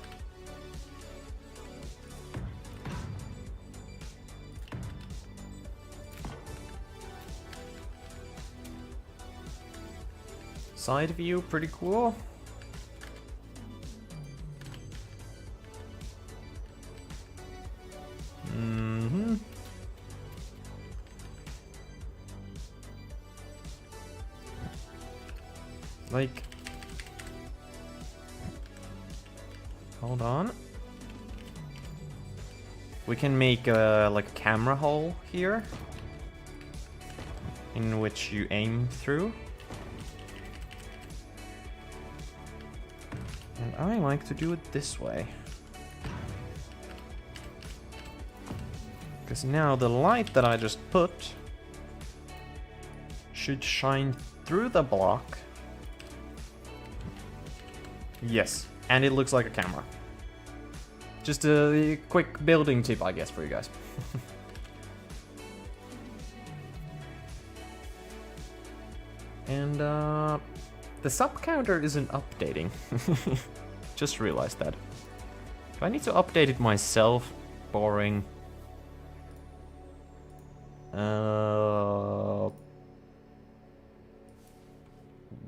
Side view, pretty cool. Like... Hold on. We can make like a camera hole here. In which you aim through. And I like to do it this way. Because now the light that I just put should shine through the block. Yes, and it looks like a camera. Just a quick building tip, I guess, for you guys. And the sub counter isn't updating. Just realized that. Do I need to update it myself? Boring.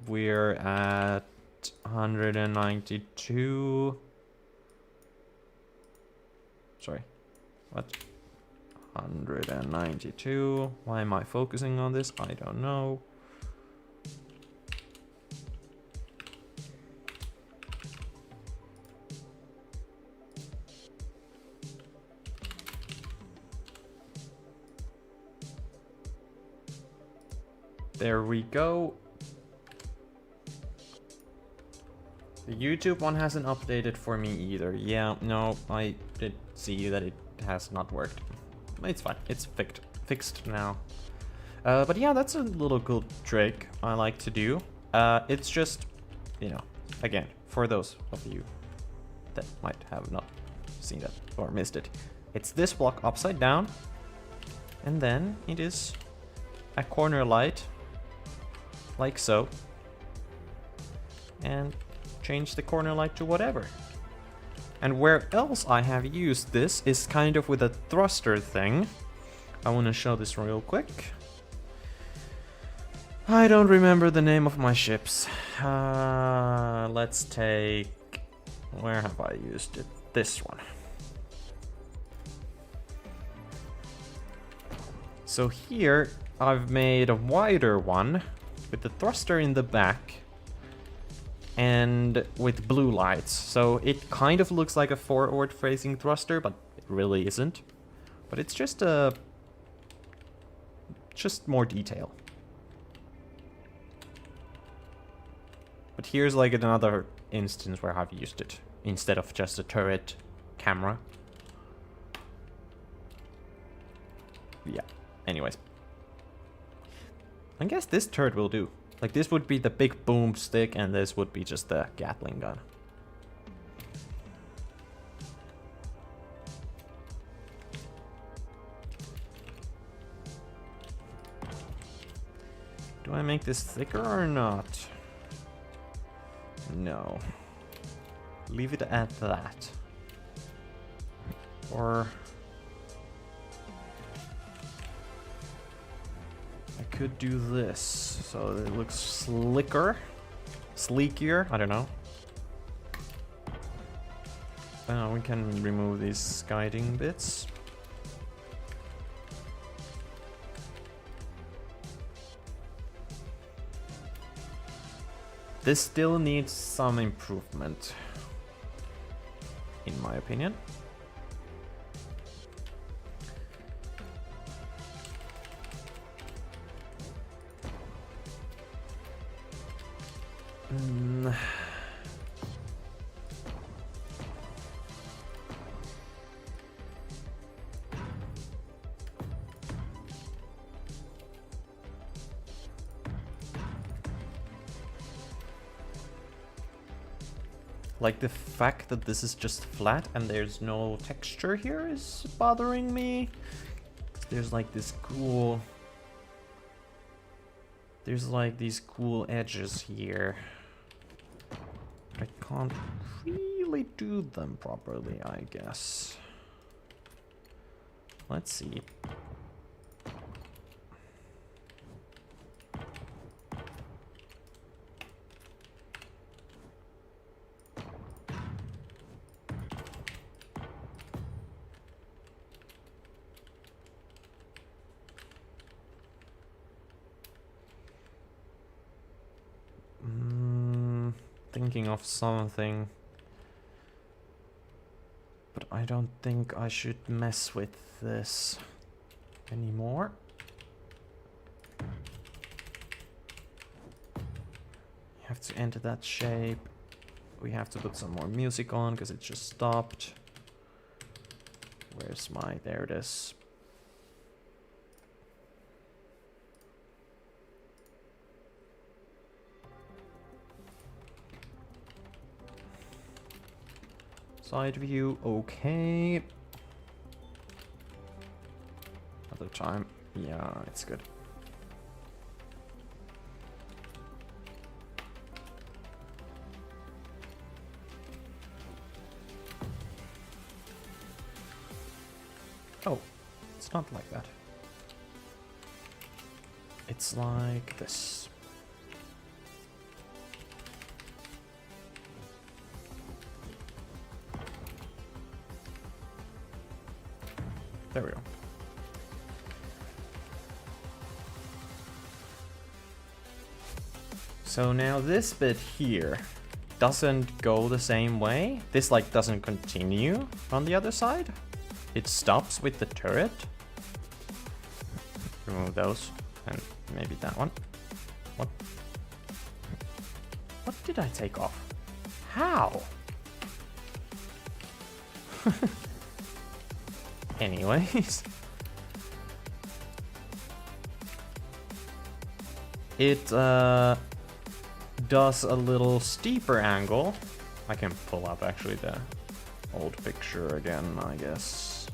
We're at 192. Sorry. What? 192. Why am I focusing on this? I don't know. There we go. The YouTube one hasn't updated for me either. Yeah, no, I did see that it has not worked. It's fine. It's fixed now. But yeah, that's a little cool trick I like to do. It's just, you know, again, for those of you that might have not seen that or missed it. It's this block upside down, and then it is a corner light, like so, and change the corner light to whatever. And where else I have used this is kind of with a thruster thing. I want to show this real quick. I don't remember the name of my ships. Let's take... Where have I used it? This one. So here I've made a wider one with the thruster in the back and with blue lights. So it kind of looks like a forward facing thruster, but it really isn't. But it's just more detail. But here's like another instance where I've used it instead of just a turret camera. Yeah, anyways. I guess this turret will do. Like, this would be the big boomstick, and this would be just the Gatling gun. Do I make this thicker or not? No. Leave it at that. Or... I could do this, so it looks slicker, sleekier, I don't know. We can remove these guiding bits. This still needs some improvement, in my opinion. Like, the fact that this is just flat and there's no texture here is bothering me. There's like this cool... There's like these cool edges here. I can't really do them properly, I guess. Let's see. thinking of something. But I don't think I should mess with this anymore. You have to enter that shape. We have to put some more music on because it just stopped. Where's my... There it is. Side view, okay. Other time, yeah, it's good. Oh, it's not like that. It's like this. There we go. So now this bit here doesn't go the same way. This like doesn't continue on the other side. It stops with the turret. Remove those and maybe that one. What? What did I take off? How? Anyways. It does a little steeper angle. I can pull up actually the old picture again, I guess.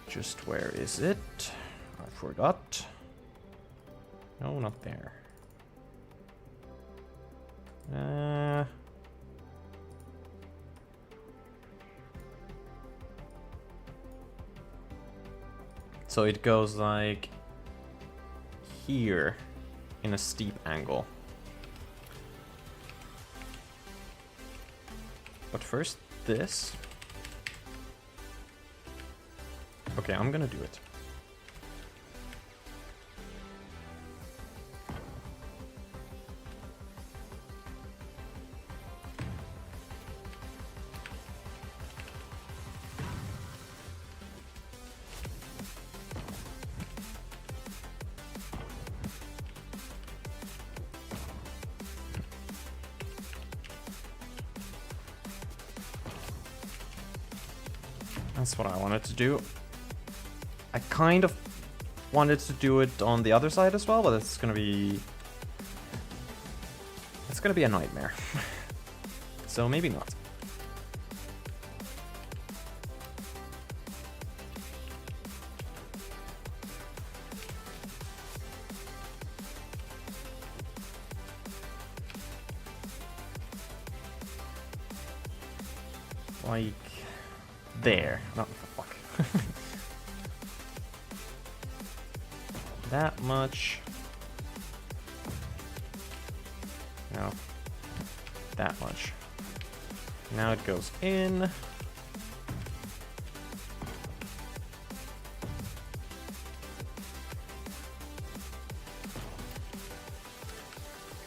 Just where is it? I forgot. No, not there. So it goes like here in a steep angle. But first this. Okay, I'm gonna do it. That's what I wanted to do. I kind of wanted to do it on the other side as well, but it's gonna be a nightmare. So maybe not. Like there. No, fuck. That much. No. That much. Now it goes in.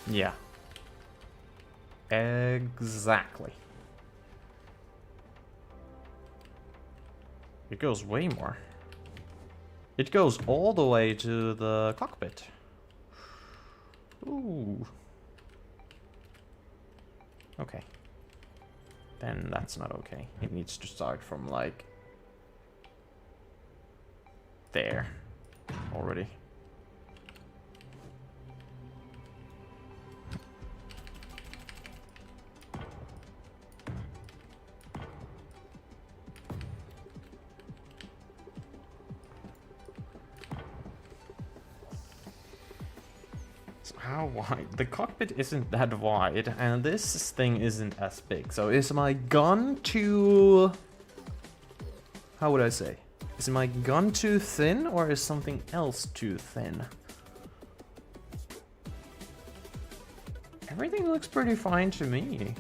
Yeah. Exactly. It goes way more. It goes all the way to the cockpit. Ooh. Okay. Then that's not okay. It needs to start from like there already. How wide? The cockpit isn't that wide, and this thing isn't as big. So is my gun too... How would I say? Is my gun too thin, or is something else too thin? Everything looks pretty fine to me.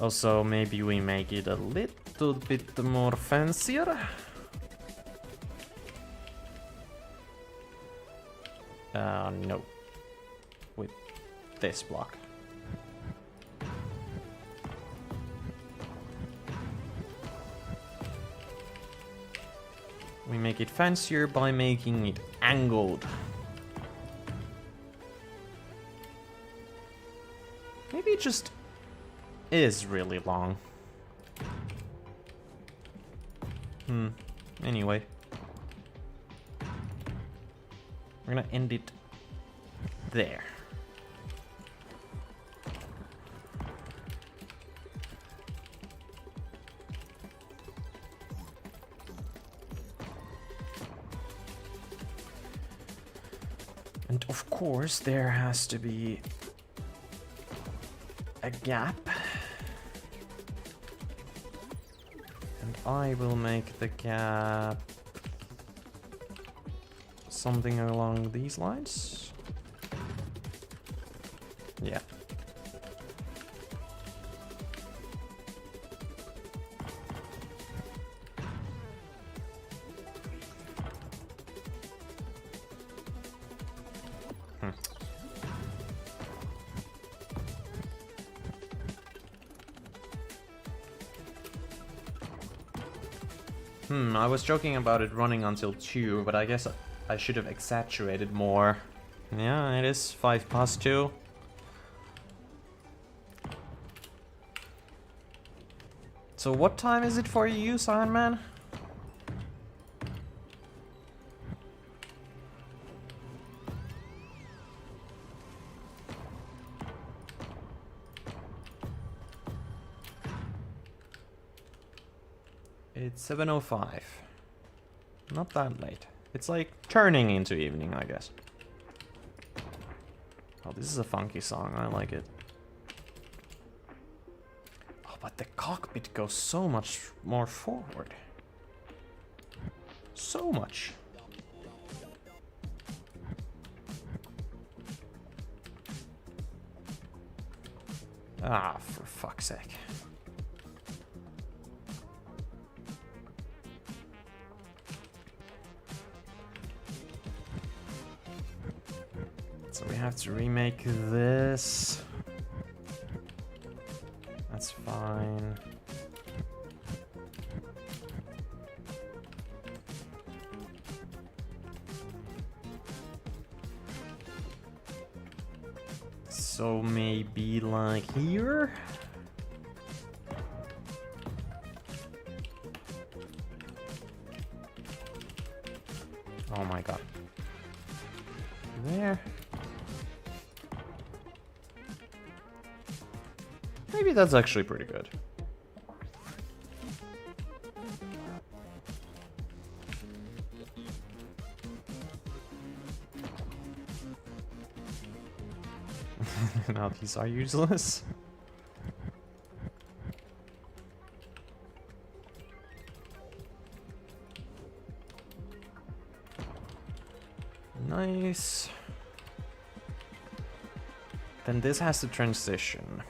Also, maybe we make it a little little bit more fancier. No. With this block. We make it fancier by making it angled. Maybe it just is really long. Anyway. We're gonna end it there. And of course, there has to be a gap. And I will make the gap something along these lines. Yeah. I was joking about it running until 2, but I guess I should have exaggerated more. Yeah, it is 2:05. So what time is it for you, Sandman? It's 7:05. Not that late. It's like turning into evening, I guess. Oh, this is a funky song. I like it. Oh, but the cockpit goes so much more forward. So much. Ah, for fuck's sake. So we have to remake this. That's fine. So maybe like here? Oh my god. There. Maybe that's actually pretty good. Now these are useless. Nice. Then this has to transition.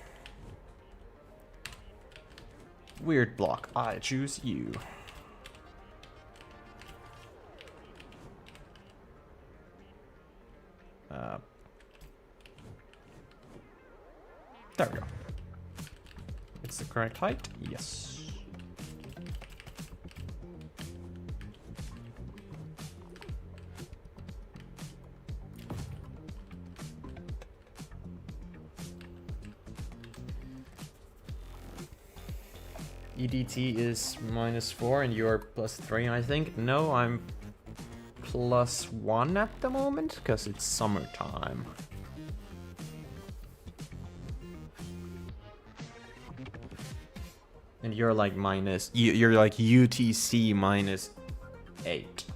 Weird block. I choose you. There we go. It's the correct height? Yes. EDT is -4 and you're +3, I think. No, I'm +1 at the moment because it's summertime. And you're like you're like UTC -8.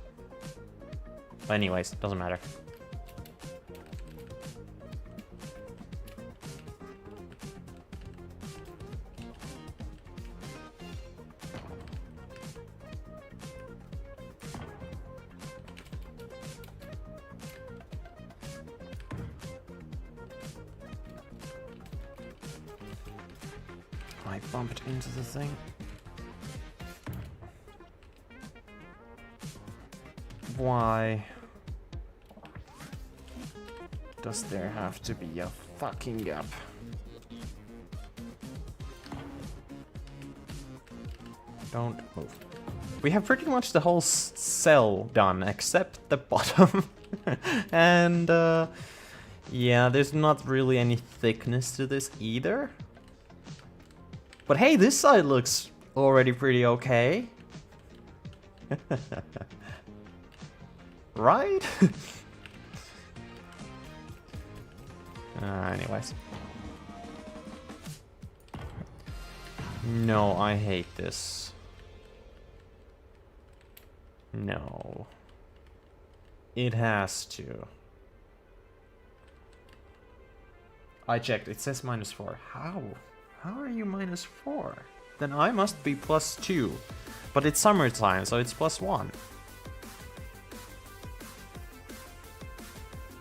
But anyways, doesn't matter. I bumped into the thing. Why does there have to be a fucking gap? Don't move. We have pretty much the whole cell done, except the bottom. And, yeah, there's not really any thickness to this either. But hey, this side looks already pretty okay. Right? Anyways. No, I hate this. No. It has to. I checked, it says -4. How? How are you -4? Then I must be +2. But it's summertime, so it's +1.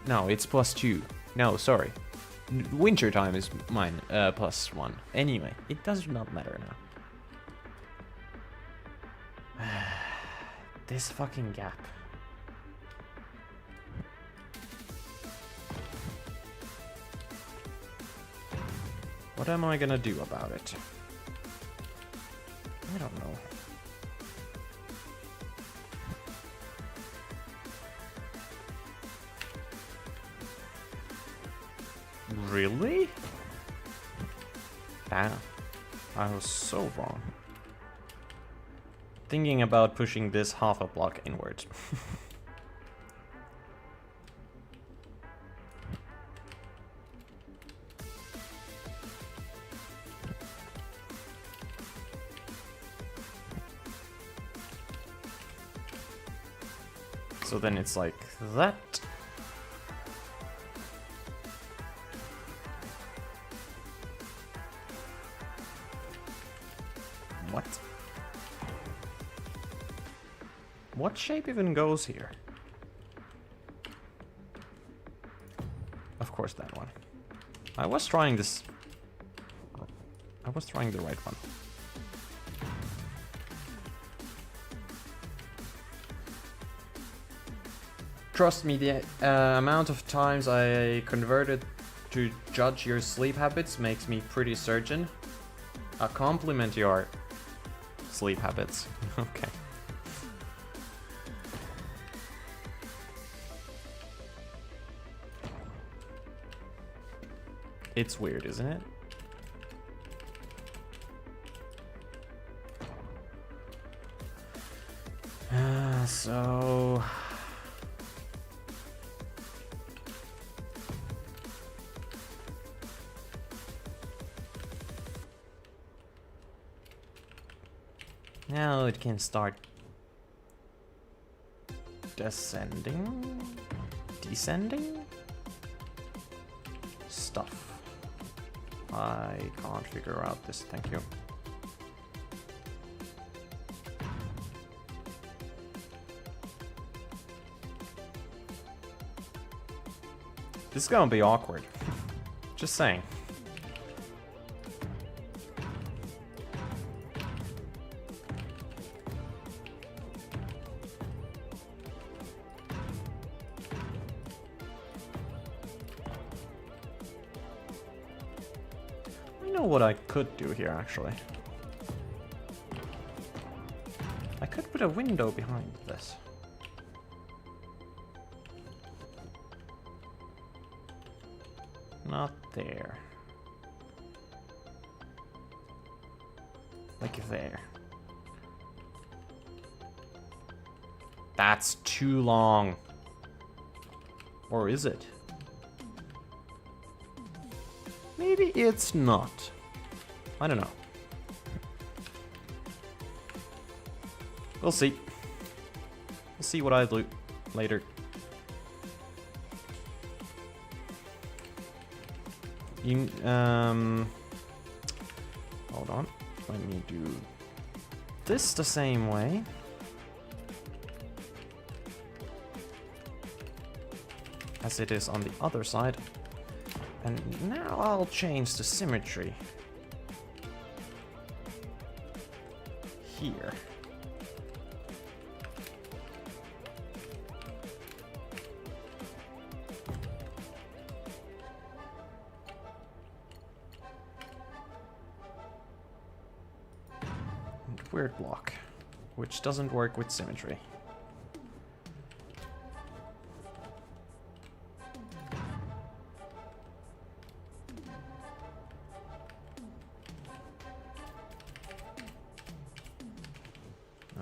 No, it's +2. No, sorry. Winter time is mine, +1. Anyway, it does not matter now. This fucking gap. What am I gonna do about it? I don't know. Really? Damn. I was so wrong. Thinking about pushing this half a block inwards. So then it's like that. What? What shape even goes here? Of course that one. I was trying this. I was trying the right one. Trust me, the amount of times I converted to judge your sleep habits makes me pretty certain. I compliment your sleep habits. Okay. It's weird, isn't it? So... now it can start descending, descending stuff. I can't figure out this, thank you. This is gonna be awkward. Just saying. What I could do here, actually. I could put a window behind this. Not there. Like there. That's too long. Or is it? Maybe it's not. I don't know. We'll see. We'll see what I do later. You, hold on. Let me do this the same way. As it is on the other side. And now I'll change the symmetry. Here. weird block, which doesn't work with symmetry.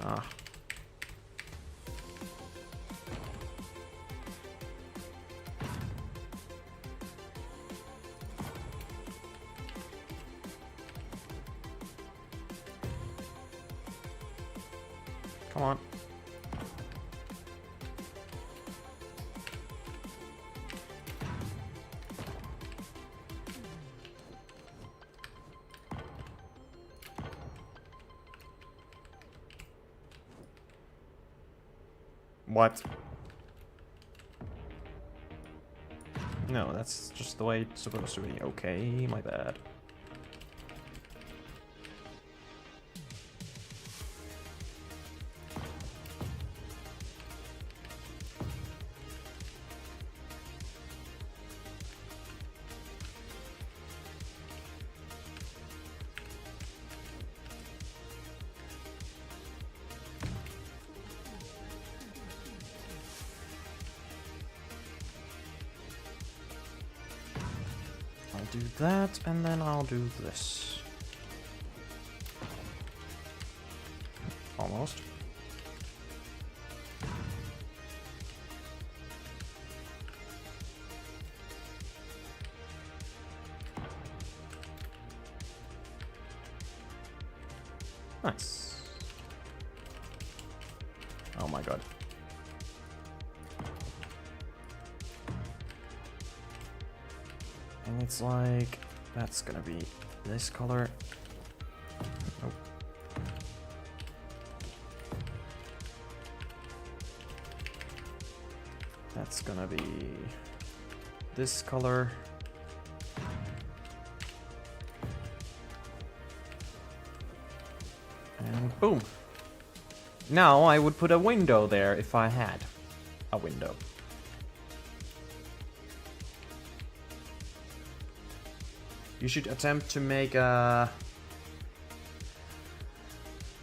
Ah. Come on. What? No, that's just the way it's supposed to be. Okay, my bad. I'll do that, and then I'll do this. Almost. Nice. Oh my god. And it's like, that's gonna be this color. Nope. That's gonna be this color. And boom. Now I would put a window there if I had a window. You should attempt to make a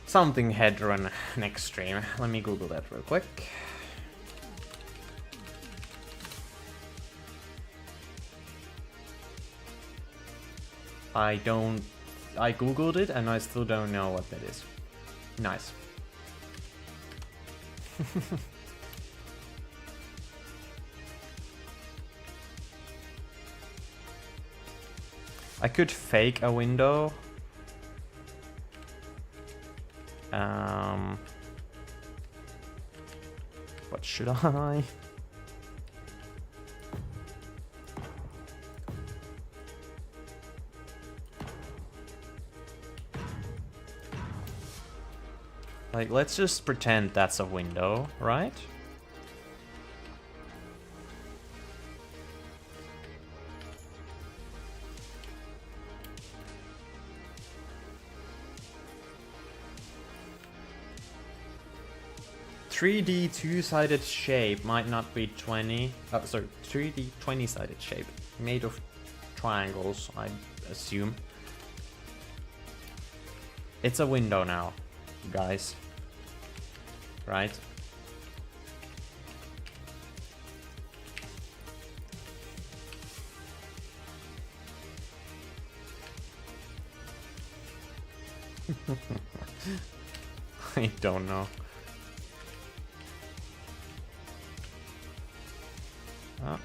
something head run next stream. Let me Google that real quick. I Googled it and I still don't know what that is. Nice. I could fake a window. What should I? Like, let's just pretend that's a window, right? .3D two-sided shape might not be 20. Sorry, 3D 20-sided shape made of triangles, I assume. It's a window now, guys. Right? I don't know. Ah.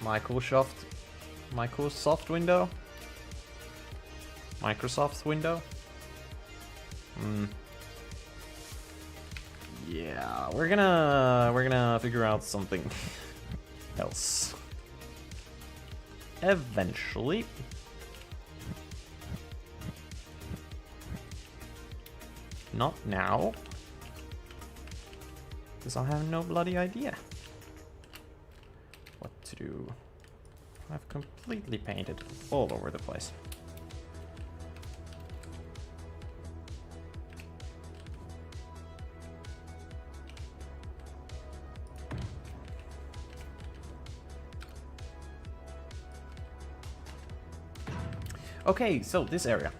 Microsoft window? Microsoft window? Yeah, we're gonna figure out something else. Eventually. Not now. Because I have no bloody idea what to do. I've completely painted all over the place. Okay, so this area.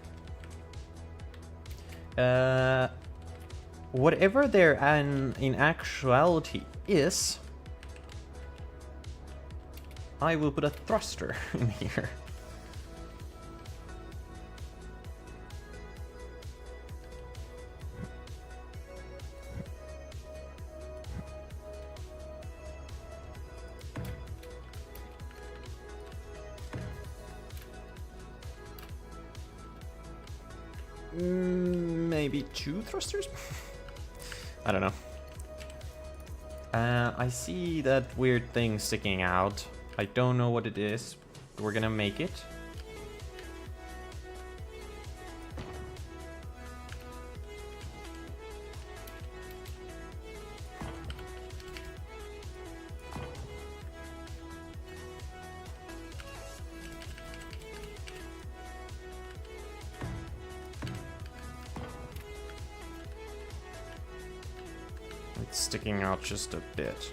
Whatever there in actuality is, I will put a thruster in here. Maybe 2 thrusters? I don't know. I see that weird thing sticking out. I don't know what it is. We're gonna make it. It's sticking out just a bit.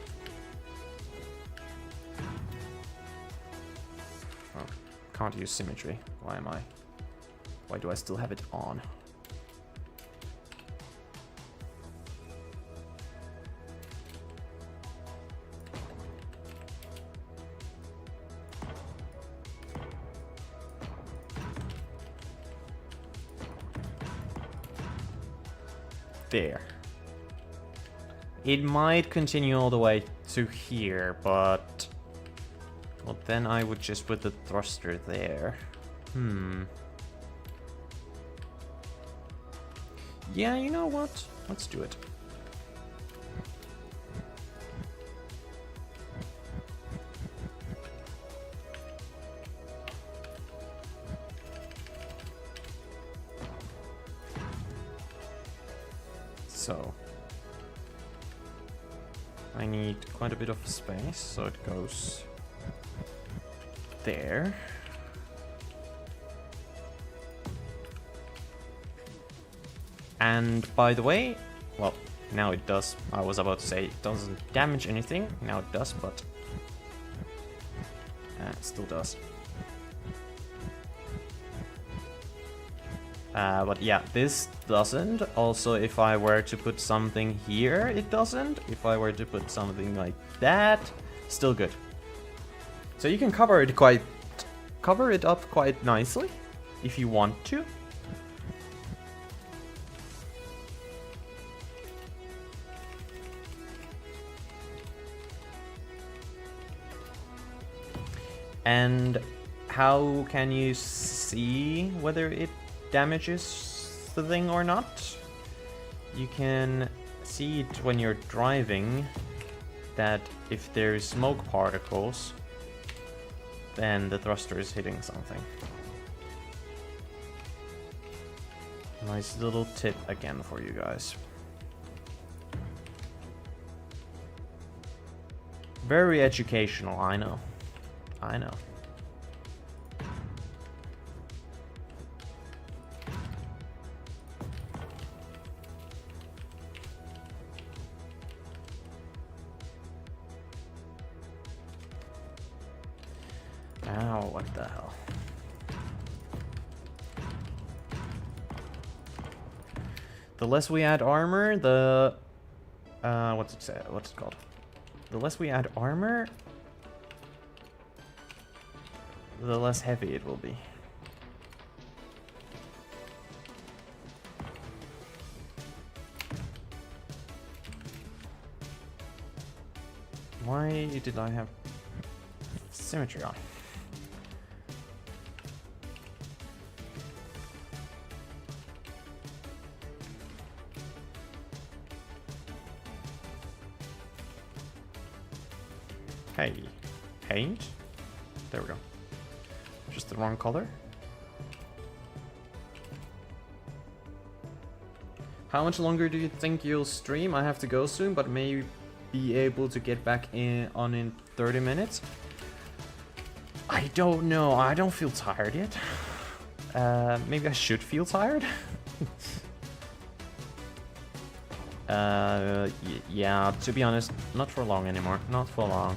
Oh, can't use symmetry. Why do I still have it on? There. It might continue all the way to here, but... well, then I would just put the thruster there. Yeah, you know what? Let's do it. So... I need quite a bit of space, so it goes there. And by the way, well, now it does. I was about to say it doesn't damage anything. Now it does, but it still does. But yeah, this doesn't. Also, if I were to put something here, it doesn't. If I were to put something like that, still good. So you can cover it up quite nicely if you want to. And how can you see whether it damages the thing or not? You can see it when you're driving, that if there's smoke particles, then the thruster is hitting something. Nice little tip again for you guys. Very educational, I know. I know. Ow, what the hell? The less we add armor, the... what's it say? What's it called? The less we add armor, the less heavy it will be. Why did I have symmetry on? Hey, paint? There we go. Just the wrong color. How much longer do you think you'll stream? I have to go soon, but may be able to get back in 30 minutes. I don't know. I don't feel tired yet. Maybe I should feel tired. Yeah, to be honest, not for long anymore. Not for long.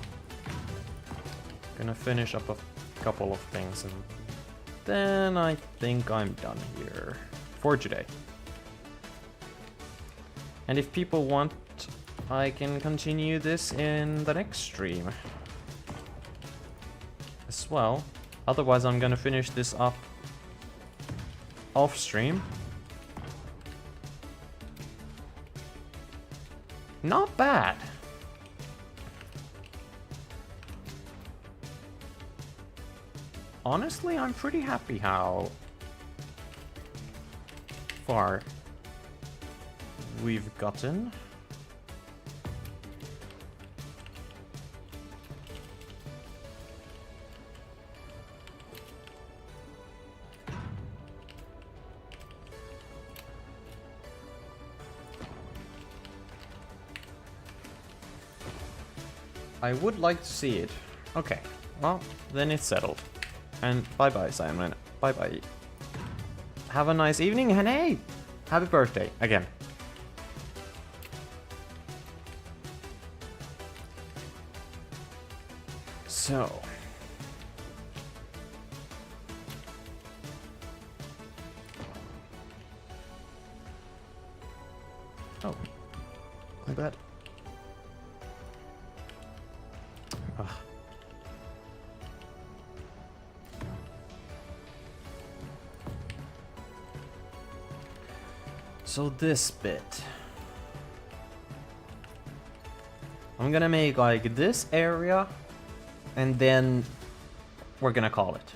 Gonna finish up a couple of things and then I think I'm done here for today. And if people want, I can continue this in the next stream as well. Otherwise, I'm gonna finish this up off stream. Not bad. Honestly, I'm pretty happy how far we've gotten. I would like to see it. Okay, well, then it's settled. And bye-bye, Simon. Bye-bye. Have a nice evening, and hey! Happy birthday, again. So... Oh. My bad. Ugh. So this bit, I'm gonna make like this area, and then we're gonna call it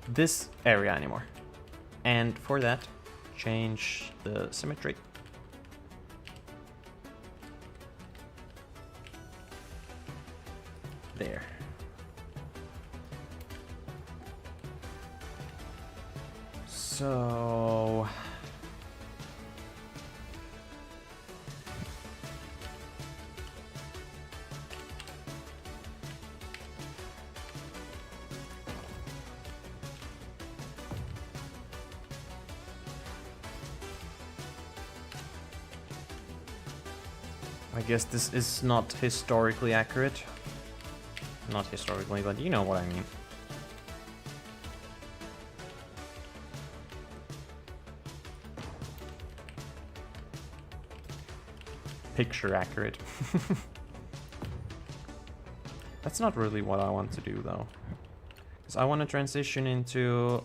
this area anymore. And for that, change the symmetry. There. So... I guess this is not historically accurate. Not historically, but you know what I mean. Picture accurate. That's not really what I want to do though. Because I want to transition into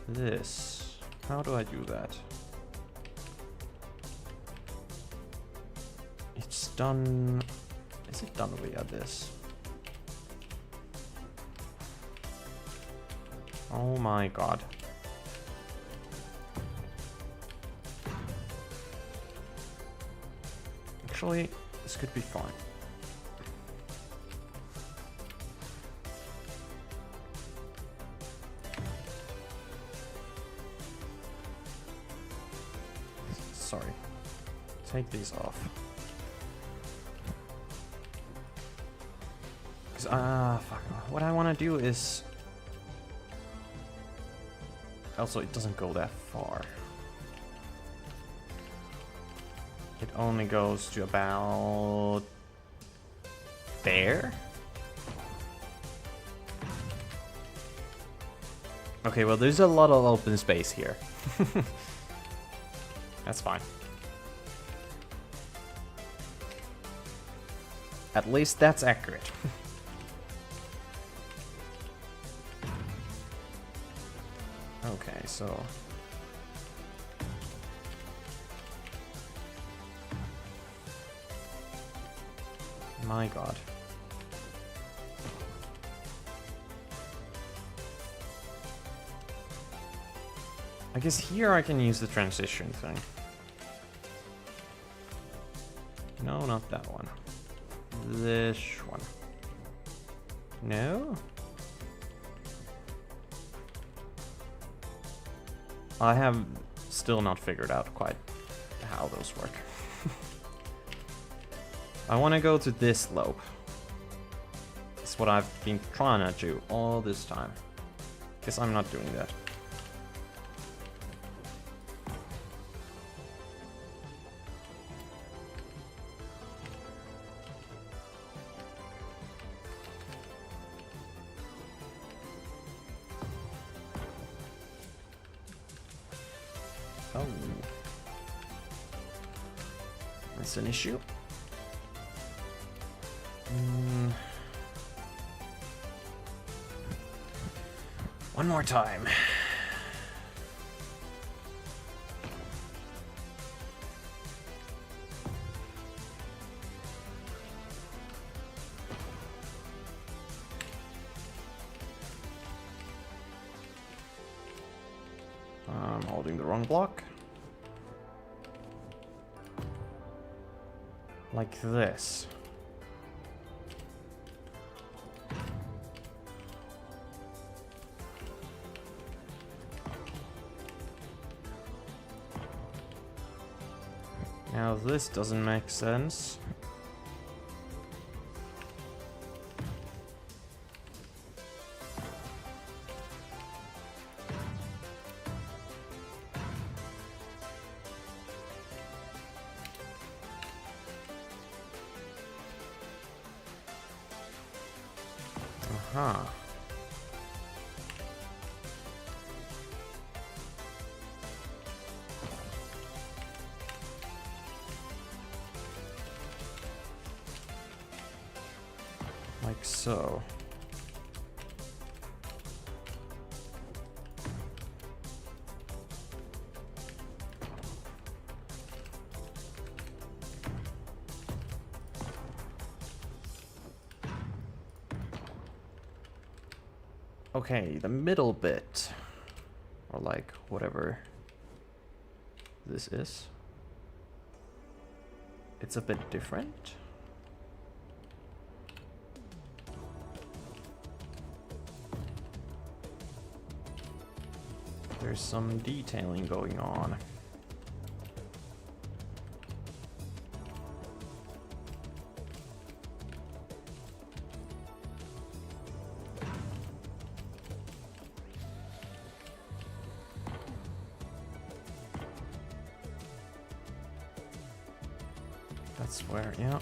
this. How do I do that? It's done... Is it done via this? Oh my god. Actually, this could be fine. Sorry. Take these off. Fuck. What I want to do is... Also, it doesn't go that far. It only goes to about... there? Okay, well, there's a lot of open space here. That's fine. At least that's accurate. Okay, so... My god. I guess here I can use the transition thing. No, not that one. This one. No? I have still not figured out quite how those work. I want to go to this lobe. That's what I've been trying to do all this time. Guess I'm not doing that. Oh. That's an issue. One more time. I'm holding the wrong block. Like this. Now this doesn't make sense. Aha. Like so. Okay, the middle bit, or like whatever this is, it's a bit different. There's some detailing going on. That's where, yeah.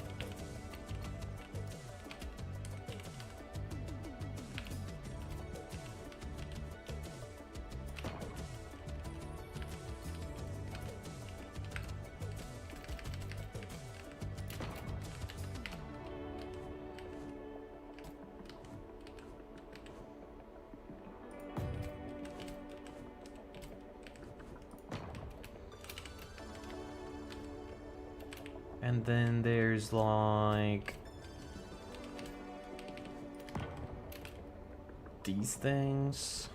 And then there's like these things.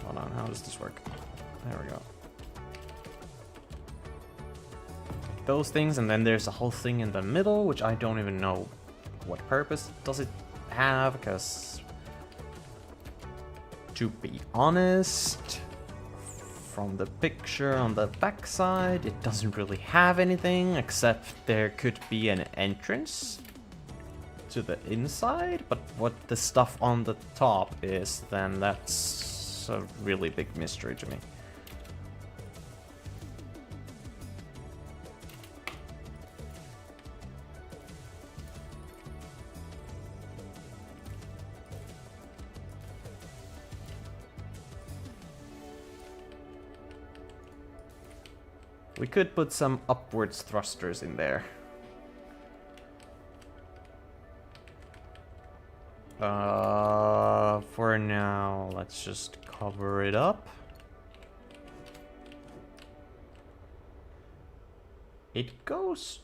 Hold on, how does this work? There we go. Those things, and then there's a whole thing in the middle, which I don't even know what purpose does it have, because to be honest, from the picture on the backside, it doesn't really have anything, except there could be an entrance to the inside, but what the stuff on the top is, then that's a really big mystery to me. We could put some upwards thrusters in there. For now, let's just cover it up. It goes...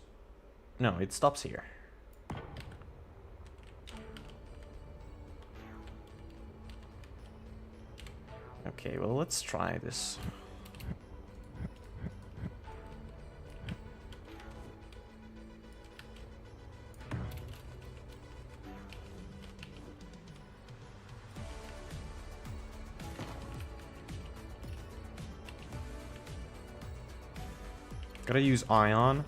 No, it stops here. Okay, well, let's try this. Gotta use ion,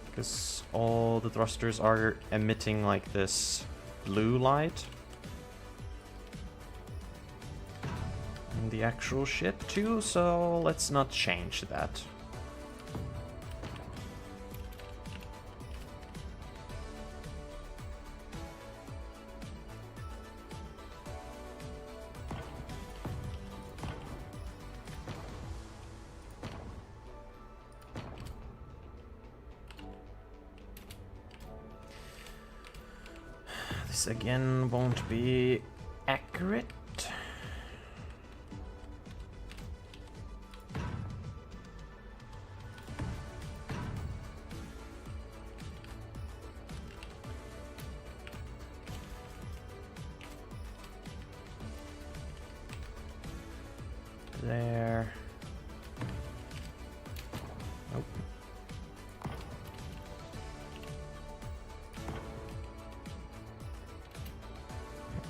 because all the thrusters are emitting like this blue light. And the actual ship too, so let's not change that. This again won't be accurate. There. Nope.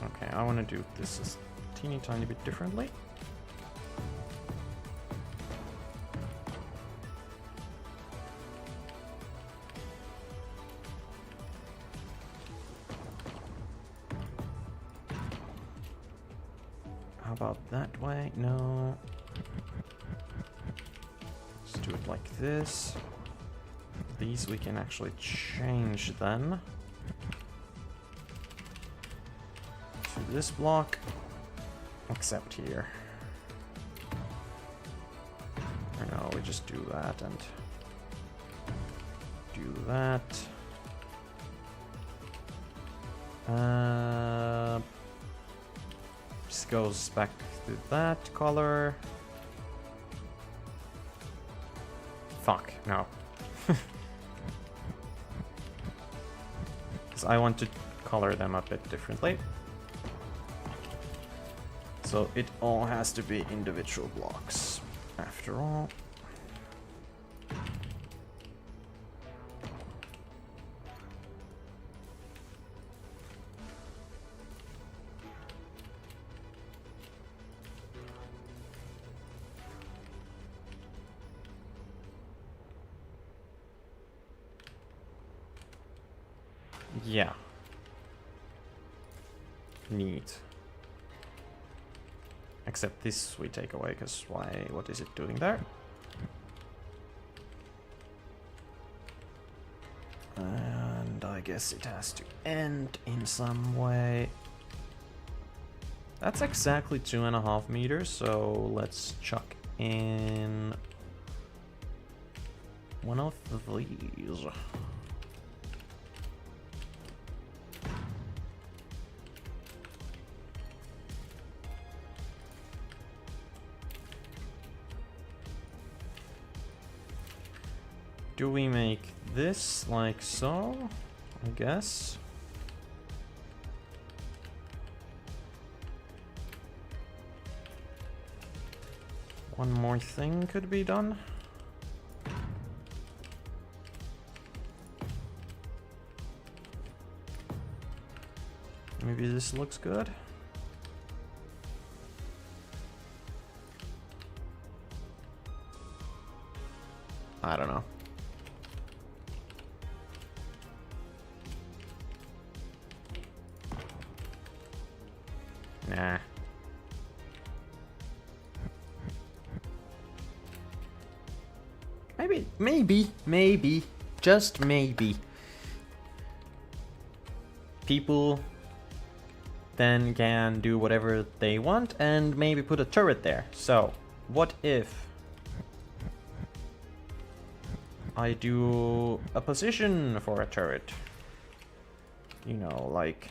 Okay, I want to do this a teeny tiny bit differently. How about that way? No. Let's do it like this. These we can actually change then. To this block. Except here. Or no, we just do that and do that. This goes back to that color. Fuck, no. Because I want to color them a bit differently. So it all has to be individual blocks, after all. Yeah. Neat. Except this we take away, because why? What is it doing there? And I guess it has to end in some way. That's exactly 2.5 meters, so let's chuck in one of these. Do we make this like so? I guess. One more thing could be done. Maybe this looks good. I don't know. Nah. Maybe, just maybe. People then can do whatever they want and maybe put a turret there. So, what if I do a position for a turret? You know, like...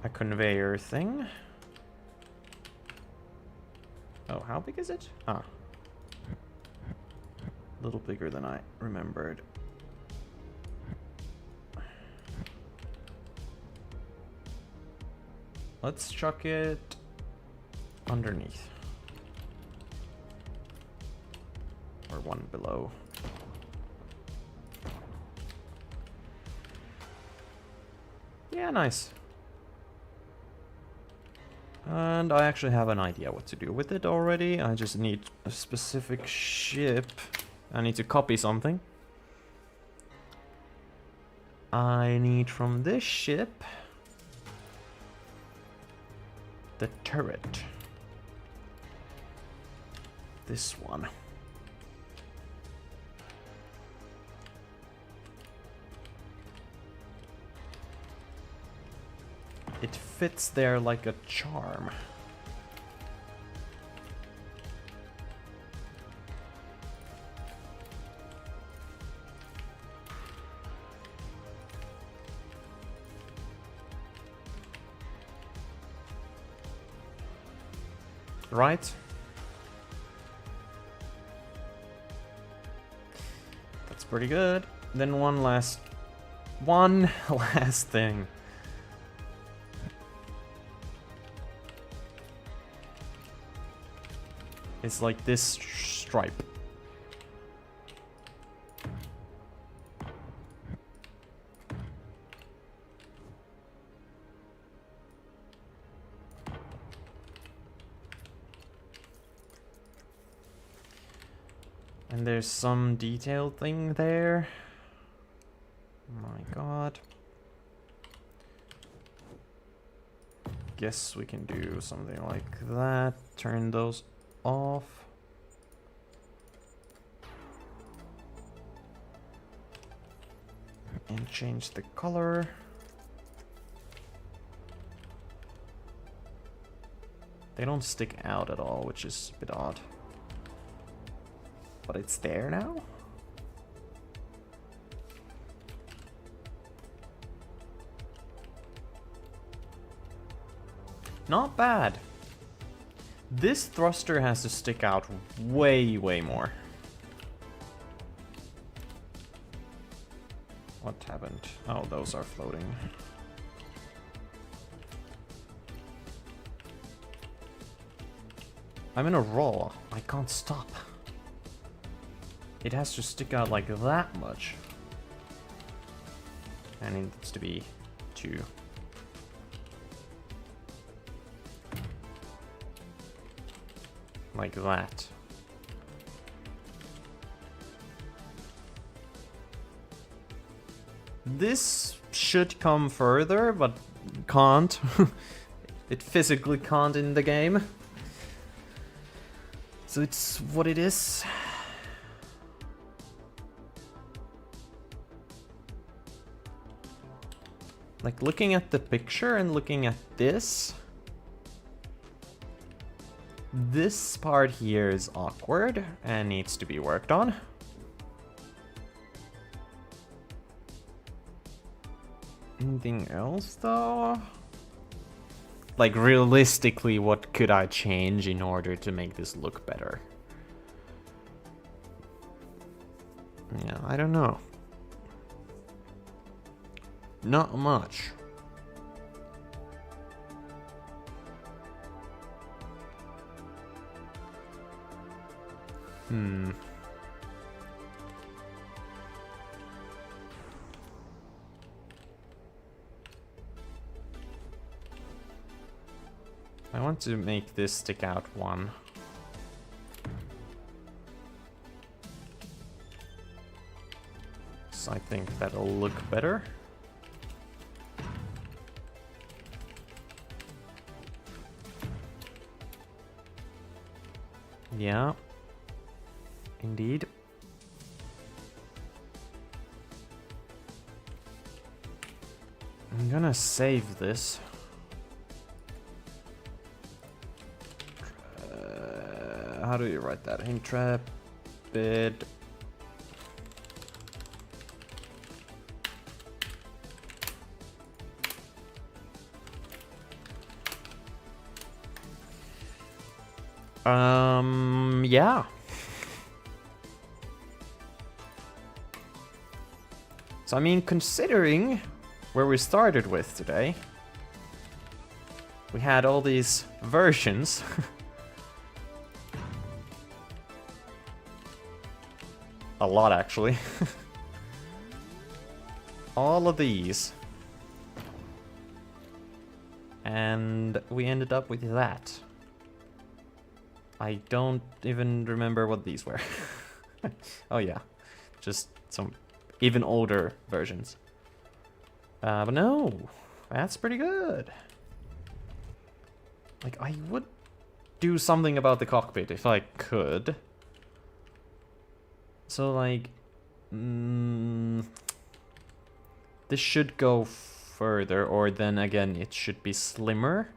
a conveyor thing. Oh, how big is it? Ah. A little bigger than I remembered. Let's chuck it underneath. Or one below. Yeah, nice. And I actually have an idea what to do with it already. I just need a specific ship. I need to copy something. I need from this ship the turret. This one. It fits there like a charm. right? That's pretty good. Then one last thing. It's like this stripe. And there's some detailed thing there. Oh my god. Guess we can do something like that. Turn those off. And change the color. They don't stick out at all, which is a bit odd. But it's there now? Not bad. This thruster has to stick out way, way more. What happened? Oh, those are floating. I'm in a roll. I can't stop. It has to stick out like that much. And it needs to be 2. Like that. This should come further, but can't. It physically can't in the game. So it's what it is. Like, looking at the picture and looking at this part here is awkward and needs to be worked on. Anything else though? Like, realistically, what could I change in order to make this look better? Yeah, I don't know. Not much. I want to make this stick out 1. So I think that'll look better. Yeah, indeed. I'm gonna save this. How do you write that? Intrepid. Yeah. So, I mean, considering where we started with today, we had all these versions. A lot, actually. All of these. And we ended up with that. I don't even remember what these were. Oh yeah, just some even older versions. But no, that's pretty good. Like, I would do something about the cockpit if I could. So, like, this should go further, or then again, it should be slimmer.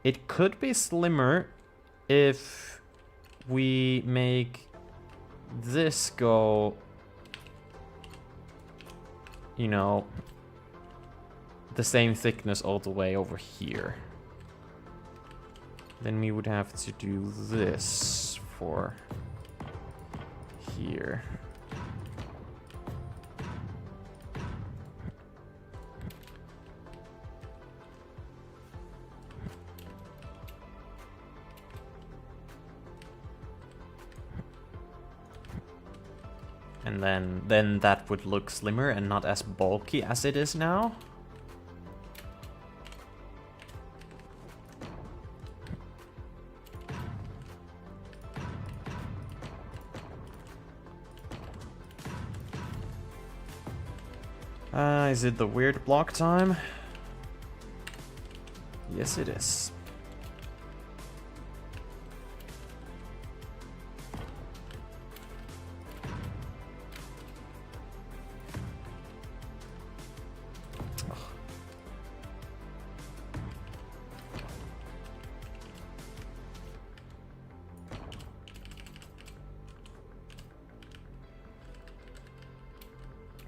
It could be slimmer if we make this go, you know, the same thickness all the way over here. Then we would have to do this for here. And then that would look slimmer and not as bulky as it is now. Is it the weird block time? Yes, it is.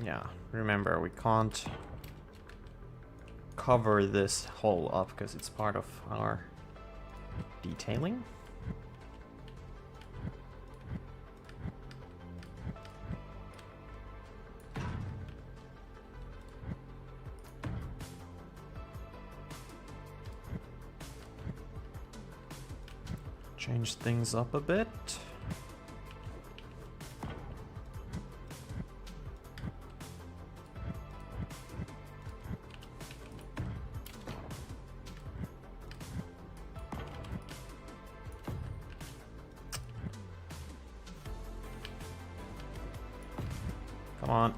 Yeah, remember we can't cover this hole up because it's part of our detailing. Change things up a bit. Come on.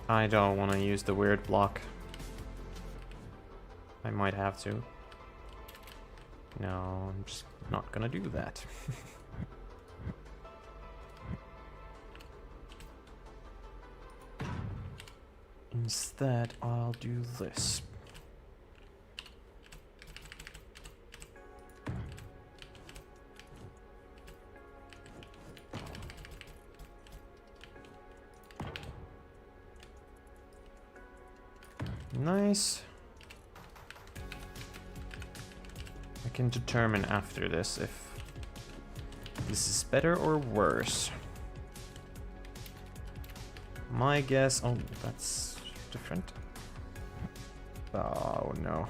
I don't want to use the weird block. I might have to. No, I'm just not gonna do that. Instead, I'll do this. Nice. I can determine after this if this is better or worse. My guess... Oh, that's different. Oh, no.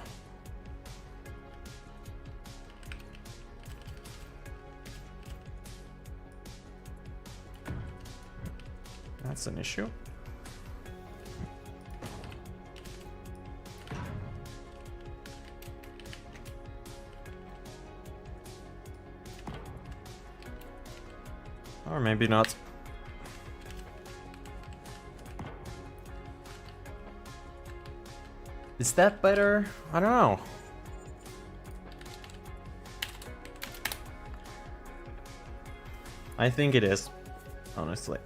That's an issue. Or maybe not. Is that better? I don't know. I think it is, honestly.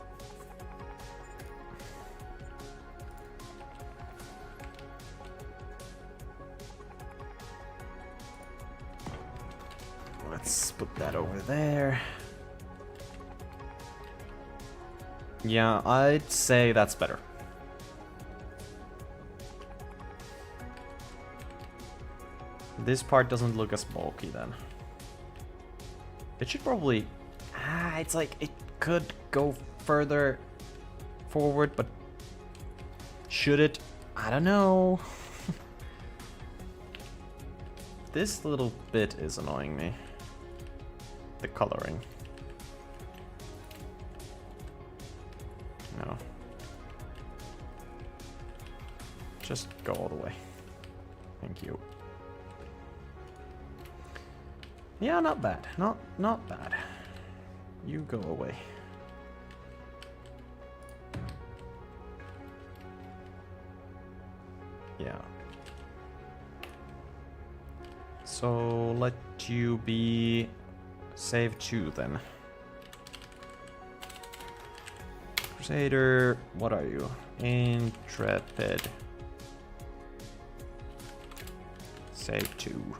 Let's put that over there. Yeah, I'd say that's better. This part doesn't look as bulky then. It should probably... it's like it could go further forward, but should it? I don't know. This little bit is annoying me. The coloring. No. Just go all the way. Thank you. Yeah, not bad. Not bad. You go away. Yeah. So let you be save 2 then. Crusader, what are you? Intrepid. say 2.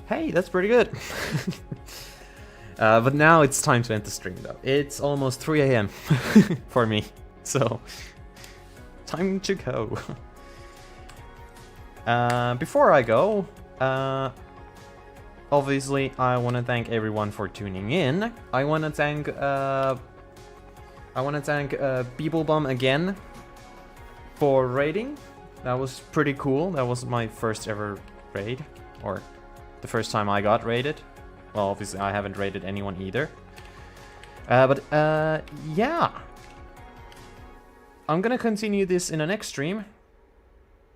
Hey, that's pretty good. But now it's time to end the stream though. It's almost 3 AM for me, so time to go. Before I go, obviously I want to thank everyone for tuning in. I want to thank Beeblebum again for raiding. That was pretty cool. That was my first ever raid, or the first time I got raided. Well, obviously I haven't raided anyone either. Yeah. I'm gonna continue this in the next stream.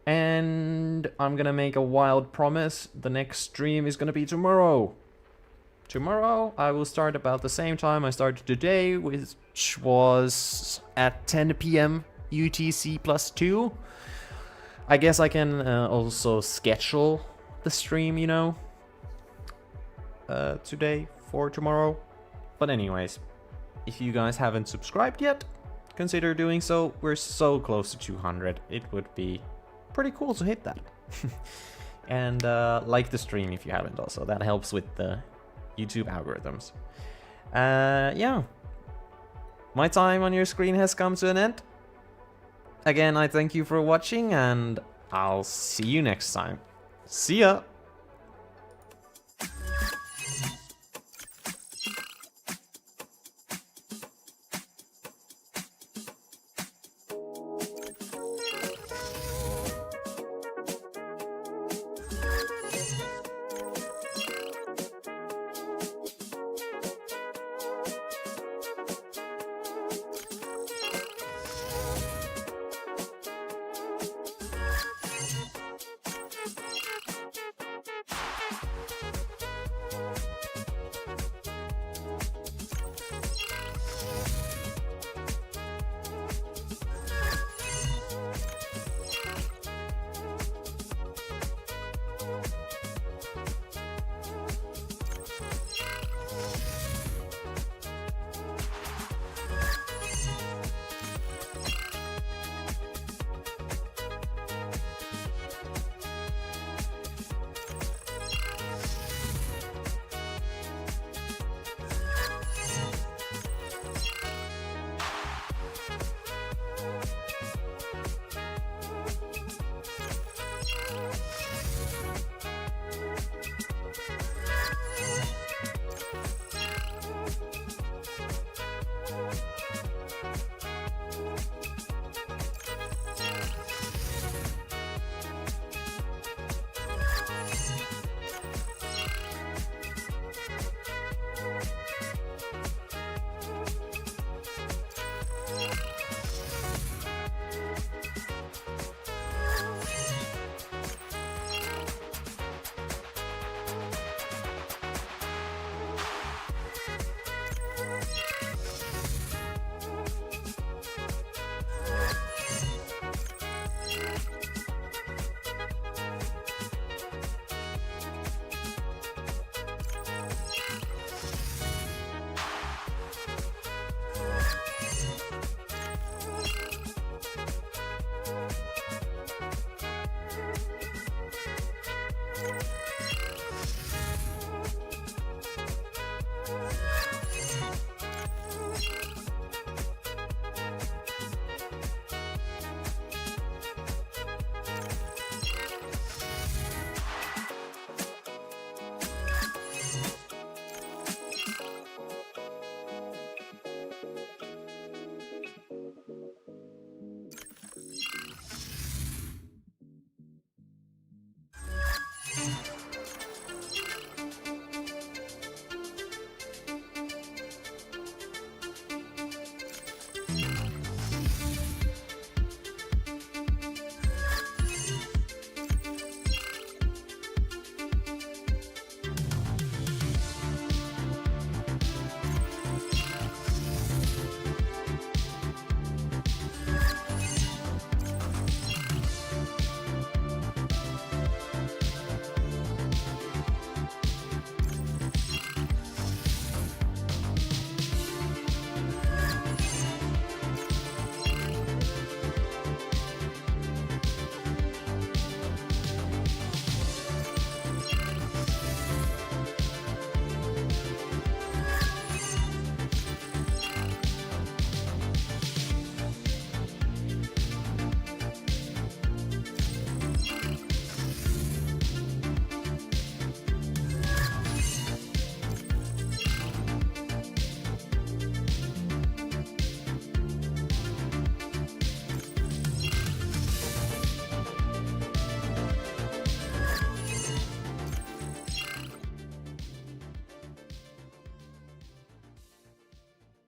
And I'm gonna make a wild promise. The next stream is gonna be tomorrow. Tomorrow I will start about the same time I started today, which was at 10 PM UTC +2. I guess I can also schedule the stream, you know, today for tomorrow. But anyways, if you guys haven't subscribed yet, consider doing so. We're so close to 200. It would be pretty cool to hit that. And like the stream if you haven't also. That helps with the YouTube algorithms. Yeah. My time on your screen has come to an end. Again, I thank you for watching and I'll see you next time. See ya!